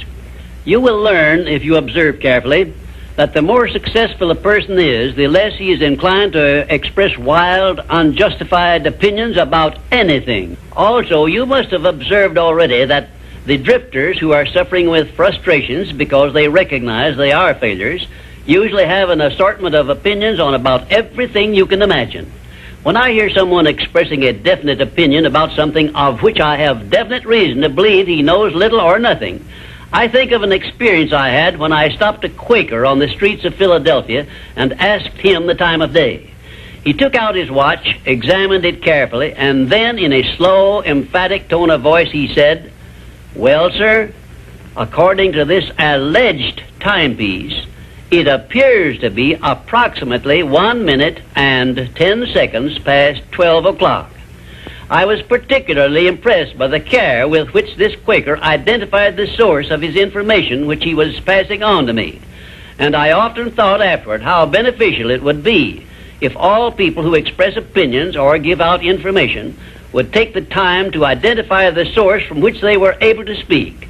Speaker 1: You will learn, if you observe carefully, that the more successful a person is, the less he is inclined to express wild, unjustified opinions about anything. Also, you must have observed already that the drifters who are suffering with frustrations because they recognize they are failures usually have an assortment of opinions on about everything you can imagine. When I hear someone expressing a definite opinion about something of which I have definite reason to believe he knows little or nothing, I think of an experience I had when I stopped a Quaker on the streets of Philadelphia and asked him the time of day. He took out his watch, examined it carefully, and then in a slow, emphatic tone of voice he said, "Well, sir, according to this alleged timepiece, it appears to be approximately 1 minute and 10 seconds past 12 o'clock. I was particularly impressed by the care with which this Quaker identified the source of his information which he was passing on to me, and I often thought afterward how beneficial it would be if all people who express opinions or give out information would take the time to identify the source from which they were able to speak.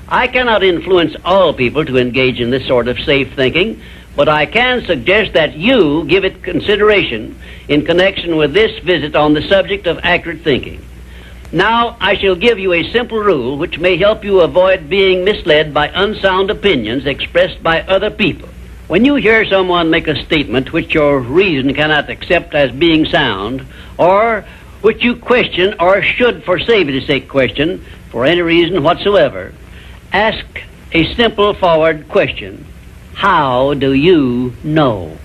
Speaker 1: I cannot influence all people to engage in this sort of safe thinking, but I can suggest that you give it consideration in connection with this visit on the subject of accurate thinking. Now, I shall give you a simple rule which may help you avoid being misled by unsound opinions expressed by other people. When you hear someone make a statement which your reason cannot accept as being sound, or which you question or should for safety's sake question for any reason whatsoever, ask a simple forward question. How do you know?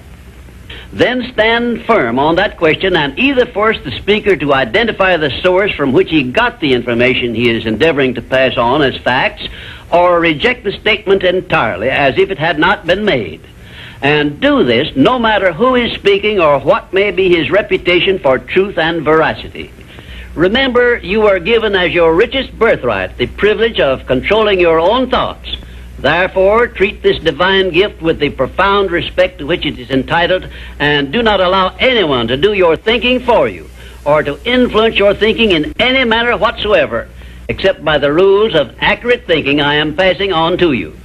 Speaker 1: Then stand firm on that question and either force the speaker to identify the source from which he got the information he is endeavoring to pass on as facts, or reject the statement entirely as if it had not been made. And do this no matter who is speaking or what may be his reputation for truth and veracity. Remember, you are given as your richest birthright the privilege of controlling your own thoughts. Therefore, treat this divine gift with the profound respect to which it is entitled, and do not allow anyone to do your thinking for you, or to influence your thinking in any manner whatsoever, except by the rules of accurate thinking I am passing on to you.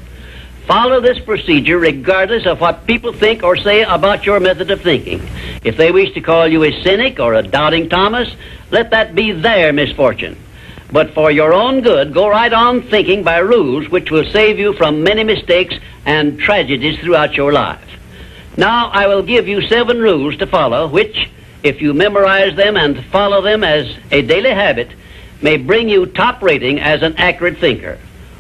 Speaker 1: Follow this procedure regardless of what people think or say about your method of thinking. If they wish to call you a cynic or a doubting Thomas, let that be their misfortune. But for your own good, go right on thinking by rules which will save you from many mistakes and tragedies throughout your life. Now I will give you 7 rules to follow, which, if you memorize them and follow them as a daily habit, may bring you top rating as an accurate thinker.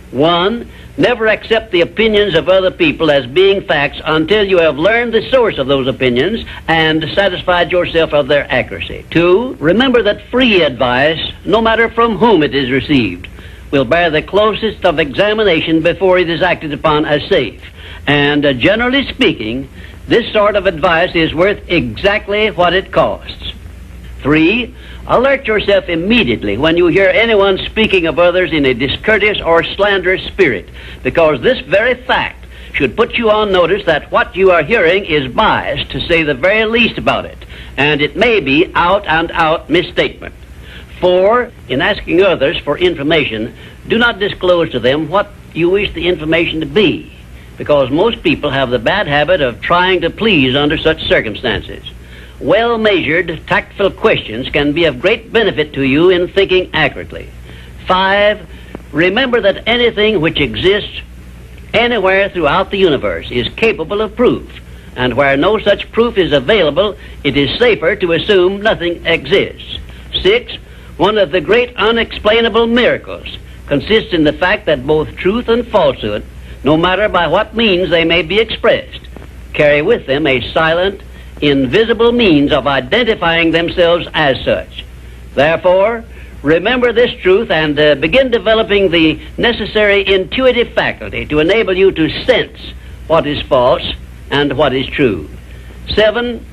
Speaker 1: 1. Never accept the opinions of other people as being facts until you have learned the source of those opinions and satisfied yourself of their accuracy. 2. Remember that free advice, no matter from whom it is received, will bear the closest of examination before it is acted upon as safe. And generally speaking, this sort of advice is worth exactly what it costs. 3. Alert yourself immediately when you hear anyone speaking of others in a discourteous or slanderous spirit, because this very fact should put you on notice that what you are hearing is biased, to say the very least about it, and it may be out-and-out misstatement. 4. In asking others for information, do not disclose to them what you wish the information to be, because most people have the bad habit of trying to please under such circumstances. Well-measured, tactful questions can be of great benefit to you in thinking accurately. 5. Remember that anything which exists anywhere throughout the universe is capable of proof, and where no such proof is available, it is safer to assume nothing exists. 6. One of the great unexplainable miracles consists in the fact that both truth and falsehood, no matter by what means they may be expressed, carry with them a silent, invisible means of identifying themselves as such. Therefore, remember this truth and begin developing the necessary intuitive faculty to enable you to sense what is false and what is true. 7.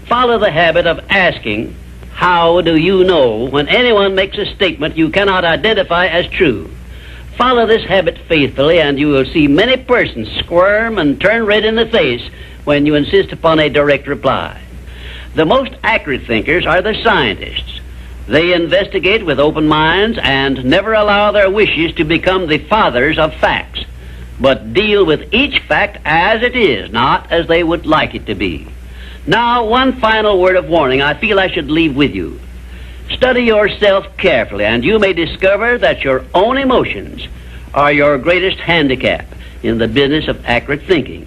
Speaker 1: Follow the habit of asking, how do you know, when anyone makes a statement you cannot identify as true. Follow this habit faithfully, and you will see many persons squirm and turn red in the face when you insist upon a direct reply. The most accurate thinkers are the scientists. They investigate with open minds and never allow their wishes to become the fathers of facts, but deal with each fact as it is, not as they would like it to be. Now, one final word of warning I feel I should leave with you. Study yourself carefully, and you may discover that your own emotions are your greatest handicap in the business of accurate thinking.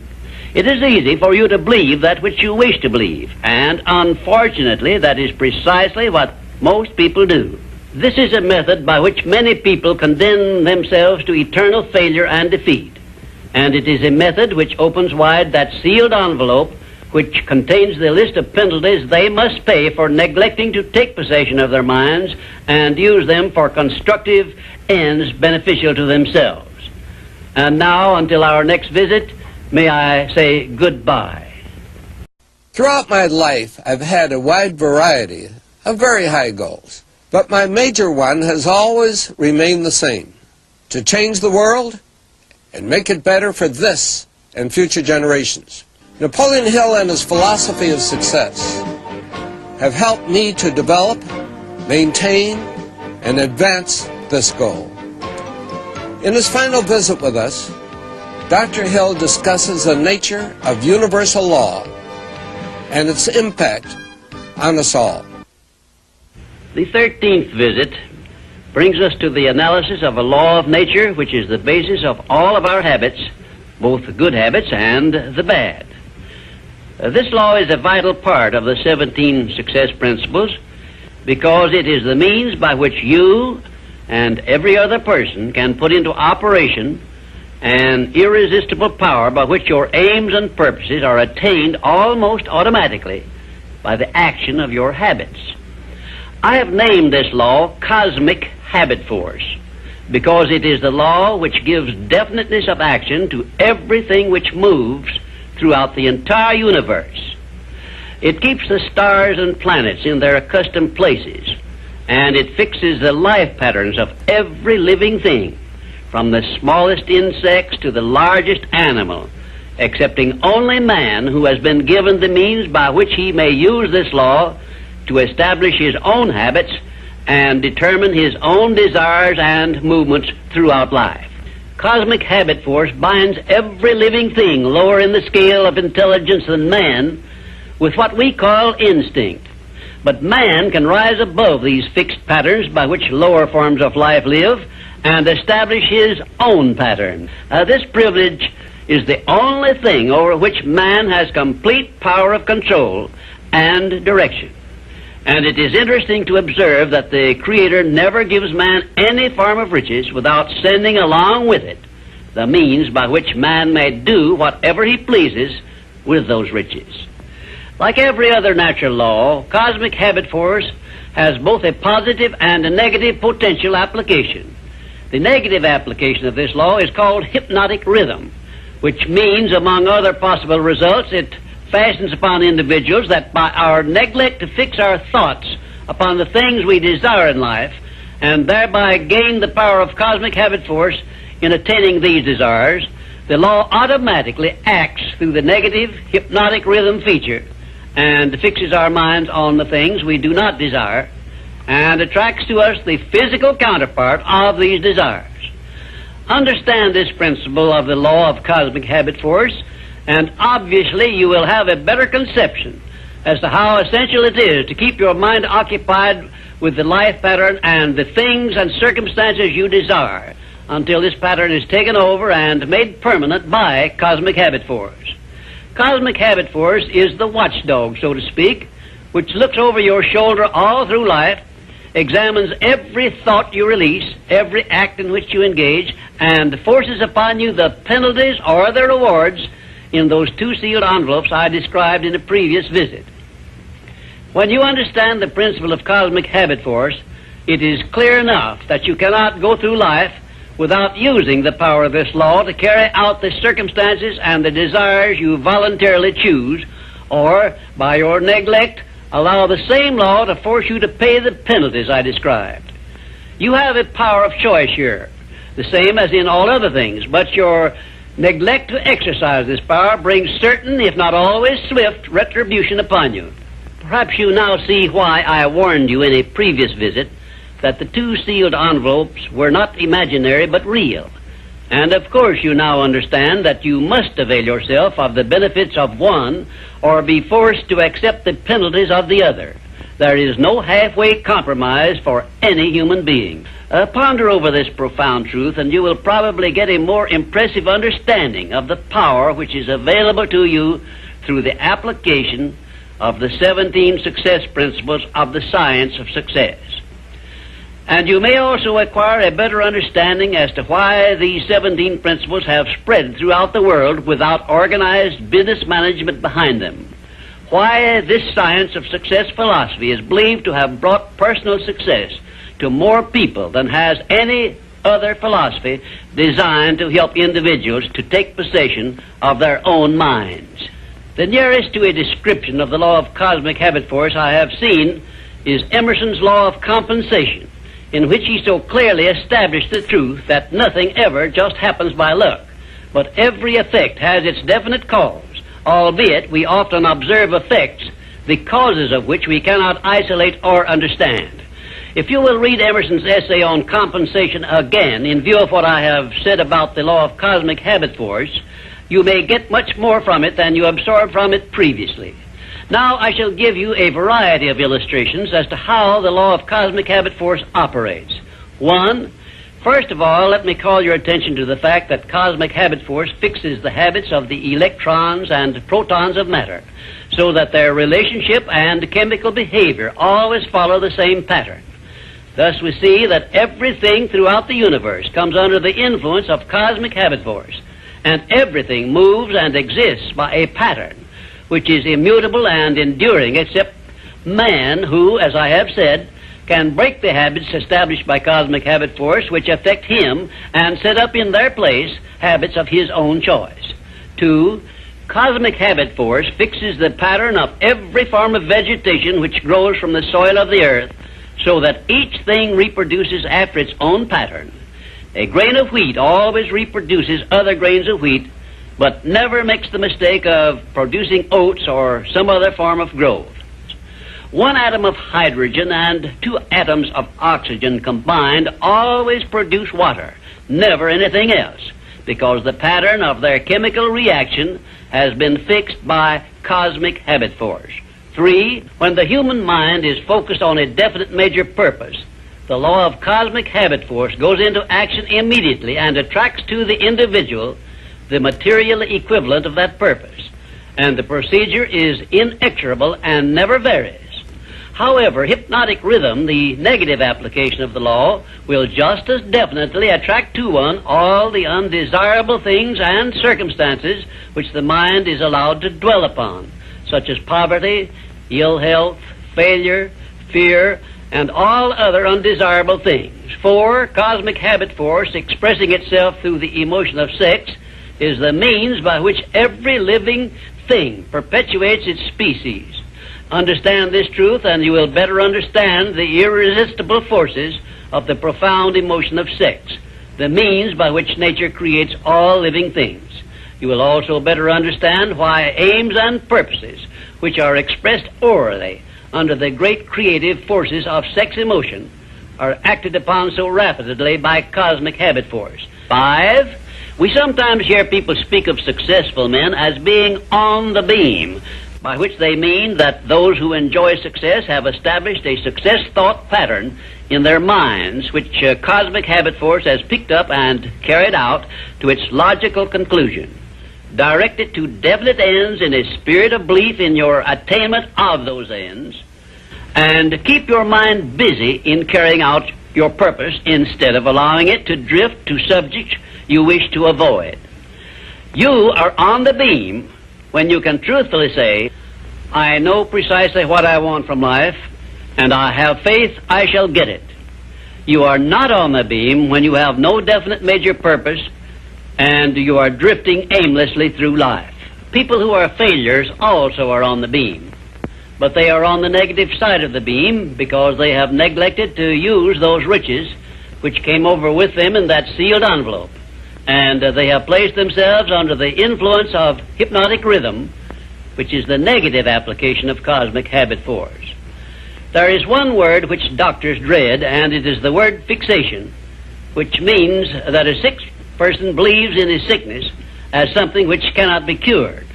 Speaker 1: It is easy for you to believe that which you wish to believe, and unfortunately that is precisely what most people do. This is a method by which many people condemn themselves to eternal failure and defeat, and it is a method which opens wide that sealed envelope which contains the list of penalties they must pay for neglecting to take possession of their minds and use them for constructive ends beneficial to themselves. And now, until our next visit, may I say goodbye.
Speaker 3: Throughout my life, I've had a wide variety of very high goals, but my major one has always remained the same: to change the world and make it better for this and future generations. Napoleon Hill and his philosophy of success have helped me to develop, maintain, and advance this goal. In his final visit with us, Dr. Hill discusses the nature of universal law and its impact on us all.
Speaker 1: The 13th visit brings us to the analysis of a law of nature which is the basis of all of our habits, both the good habits and the bad. This law is a vital part of the 17 success principles because it is the means by which you and every other person can put into operation an irresistible power by which your aims and purposes are attained almost automatically by the action of your habits. I have named this law cosmic habit force because it is the law which gives definiteness of action to everything which moves throughout the entire universe. It keeps the stars and planets in their accustomed places, and it fixes the life patterns of every living thing, from the smallest insects to the largest animal, excepting only man, who has been given the means by which he may use this law to establish his own habits and determine his own desires and movements throughout life. Cosmic habit force binds every living thing lower in the scale of intelligence than man with what we call instinct. But man can rise above these fixed patterns by which lower forms of life live and establish his own pattern. This privilege is the only thing over which man has complete power of control and direction. And it is interesting to observe that the Creator never gives man any form of riches without sending along with it the means by which man may do whatever he pleases with those riches. Like every other natural law, cosmic habit force has both a positive and a negative potential application. The negative application of this law is called hypnotic rhythm, which means, among other possible results, it fastens upon individuals that by our neglect to fix our thoughts upon the things we desire in life, and thereby gain the power of cosmic habit force in attaining these desires, the law automatically acts through the negative hypnotic rhythm feature and fixes our minds on the things we do not desire and attracts to us the physical counterpart of these desires. Understand this principle of the law of cosmic habit force, and obviously you will have a better conception as to how essential it is to keep your mind occupied with the life pattern and the things and circumstances you desire until this pattern is taken over and made permanent by cosmic habit force. Cosmic habit force is the watchdog, so to speak, which looks over your shoulder all through life, examines every thought you release, every act in which you engage, and forces upon you the penalties or the rewards in those two sealed envelopes I described in a previous visit. When you understand the principle of cosmic habit force, it is clear enough that you cannot go through life without using the power of this law to carry out the circumstances and the desires you voluntarily choose, or, by your neglect, allow the same law to force you to pay the penalties I described. You have a power of choice here, the same as in all other things, but your neglect to exercise this power brings certain, if not always swift, retribution upon you. Perhaps you now see why I warned you in a previous visit that the two sealed envelopes were not imaginary but real. And of course you now understand that you must avail yourself of the benefits of one or be forced to accept the penalties of the other. There is no halfway compromise for any human being. Ponder over this profound truth, and you will probably get a more impressive understanding of the power which is available to you through the application of the 17 success principles of the science of success. And you may also acquire a better understanding as to why these 17 principles have spread throughout the world without organized business management behind them. Why this science of success philosophy is believed to have brought personal success to more people than has any other philosophy designed to help individuals to take possession of their own minds. The nearest to a description of the law of cosmic habit force I have seen is Emerson's law of compensation, in which he so clearly established the truth that nothing ever just happens by luck, but every effect has its definite cause, albeit we often observe effects, the causes of which we cannot isolate or understand. If you will read Emerson's essay on compensation again, in view of what I have said about the law of cosmic habit force, you may get much more from it than you absorbed from it previously. Now I shall give you a variety of illustrations as to how the law of cosmic habit force operates. One, first of all, let me call your attention to the fact that cosmic habit force fixes the habits of the electrons and protons of matter, so that their relationship and chemical behavior always follow the same pattern. Thus we see that everything throughout the universe comes under the influence of cosmic habit force, and everything moves and exists by a pattern which is immutable and enduring, except man, who, as I have said, can break the habits established by cosmic habit force which affect him and set up in their place habits of his own choice. Two, cosmic habit force fixes the pattern of every form of vegetation which grows from the soil of the earth, so that each thing reproduces after its own pattern. A grain of wheat always reproduces other grains of wheat, but never makes the mistake of producing oats or some other form of growth. 1 atom of hydrogen and 2 atoms of oxygen combined always produce water, never anything else, because the pattern of their chemical reaction has been fixed by cosmic habit force. 3, when the human mind is focused on a definite major purpose, the law of cosmic habit force goes into action immediately and attracts to the individual the material equivalent of that purpose, and the procedure is inexorable and never varies. However, hypnotic rhythm, the negative application of the law, will just as definitely attract to one all the undesirable things and circumstances which the mind is allowed to dwell upon, such as poverty, ill health, failure, fear, and all other undesirable things. 4, cosmic habit force, expressing itself through the emotion of sex, is the means by which every living thing perpetuates its species. Understand this truth, and you will better understand the irresistible forces of the profound emotion of sex, the means by which nature creates all living things. You will also better understand why aims and purposes, which are expressed orally under the great creative forces of sex emotion, are acted upon so rapidly by cosmic habit force. 5, we sometimes hear people speak of successful men as being on the beam, by which they mean that those who enjoy success have established a success thought pattern in their minds, which cosmic habit force has picked up and carried out to its logical conclusion. Direct it to definite ends in a spirit of belief in your attainment of those ends, and keep your mind busy in carrying out your purpose instead of allowing it to drift to subjects you wish to avoid. You are on the beam when you can truthfully say, I know precisely what I want from life, and I have faith I shall get it. You are not on the beam when you have no definite major purpose and you are drifting aimlessly through life. People who are failures also are on the beam, but they are on the negative side of the beam because they have neglected to use those riches which came over with them in that sealed envelope, and they have placed themselves under the influence of hypnotic rhythm, which is the negative application of cosmic habit force. There is one word which doctors dread, and it is the word fixation, which means that a sick person believes in his sickness as something which cannot be cured.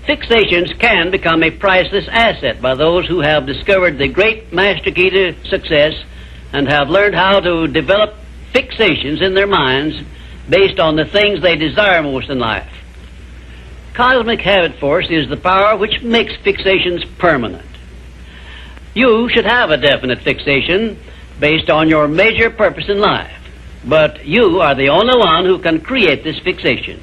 Speaker 1: Fixations can become a priceless asset by those who have discovered the great master key to success and have learned how to develop fixations in their minds based on the things they desire most in life. Cosmic habit force is the power which makes fixations permanent. You should have a definite fixation based on your major purpose in life, but you are the only one who can create this fixation.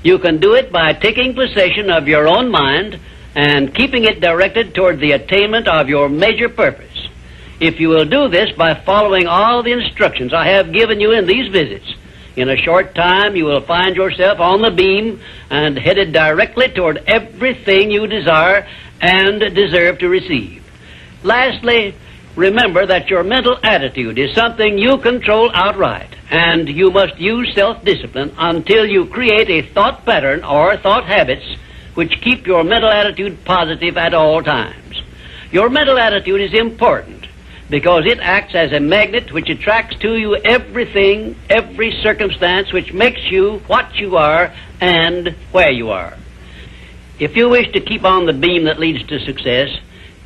Speaker 1: You can do it by taking possession of your own mind and keeping it directed toward the attainment of your major purpose. If you will do this by following all the instructions I have given you in these visits, in a short time you will find yourself on the beam and headed directly toward everything you desire and deserve to receive. Lastly, remember that your mental attitude is something you control outright, and you must use self-discipline until you create a thought pattern or thought habits which keep your mental attitude positive at all times. Your mental attitude is important because it acts as a magnet which attracts to you everything, every circumstance which makes you what you are and where you are. If you wish to keep on the beam that leads to success,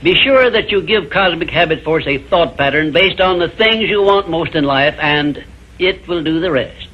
Speaker 1: be sure that you give cosmic habit force a thought pattern based on the things you want most in life, and it will do the rest.